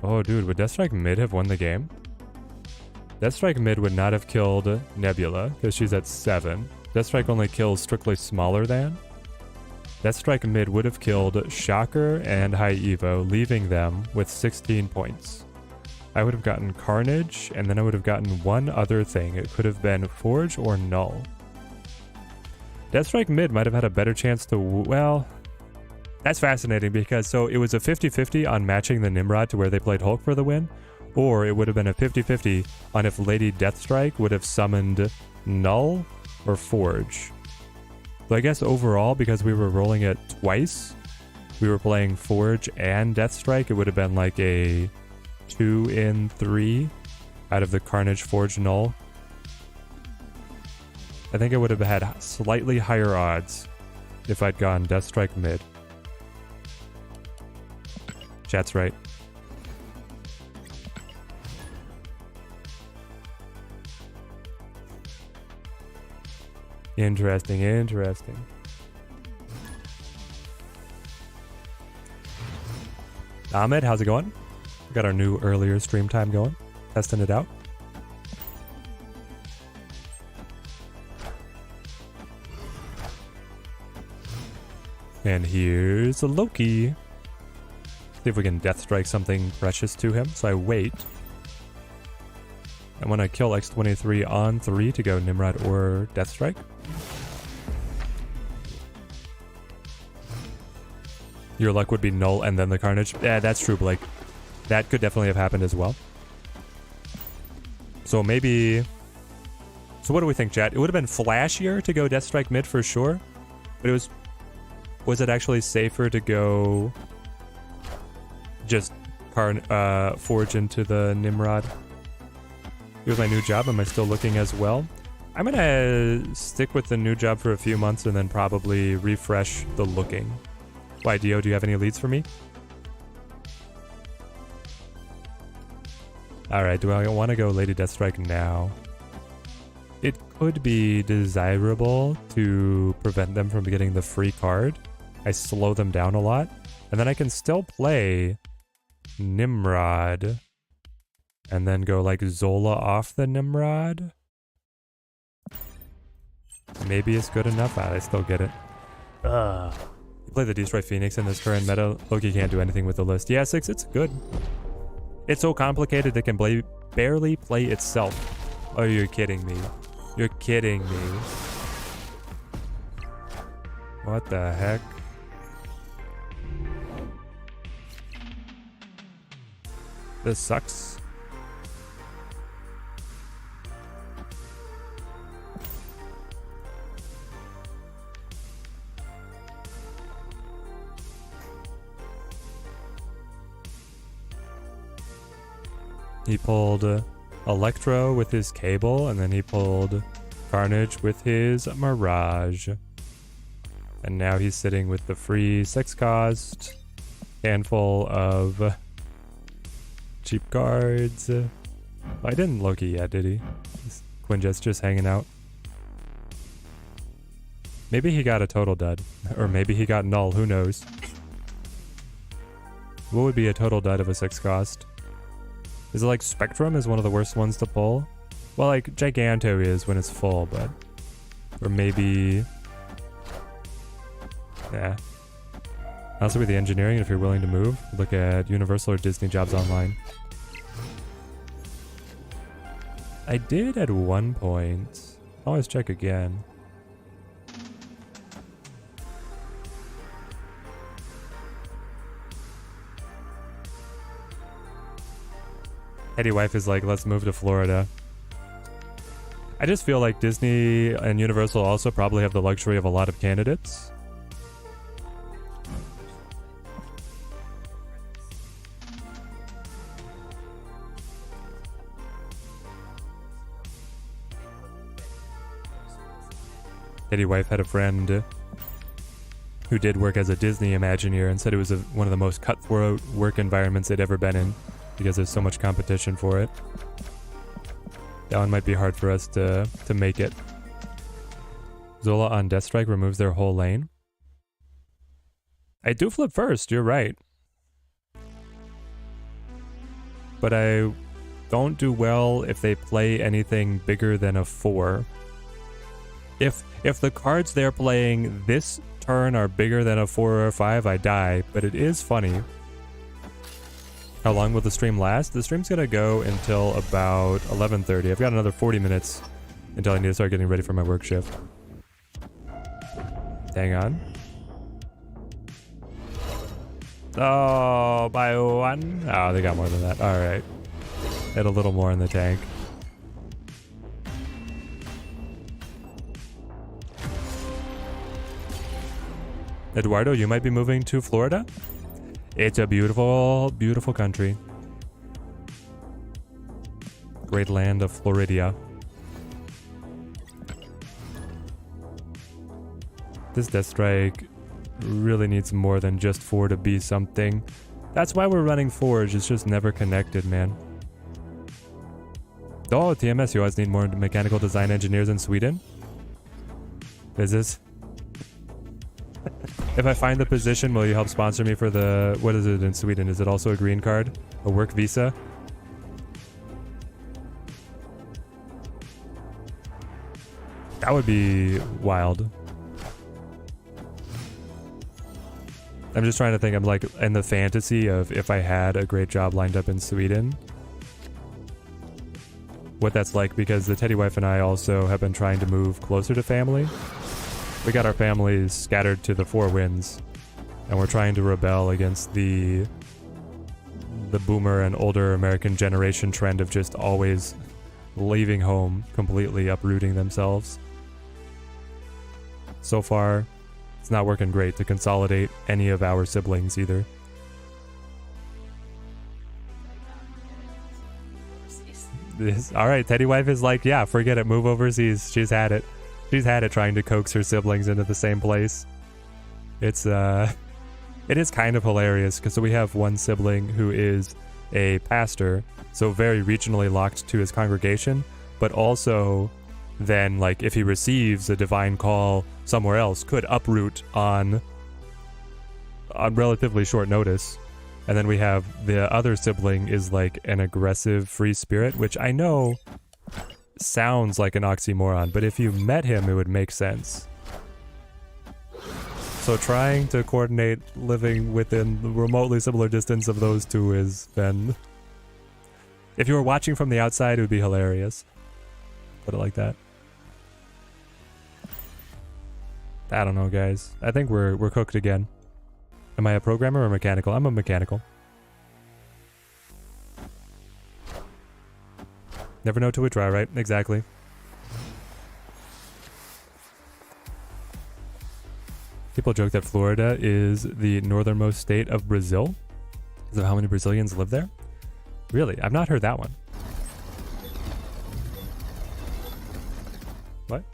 Oh, dude, would Deathstrike mid have won the game? Deathstrike mid would not have killed Nebula, because she's at 7. Deathstrike only kills strictly smaller than. Deathstrike mid would have killed Shocker and High Evo, leaving them with 16 points. I would have gotten Carnage, and then I would have gotten one other thing. It could have been Forge or Null. Deathstrike mid might have had a better chance to... well... that's fascinating because so it was a 50-50 on matching the Nimrod to where they played Hulk for the win, or it would have been a 50-50 on if Lady Deathstrike would have summoned Null or Forge. So I guess overall, because we were rolling it twice, we were playing Forge and Deathstrike, it would have been like a 2 in 3 out of the Carnage Forge Null. I think it would have had slightly higher odds if I'd gone Deathstrike mid. Chat's right. Interesting, interesting. Ahmed, how's it going? We got our new earlier stream time going. Testing it out. And here's Loki. See if we can death strike something precious to him. So I wait. I want to kill X23 on 3 to go Nimrod or death strike. Your luck would be Null and then the Carnage. Yeah, that's true, Blake. That could definitely have happened as well. So maybe... so what do we think, chat? It would have been flashier to go death strike mid for sure. But it was... was it actually safer to go... just Forge into the Nimrod? Here's my new job. Am I still looking as well? I'm gonna stick with the new job for a few months and then probably refresh the looking. Why, Dio, do you have any leads for me? Alright, do I want to go Lady Deathstrike now? It could be desirable to prevent them from getting the free card. I slow them down a lot. And then I can still play Nimrod. And then go like Zola off the Nimrod. Maybe it's good enough. I still get it. You play the Destroy Phoenix in this current meta. Loki can't do anything with the list. Yeah, 6, it's good. It's so complicated it can barely play itself. Oh, you're kidding me. You're kidding me. What the heck? This sucks. He pulled Electro with his Cable, and then he pulled Carnage with his Mirage. And now he's sitting with the free 6 cost handful of cheap cards. I didn't Loki yet, did he? Quinjet's just hanging out. Maybe he got a total dud. Or maybe he got null, who knows. What would be a total dud of a 6 cost? Is it like Spectrum is one of the worst ones to pull? Well, like Giganto is when it's full, but... Or maybe... Yeah. Also with the engineering, if you're willing to move, look at Universal or Disney Jobs Online. I did at one point. I'll always check again. Eddie Wife is like, let's move to Florida. I just feel like Disney and Universal also probably have the luxury of a lot of candidates. Eddie Wife had a friend who did work as a Disney Imagineer and said it was one of the most cutthroat work environments they'd ever been in because there's so much competition for it. That one might be hard for us to make it. Zola on Deathstrike removes their whole lane. I do flip first, you're right. But I don't do well if they play anything bigger than a 4. If the cards they're playing this turn are bigger than a 4 or a 5, I die. But it is funny. How long will the stream last? The stream's gonna go until about 11:30. I've got another 40 minutes until I need to start getting ready for my work shift. Hang on. Oh, by 1. Oh, they got more than that. All right. Had a little more in the tank. Eduardo, you might be moving to Florida? It's a beautiful, beautiful country. Great land of Floridia. This Deathstrike really needs more than just 4 to be something. That's why we're running Forge. It's just never connected, man. Oh, TMS, you always need more mechanical design engineers in Sweden? Is this... If I find the position, will you help sponsor me for the... What is it in Sweden? Is it also a green card? A work visa? That would be wild. I'm just trying to think. I'm like in the fantasy of if I had a great job lined up in Sweden. What that's like, because the Teddy Wife and I also have been trying to move closer to family. We got our families scattered to the 4 winds, and we're trying to rebel against the boomer and older American generation trend of just always leaving home, completely uprooting themselves. So far, it's not working great to consolidate any of our siblings either. Alright, Teddy Wife is like, yeah, forget it, move overseas. She's had it. She's had it trying to coax her siblings into the same place. It is kind of hilarious because we have one sibling who is a pastor, so very regionally locked to his congregation, but also then, like, if he receives a divine call somewhere else, could uproot on relatively short notice. And then we have the other sibling is like an aggressive free spirit, which I know sounds like an oxymoron, but if you met him, it would make sense. So trying to coordinate living within the remotely similar distance of those two is then... If you were watching from the outside, it would be hilarious. Put it like that. I don't know, guys. I think we're cooked again. Am I a programmer or mechanical? I'm a mechanical. Never know till we try, right? Exactly. People joke that Florida is the northernmost state of Brazil because of how many Brazilians live there. Really? I've not heard that one. What?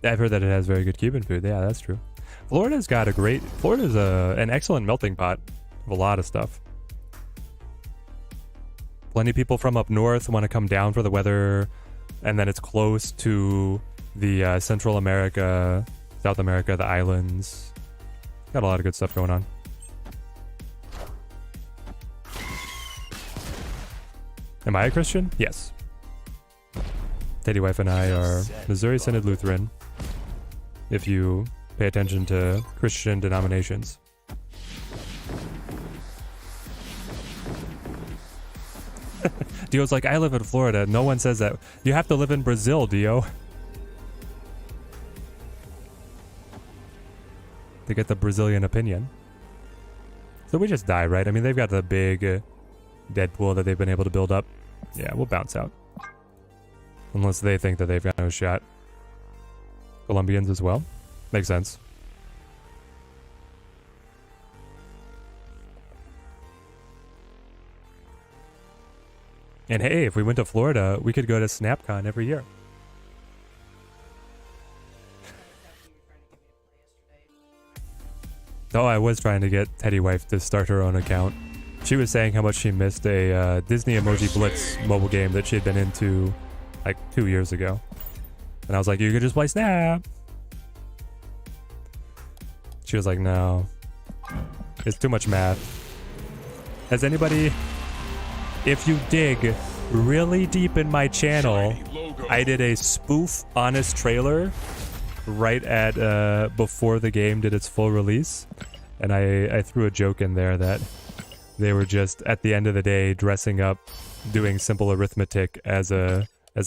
I've heard that it has very good Cuban food. Yeah, that's true. Florida's got a great... Florida's an excellent melting pot of a lot of stuff. Plenty of people from up north want to come down for the weather, and then it's close to the Central America, South America, the islands. Got a lot of good stuff going on. Am I a Christian? Yes. Teddy Wife and I are Missouri Synod Lutheran, if you pay attention to Christian denominations. Dio's like, I live in Florida. No one says that. You have to live in Brazil, Dio. To get the Brazilian opinion. So we just die, right? I mean, they've got the big Deadpool that they've been able to build up. Yeah, we'll bounce out. Unless they think that they've got no shot. Colombians as well. Makes sense. And hey, if we went to Florida, we could go to SnapCon every year. Oh, I was trying to get Teddy Wife to start her own account. She was saying how much she missed a Disney Emoji Blitz mobile game that she had been into like 2 years ago. And I was like, you could just play Snap. She was like, no. It's too much math. Has anybody... If you dig really deep in my channel, I did a spoof honest trailer right at before the game did its full release. And I threw a joke in there that they were just, at the end of the day, dressing up, doing simple arithmetic as a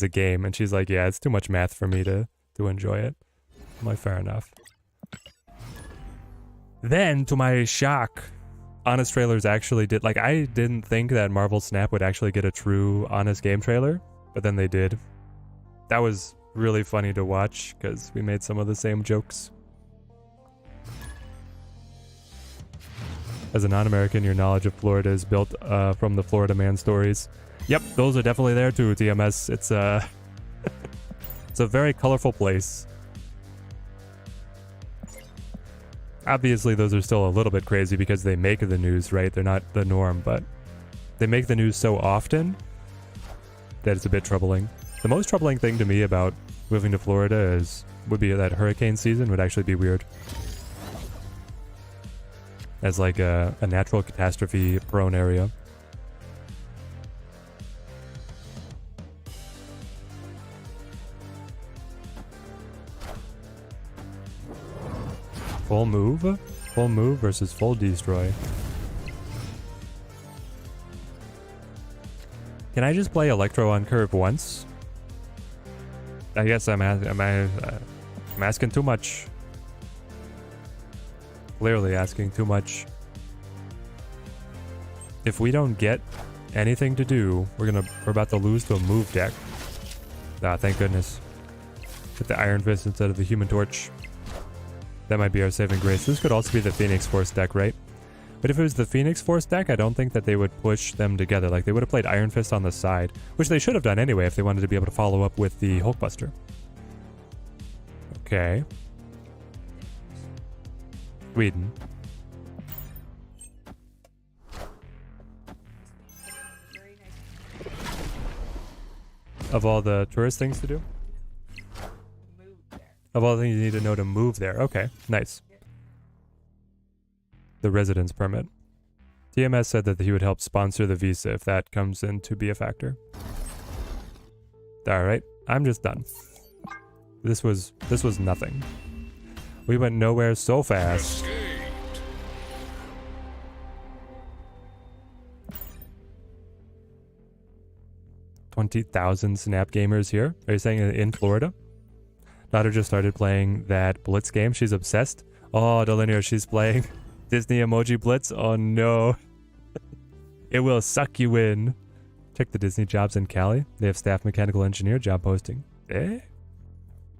game. And she's like, yeah, it's too much math for me to enjoy it. I'm like, fair enough. Then, to my shock, honest trailers actually did, like, I didn't think that Marvel Snap would actually get a true honest game trailer, but then they did. That was really funny to watch because we made some of the same jokes. As a non-American, your knowledge of Florida is built from the Florida Man stories. Yep, those are definitely there too, TMS. It's it's a very colorful place. Obviously, those are still a little bit crazy because they make the news, right? They're not the norm, but they make the news so often that it's a bit troubling. The most troubling thing to me about moving to Florida would be that hurricane season would actually be weird. As like a natural catastrophe prone area. Full move? Full move versus full destroy. Can I just play Electro on curve once? I guess I'm asking too much. Clearly asking too much. If we don't get anything to do, we're about to lose to a move deck. Ah, thank goodness. Get the Iron Fist instead of the Human Torch. That might be our saving grace. This could also be the Phoenix Force deck, right? But if it was the Phoenix Force deck, I don't think that they would push them together. Like, they would have played Iron Fist on the side, which they should have done anyway if they wanted to be able to follow up with the Hulkbuster. Okay. Sweden. Of all the tourist things to do? Of all the things you need to know to move there. Okay, nice. The residence permit. TMS said that he would help sponsor the visa if that comes in to be a factor. Alright, I'm just done. This was nothing. We went nowhere so fast. 20,000 Snap gamers here. Are you saying in Florida? Daughter just started playing that Blitz game. She's obsessed. Oh, Delinear, she's playing Disney Emoji Blitz. Oh no. It will suck you in. Check the Disney jobs in Cali. They have staff mechanical engineer job posting. Eh?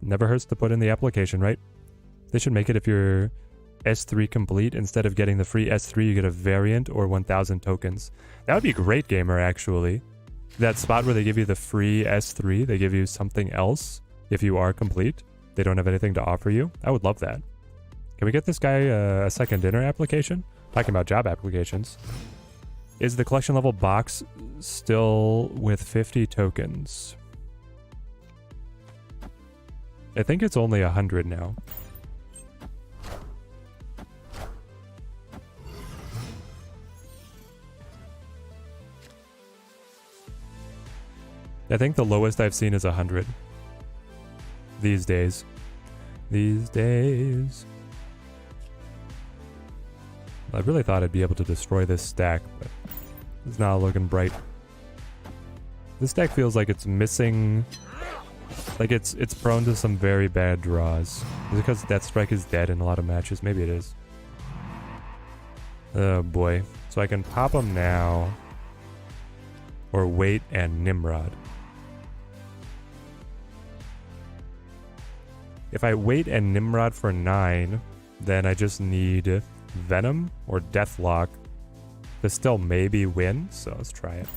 Never hurts to put in the application, right? They should make it if you're S3 complete. Instead of getting the free S3, you get a variant or 1,000 tokens. That would be great, gamer, actually. That spot where they give you the free S3, they give you something else if you are complete. They don't have anything to offer you. I would love that. Can we get this guy a second dinner application? Talking about job applications. Is the collection level box still with 50 tokens? I think it's only 100 now. I think the lowest I've seen is 100. These days. These days. I really thought I'd be able to destroy this stack, but it's not looking bright. This deck feels like it's missing... Like it's prone to some very bad draws. Is it because Death Strike is dead in a lot of matches? Maybe it is. Oh boy. So I can pop him now. Or wait and Nimrod. If I wait and Nimrod for 9, then I just need Venom or Deathlock to still maybe win. So let's try it.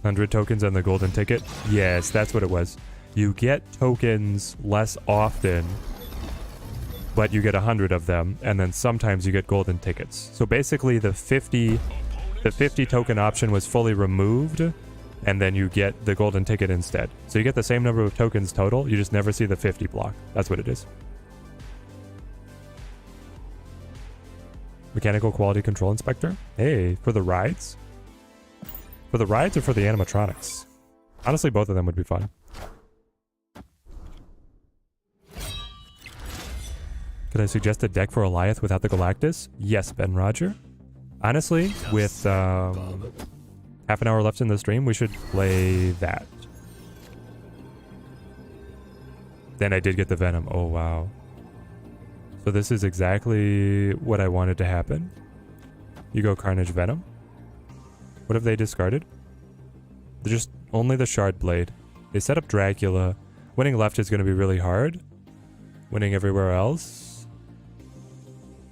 100 tokens on the golden ticket. Yes, that's what it was. You get tokens less often, but you get 100 of them, and then sometimes you get golden tickets. So basically the 50 token option was fully removed, and then you get the golden ticket instead. So you get the same number of tokens total, you just never see the 50 block. That's what it is. Mechanical Quality Control Inspector? Hey, for the rides? For the rides or for the animatronics? Honestly, both of them would be fun. Could I suggest a deck for Alioth without the Galactus? Yes, Ben Roger. Honestly, with half an hour left in the stream, we should play that. Then I did get the Venom. Oh, wow. So this is exactly what I wanted to happen. You go Carnage Venom. What have they discarded? They're just only the Shard Blade. They set up Dracula. Winning left is going to be really hard. Winning everywhere else?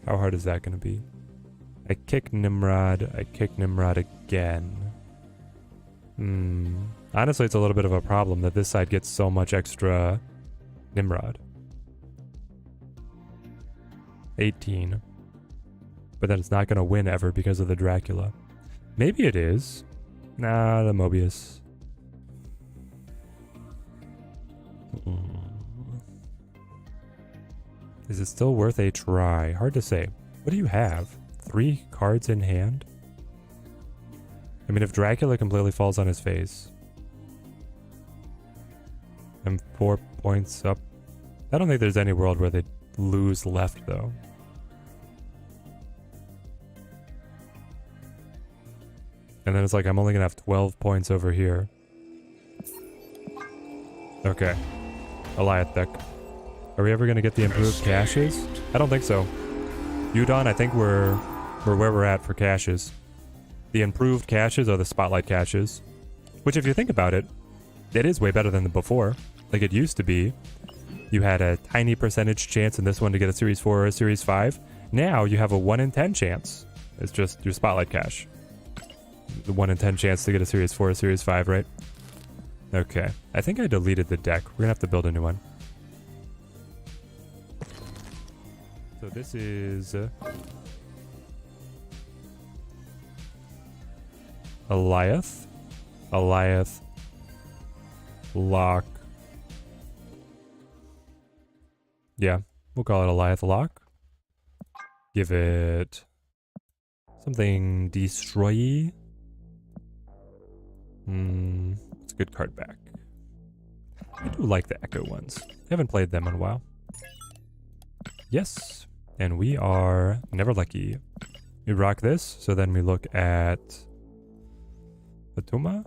How hard is that going to be? I kick Nimrod. I kick Nimrod again. Honestly, it's a little bit of a problem that this side gets so much extra Nimrod. 18. But then it's not going to win ever because of the Dracula. Maybe it is. Nah, the Mobius. Is it still worth a try? Hard to say. What do you have? 3 cards in hand? I mean, if Dracula completely falls on his face. I'm 4 points up. I don't think there's any world where they lose left, though. And then it's like, I'm only going to have 12 points over here. Okay. Alioth deck. Are we ever going to get the improved caches? I don't think so. Udon, I think we're where we're at for caches. The improved caches are the spotlight caches. Which, if you think about it, it is way better than before. Like it used to be. You had a tiny percentage chance in this one to get a Series 4 or a Series 5. Now you have a 1 in 10 chance. It's just your spotlight cache. The 1 in 10 chance to get a Series 4 or Series 5, right? Okay. I think I deleted the deck. We're gonna have to build a new one. So this is... Alioth. Alioth. Lock. Yeah, we'll call it Alioth Lock. Give it... something destroy-y. It's a good card back. I do like the Echo ones. I haven't played them in a while. Yes, and we are never lucky. We rock this, so then we look at Fatuma,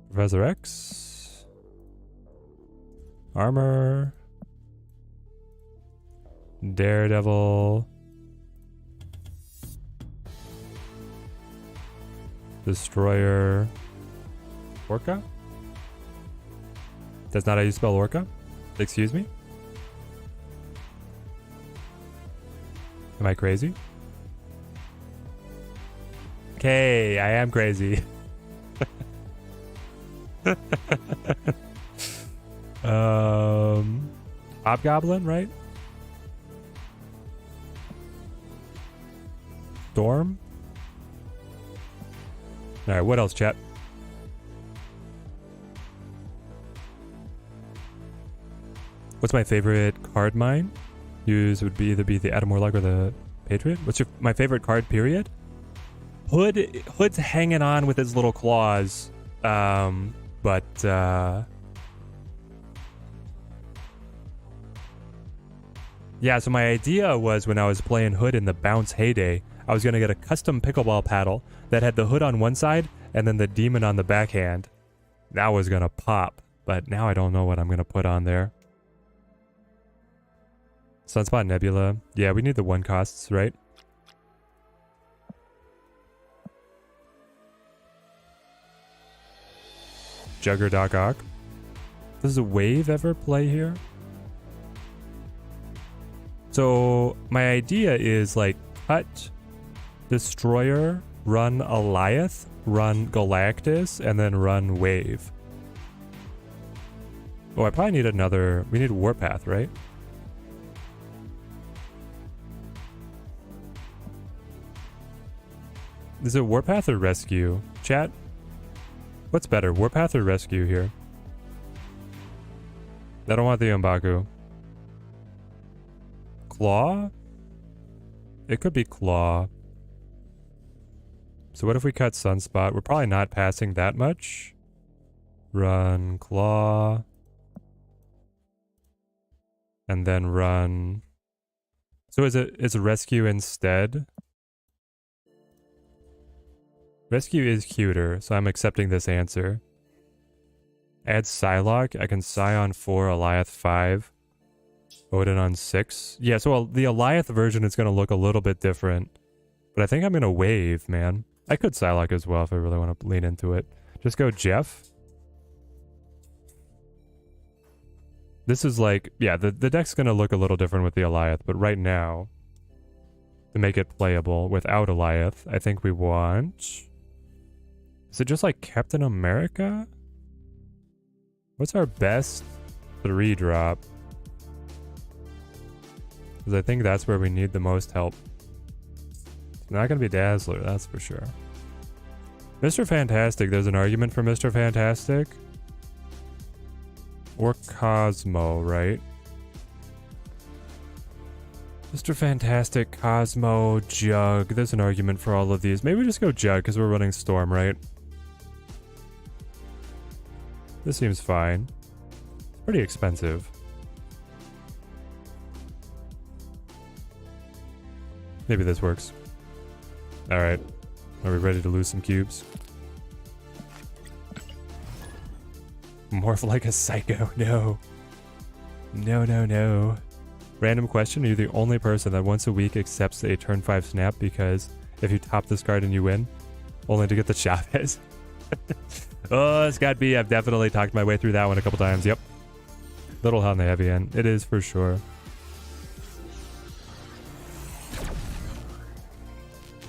Professor X, Armor, Daredevil, Destroyer, Orca? That's not how you spell Orca? Excuse me? Am I crazy? Okay, I am crazy. Hobgoblin, right? Storm? Alright, what else, chat? What's my favorite card mine? Use would be either be the Adam Warlock or the Patriot. What's my favorite card, period? Hood's hanging on with his little claws. Yeah, so my idea was when I was playing Hood in the Bounce heyday, I was going to get a custom pickleball paddle that had the Hood on one side and then the demon on the backhand. That was going to pop, but now I don't know what I'm going to put on there. Sunspot Nebula. Yeah, we need the 1 costs, right? Jugger Doc Ock. Does a wave ever play here? So my idea is like cut Destroyer, run Alioth, run Galactus, and then run Wave. Oh, I probably need another... We need Warpath, right? Is it Warpath or Rescue? Chat? What's better, Warpath or Rescue here? I don't want the Umbaku. Claw? It could be Claw. So what if we cut Sunspot? We're probably not passing that much. Run Claw. And then run... So is it Rescue instead? Rescue is cuter, so I'm accepting this answer. Add Psylocke. I can Scion 4, Alioth 5. Odin on 6. Yeah, so the Alioth version is going to look a little bit different. But I think I'm going to Wave, man. I could Psylocke as well if I really want to lean into it. Just go Jeff. This is like... Yeah, the deck's going to look a little different with the Alioth. But right now, to make it playable without Alioth, I think we want... Is it just like Captain America? What's our best 3-drop? Because I think that's where we need the most help. It's not going to be Dazzler, that's for sure. Mr. Fantastic, there's an argument for Mr. Fantastic. Or Cosmo, right? Mr. Fantastic, Cosmo, Jug. There's an argument for all of these. Maybe we just go Jug because we're running Storm, right? This seems fine. It's pretty expensive. Maybe this works. Alright. Are we ready to lose some cubes? Morph like a psycho. No. No, no, no. Random question. Are you the only person that once a week accepts a turn 5 snap because if you top this card and you win, only to get the Chavez? Oh, Scott B. I've definitely talked my way through that one a couple times. Yep. Little on the heavy end. It is for sure.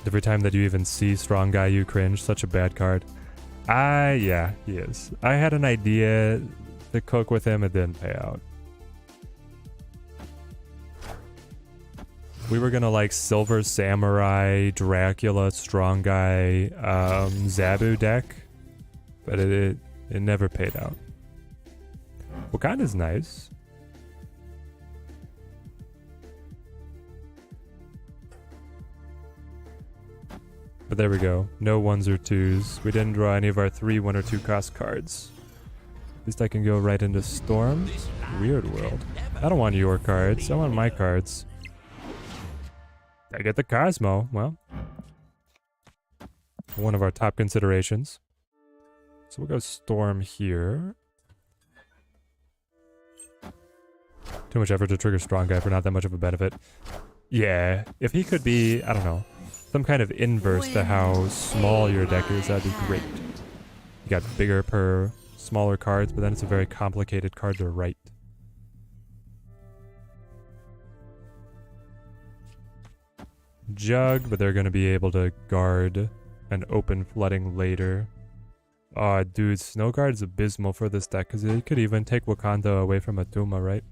Every time that you even see Strong Guy, you cringe. Such a bad card. Yeah, he is. I had an idea to cook with him. It didn't pay out. We were gonna like Silver Samurai, Dracula, Strong Guy, Zabu deck. But it never paid out. Wakanda's nice. But there we go. No 1s or 2s. We didn't draw any of our 3 1 or 2 cost cards. At least I can go right into Storm. Weird World. I don't want your cards. I want my cards. I get the Cosmo. Well, one of our top considerations. So we'll go Storm here. Too much effort to trigger Strong Guy for not that much of a benefit. Yeah, if he could be, I don't know, some kind of inverse to how small your deck is, that'd be great. You got bigger per smaller cards, but then it's a very complicated card to write. Jug, but they're going to be able to guard and open flooding later. Oh, dude, Snow Guard is abysmal for this deck because it could even take Wakanda away from Atuma, right?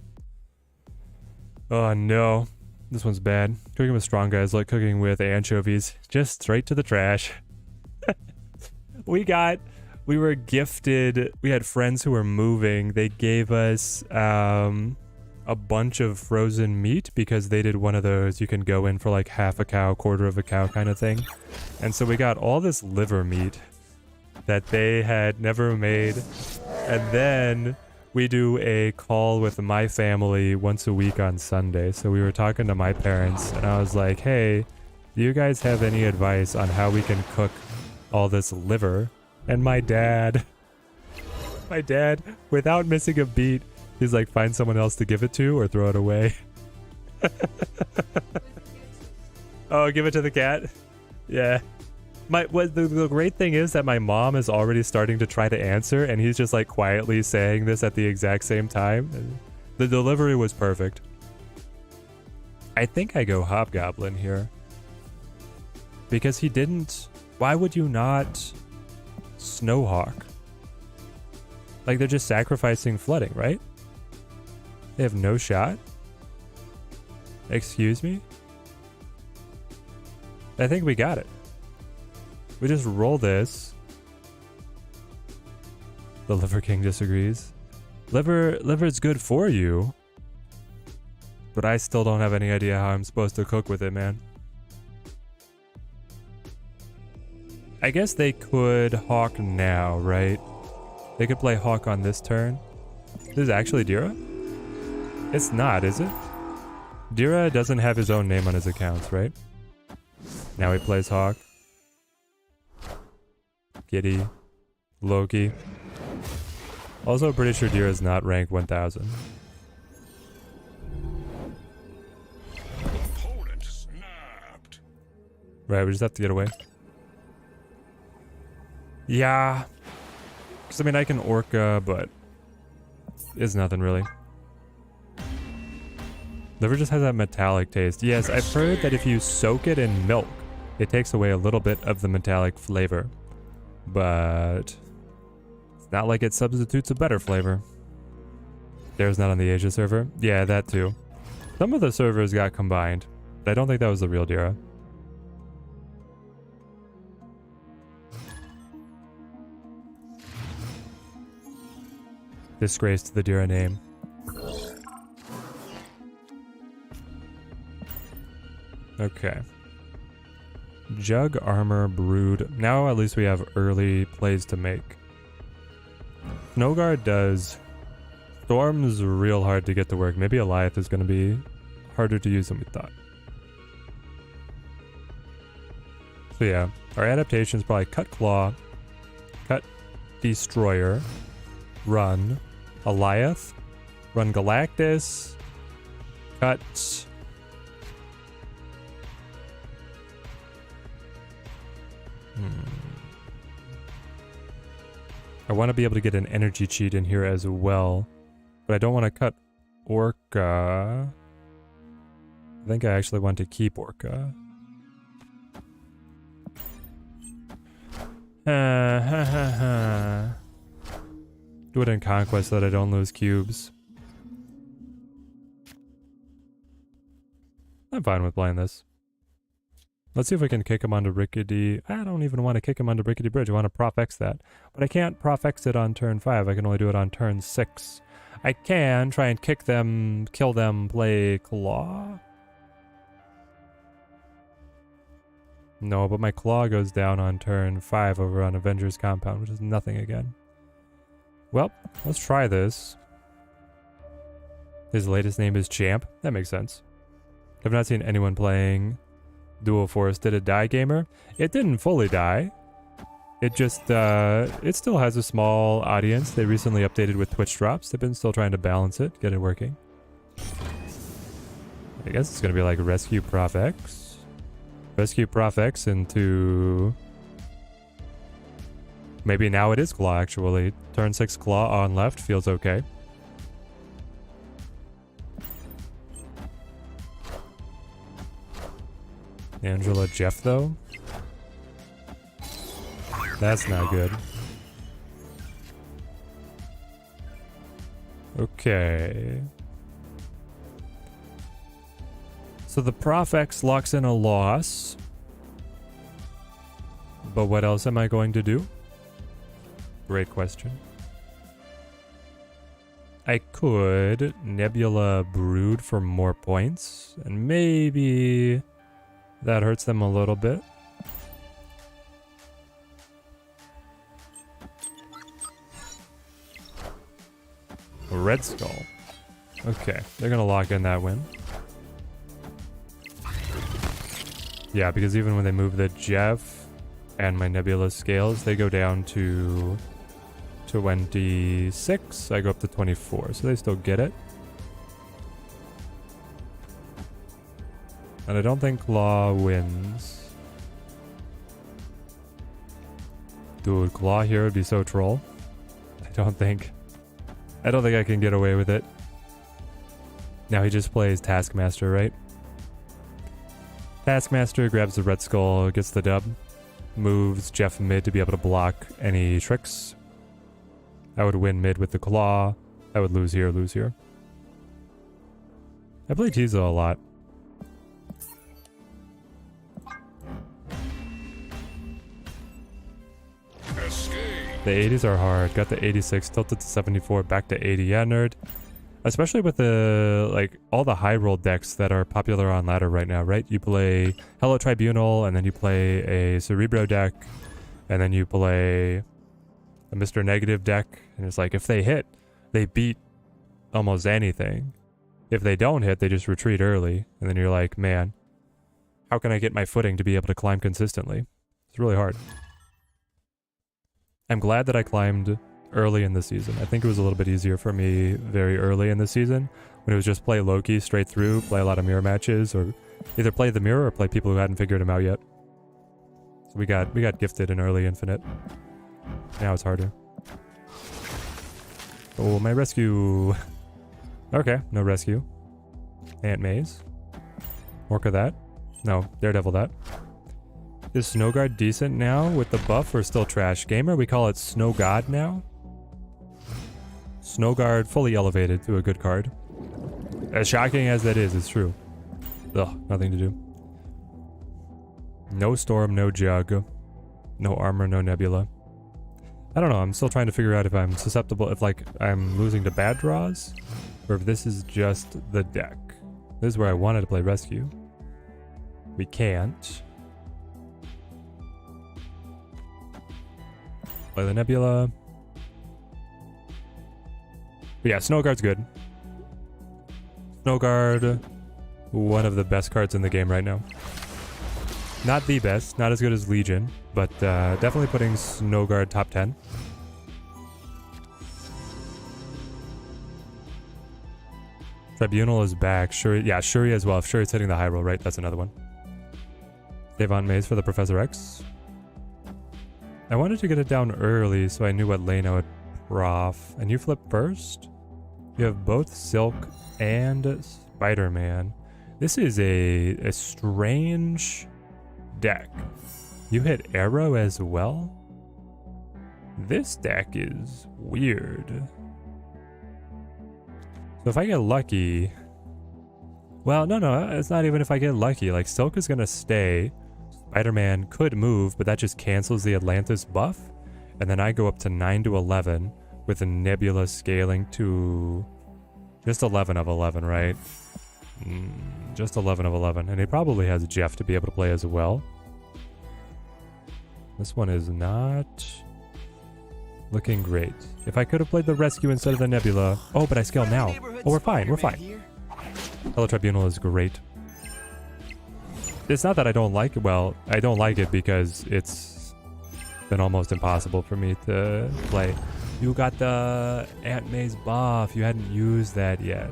Oh no, this one's bad. Cooking with strong guys like cooking with anchovies. Just straight to the trash. We were gifted, we had friends who were moving. They gave us a bunch of frozen meat because they did one of those you can go in for like half a cow, quarter of a cow kind of thing. And so we got all this liver meat that they had never made. And then we do a call with my family once a week on Sunday. So we were talking to my parents and I was like, hey, do you guys have any advice on how we can cook all this liver? And my dad, without missing a beat, he's like, find someone else to give it to or throw it away. Oh, give it to the cat? Yeah. The great thing is that my mom is already starting to try to answer and he's just like quietly saying this at the exact same time. The delivery was perfect. I think I go Hobgoblin here. Because he didn't... Why would you not Snowhawk? Like they're just sacrificing flooding, right? They have no shot? Excuse me? I think we got it. We just roll this. The Liver King disagrees. Liver's good for you. But I still don't have any idea how I'm supposed to cook with it, man. I guess they could Hawk now, right? They could play Hawk on this turn. This is actually Dira? It's not, is it? Dira doesn't have his own name on his accounts, right? Now he plays Hawk. Kitty. Loki. Also pretty sure Dira is not ranked 1000. Opponent snapped. Right, we just have to get away. Yeah. Because, I mean, I can Orca, but it's nothing really. Liver just has that metallic taste. Yes, I've heard that if you soak it in milk, it takes away a little bit of the metallic flavor. But it's not like it substitutes a better flavor. There's not on the Asia server. Yeah, that too. Some of the servers got combined. But I don't think that was the real Dira. Disgrace to the Dira name. Okay. Jug, Armor, Brood. Now at least we have early plays to make. Snowguard does. Storm's real hard to get to work. Maybe Alioth is going to be harder to use than we thought. So yeah, our adaptation is probably Cut Claw, Cut Destroyer, Run Alioth, Run Galactus, Cut... I want to be able to get an energy cheat in here as well, but I don't want to cut Orca. I think I actually want to keep Orca. Do it in Conquest so that I don't lose cubes. I'm fine with playing this. Let's see if we can kick him onto Rickety. I don't even want to kick him onto Rickety Bridge. I want to Prof X that. But I can't Prof X it on turn 5. I can only do it on turn 6. I can try and kick them, kill them, play Claw. No, but my Claw goes down on turn 5 over on Avengers Compound, which is nothing again. Well, let's try this. His latest name is Champ. That makes sense. I've not seen anyone playing Dual Force. Did it die, gamer? It didn't fully die. It just, it still has a small audience. They recently updated with Twitch drops. They've been still trying to balance it, get it working. I guess it's gonna be like Rescue Prof X. Rescue Prof X into... Maybe now it is Claw, actually. Turn 6 Claw on left feels okay. Angela Jeff, though. That's not good. Okay. So the Prof X locks in a loss. But what else am I going to do? Great question. I could Nebula Brood for more points, and maybe that hurts them a little bit. Red Skull. Okay, they're gonna lock in that win. Yeah, because even when they move the Jeff and my Nebula scales, they go down to 26. I go up to 24, so they still get it. And I don't think Claw wins. Dude, Claw here would be so troll. I don't think I can get away with it. Now he just plays Taskmaster, right? Taskmaster grabs the Red Skull, gets the dub, moves Jeff mid to be able to block any tricks. I would win mid with the Claw. I would lose here, lose here. I play Tizo a lot. The 80s are hard. Got the 86, tilted to 74, back to 80. Yeah, nerd. Especially with the, like, all the high roll decks that are popular on ladder right now, right? You play Hello Tribunal, and then you play a Cerebro deck, and then you play a Mr. Negative deck, and it's like, if they hit, they beat almost anything. If they don't hit, they just retreat early, and then you're like, man, how can I get my footing to be able to climb consistently? It's really hard. I'm glad that I climbed early in the season. I think it was a little bit easier for me very early in the season when it was just play Loki straight through, play a lot of mirror matches, or either play the mirror or play people who hadn't figured him out yet. So we got gifted in early Infinite. Now it's harder. Oh, my rescue. Okay, no rescue. Aunt Maze. Orca that. No, Daredevil that. Is Snowguard decent now with the buff or still trash? Gamer, we call it Snow God now. Snowguard fully elevated to a good card. As shocking as that is, it's true. Ugh, nothing to do. No Storm, no Jug. No Armor, no Nebula. I don't know, I'm still trying to figure out if I'm susceptible, if like I'm losing to bad draws, or if this is just the deck. This is where I wanted to play Rescue. We can't. Play the Nebula. But yeah, Snowguard's good. Snowguard, one of the best cards in the game right now. Not the best, not as good as Legion, but definitely putting Snowguard top 10. Tribunal is back. Shuri, yeah, Shuri as well. If Shuri's hitting the high roll, right? That's another one. Devon Maze for the Professor X. I wanted to get it down early so I knew what lane I would prof. And you flip first? You have both Silk and Spider-Man. This is a strange deck. You hit Arrow as well? This deck is weird. So if I get lucky... Well, no, it's not even if I get lucky. Like, Silk is gonna stay. Spider-Man could move, but that just cancels the Atlantis buff. And then I go up to 9 to 11 with a Nebula scaling to just 11 of 11, right? Just 11 of 11. And he probably has Jeff to be able to play as well. This one is not looking great. If I could have played the Rescue instead of the Nebula... Oh, but I scale now. Oh, we're fine, we're fine. Hello Tribunal is great. It's not that I don't like it. Well, I don't like it because it's been almost impossible for me to play. You got the Aunt May's buff. You hadn't used that yet.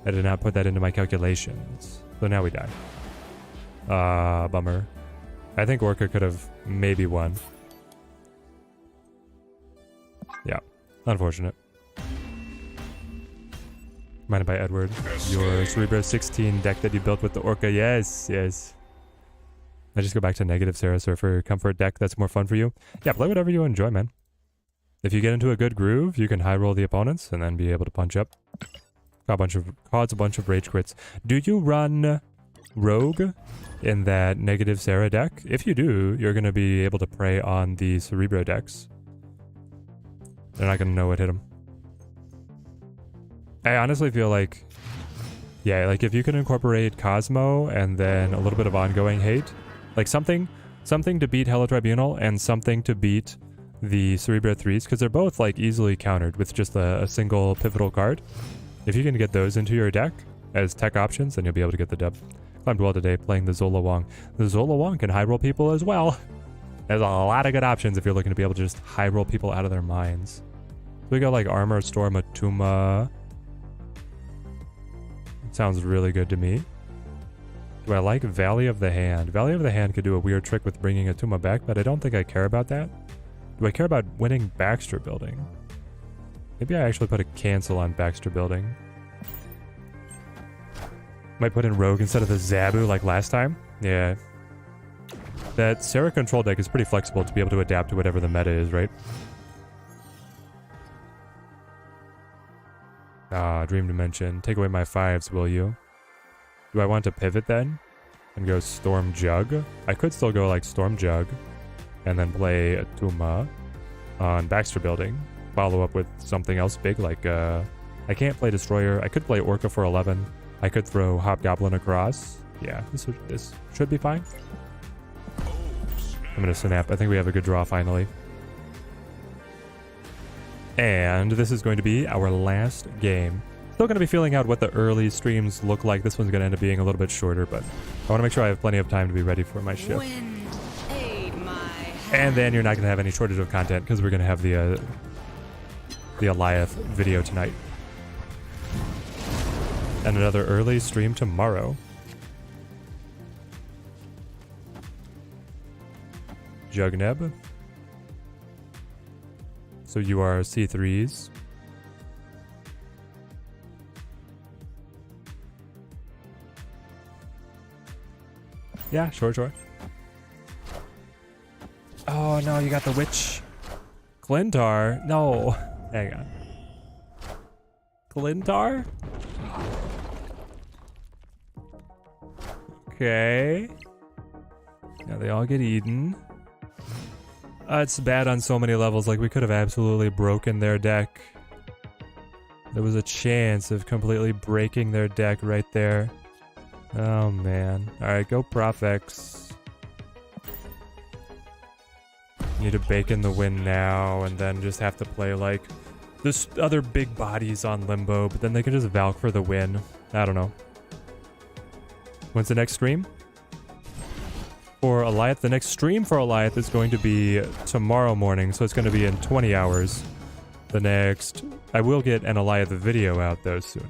I did not put that into my calculations. So now we die. Bummer. I think Orca could have maybe won. Yeah, unfortunate. Minded by Edward. Your Cerebro 16 deck that you built with the Orca. Yes, yes. I just go back to negative Sarah Surfer comfort deck. That's more fun for you. Yeah, play whatever you enjoy, man. If you get into a good groove, you can high roll the opponents and then be able to punch up. Cause a bunch of rage quits. Do you run Rogue in that negative Sarah deck? If you do, you're going to be able to prey on the Cerebro decks. They're not going to know what hit them. I honestly feel like, yeah, like if you can incorporate Cosmo and then a little bit of ongoing hate, like something to beat Hello Tribunal and something to beat the Cerebro 3s, because they're both like easily countered with just a single pivotal card. If you can get those into your deck as tech options, then you'll be able to get the dub. Climbed well today playing the Zola Wong. The Zola Wong can high roll people as well. There's a lot of good options if you're looking to be able to just high roll people out of their minds. So we got like Armor, Storm, Atuma. Sounds really good to me. Do I like Valley of the Hand? Valley of the Hand could do a weird trick with bringing Atuma back, but I don't think I care about that. Do I care about winning Baxter Building? Maybe I actually put a cancel on Baxter Building. Might put in Rogue instead of the Zabu like last time. Yeah. That Sarah control deck is pretty flexible to be able to adapt to whatever the meta is, right? Ah, Dream Dimension. Take away my 5s, will you? Do I want to pivot then? And go Storm Jug? I could still go like Storm Jug. And then play Atuma on Baxter Building. Follow up with something else big like, I can't play Destroyer. I could play Orca for 11. I could throw Hobgoblin across. Yeah, this should be fine. I'm gonna snap. I think we have a good draw finally. And this is going to be our last game. Still going to be feeling out what the early streams look like. This one's going to end up being a little bit shorter, but I want to make sure I have plenty of time to be ready for my shift. And then you're not going to have any shortage of content because we're going to have the Alioth video tonight. And another early stream tomorrow. Jugneb. So you are C3s. Yeah, sure. Oh no, you got the witch. Glintar? No. Hang on. Glintar? Okay. Now they all get eaten. It's bad on so many levels. Like, we could have absolutely broken their deck. There was a chance of completely breaking their deck right there. Oh, man. Alright, go Profex. Need to bake in the win now, and then just have to play, like, this other big bodies on Limbo, but then they can just Valk for the win. I don't know. When's the next stream? For Alioth, the next stream for Alioth is going to be tomorrow morning, so it's going to be in 20 hours. The next... I will get an Alioth video out, though, sooner.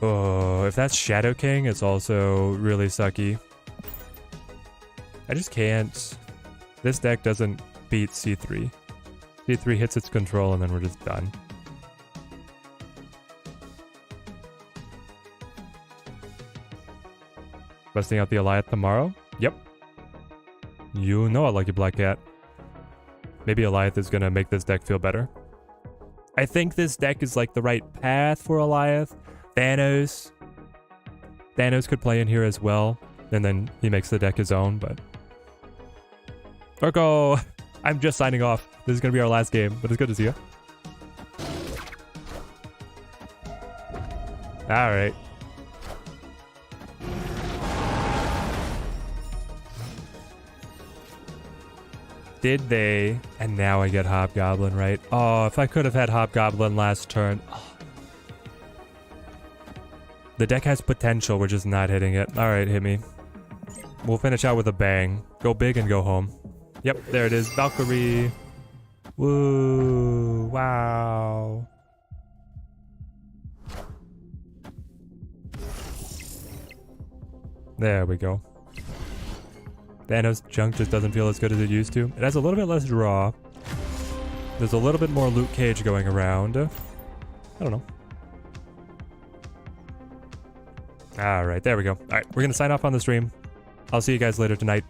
Oh, if that's Shadow King, it's also really sucky. I just can't... This deck doesn't beat C3. C3 hits its control, and then we're just done. Busting out the Alioth tomorrow? Yep. You know I like you, Black Cat. Maybe Alioth is gonna make this deck feel better. I think this deck is like the right path for Alioth. Thanos could play in here as well, and then he makes the deck his own, but... Urko! I'm just signing off. This is gonna be our last game, but it's good to see you. Alright. Did they? And now I get Hobgoblin, right? Oh, if I could have had Hobgoblin last turn. Oh. The deck has potential, we're just not hitting it. Alright, hit me. We'll finish out with a bang. Go big and go home. Yep, there it is. Valkyrie. Woo. Wow. There we go. Thanos junk just doesn't feel as good as it used to. It has a little bit less draw. There's a little bit more Luke Cage going around. I don't know. All right, there we go. All right, we're going to sign off on the stream. I'll see you guys later tonight.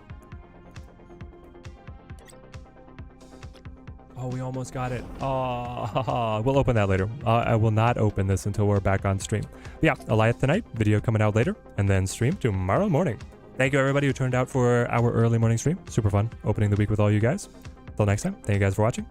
Oh, we almost got it. Oh, we'll open that later. I will not open this until we're back on stream. But yeah, Alioth tonight, video coming out later, and then stream tomorrow morning. Thank you, everybody who turned out for our early morning stream. Super fun opening the week with all you guys. Until next time, thank you guys for watching.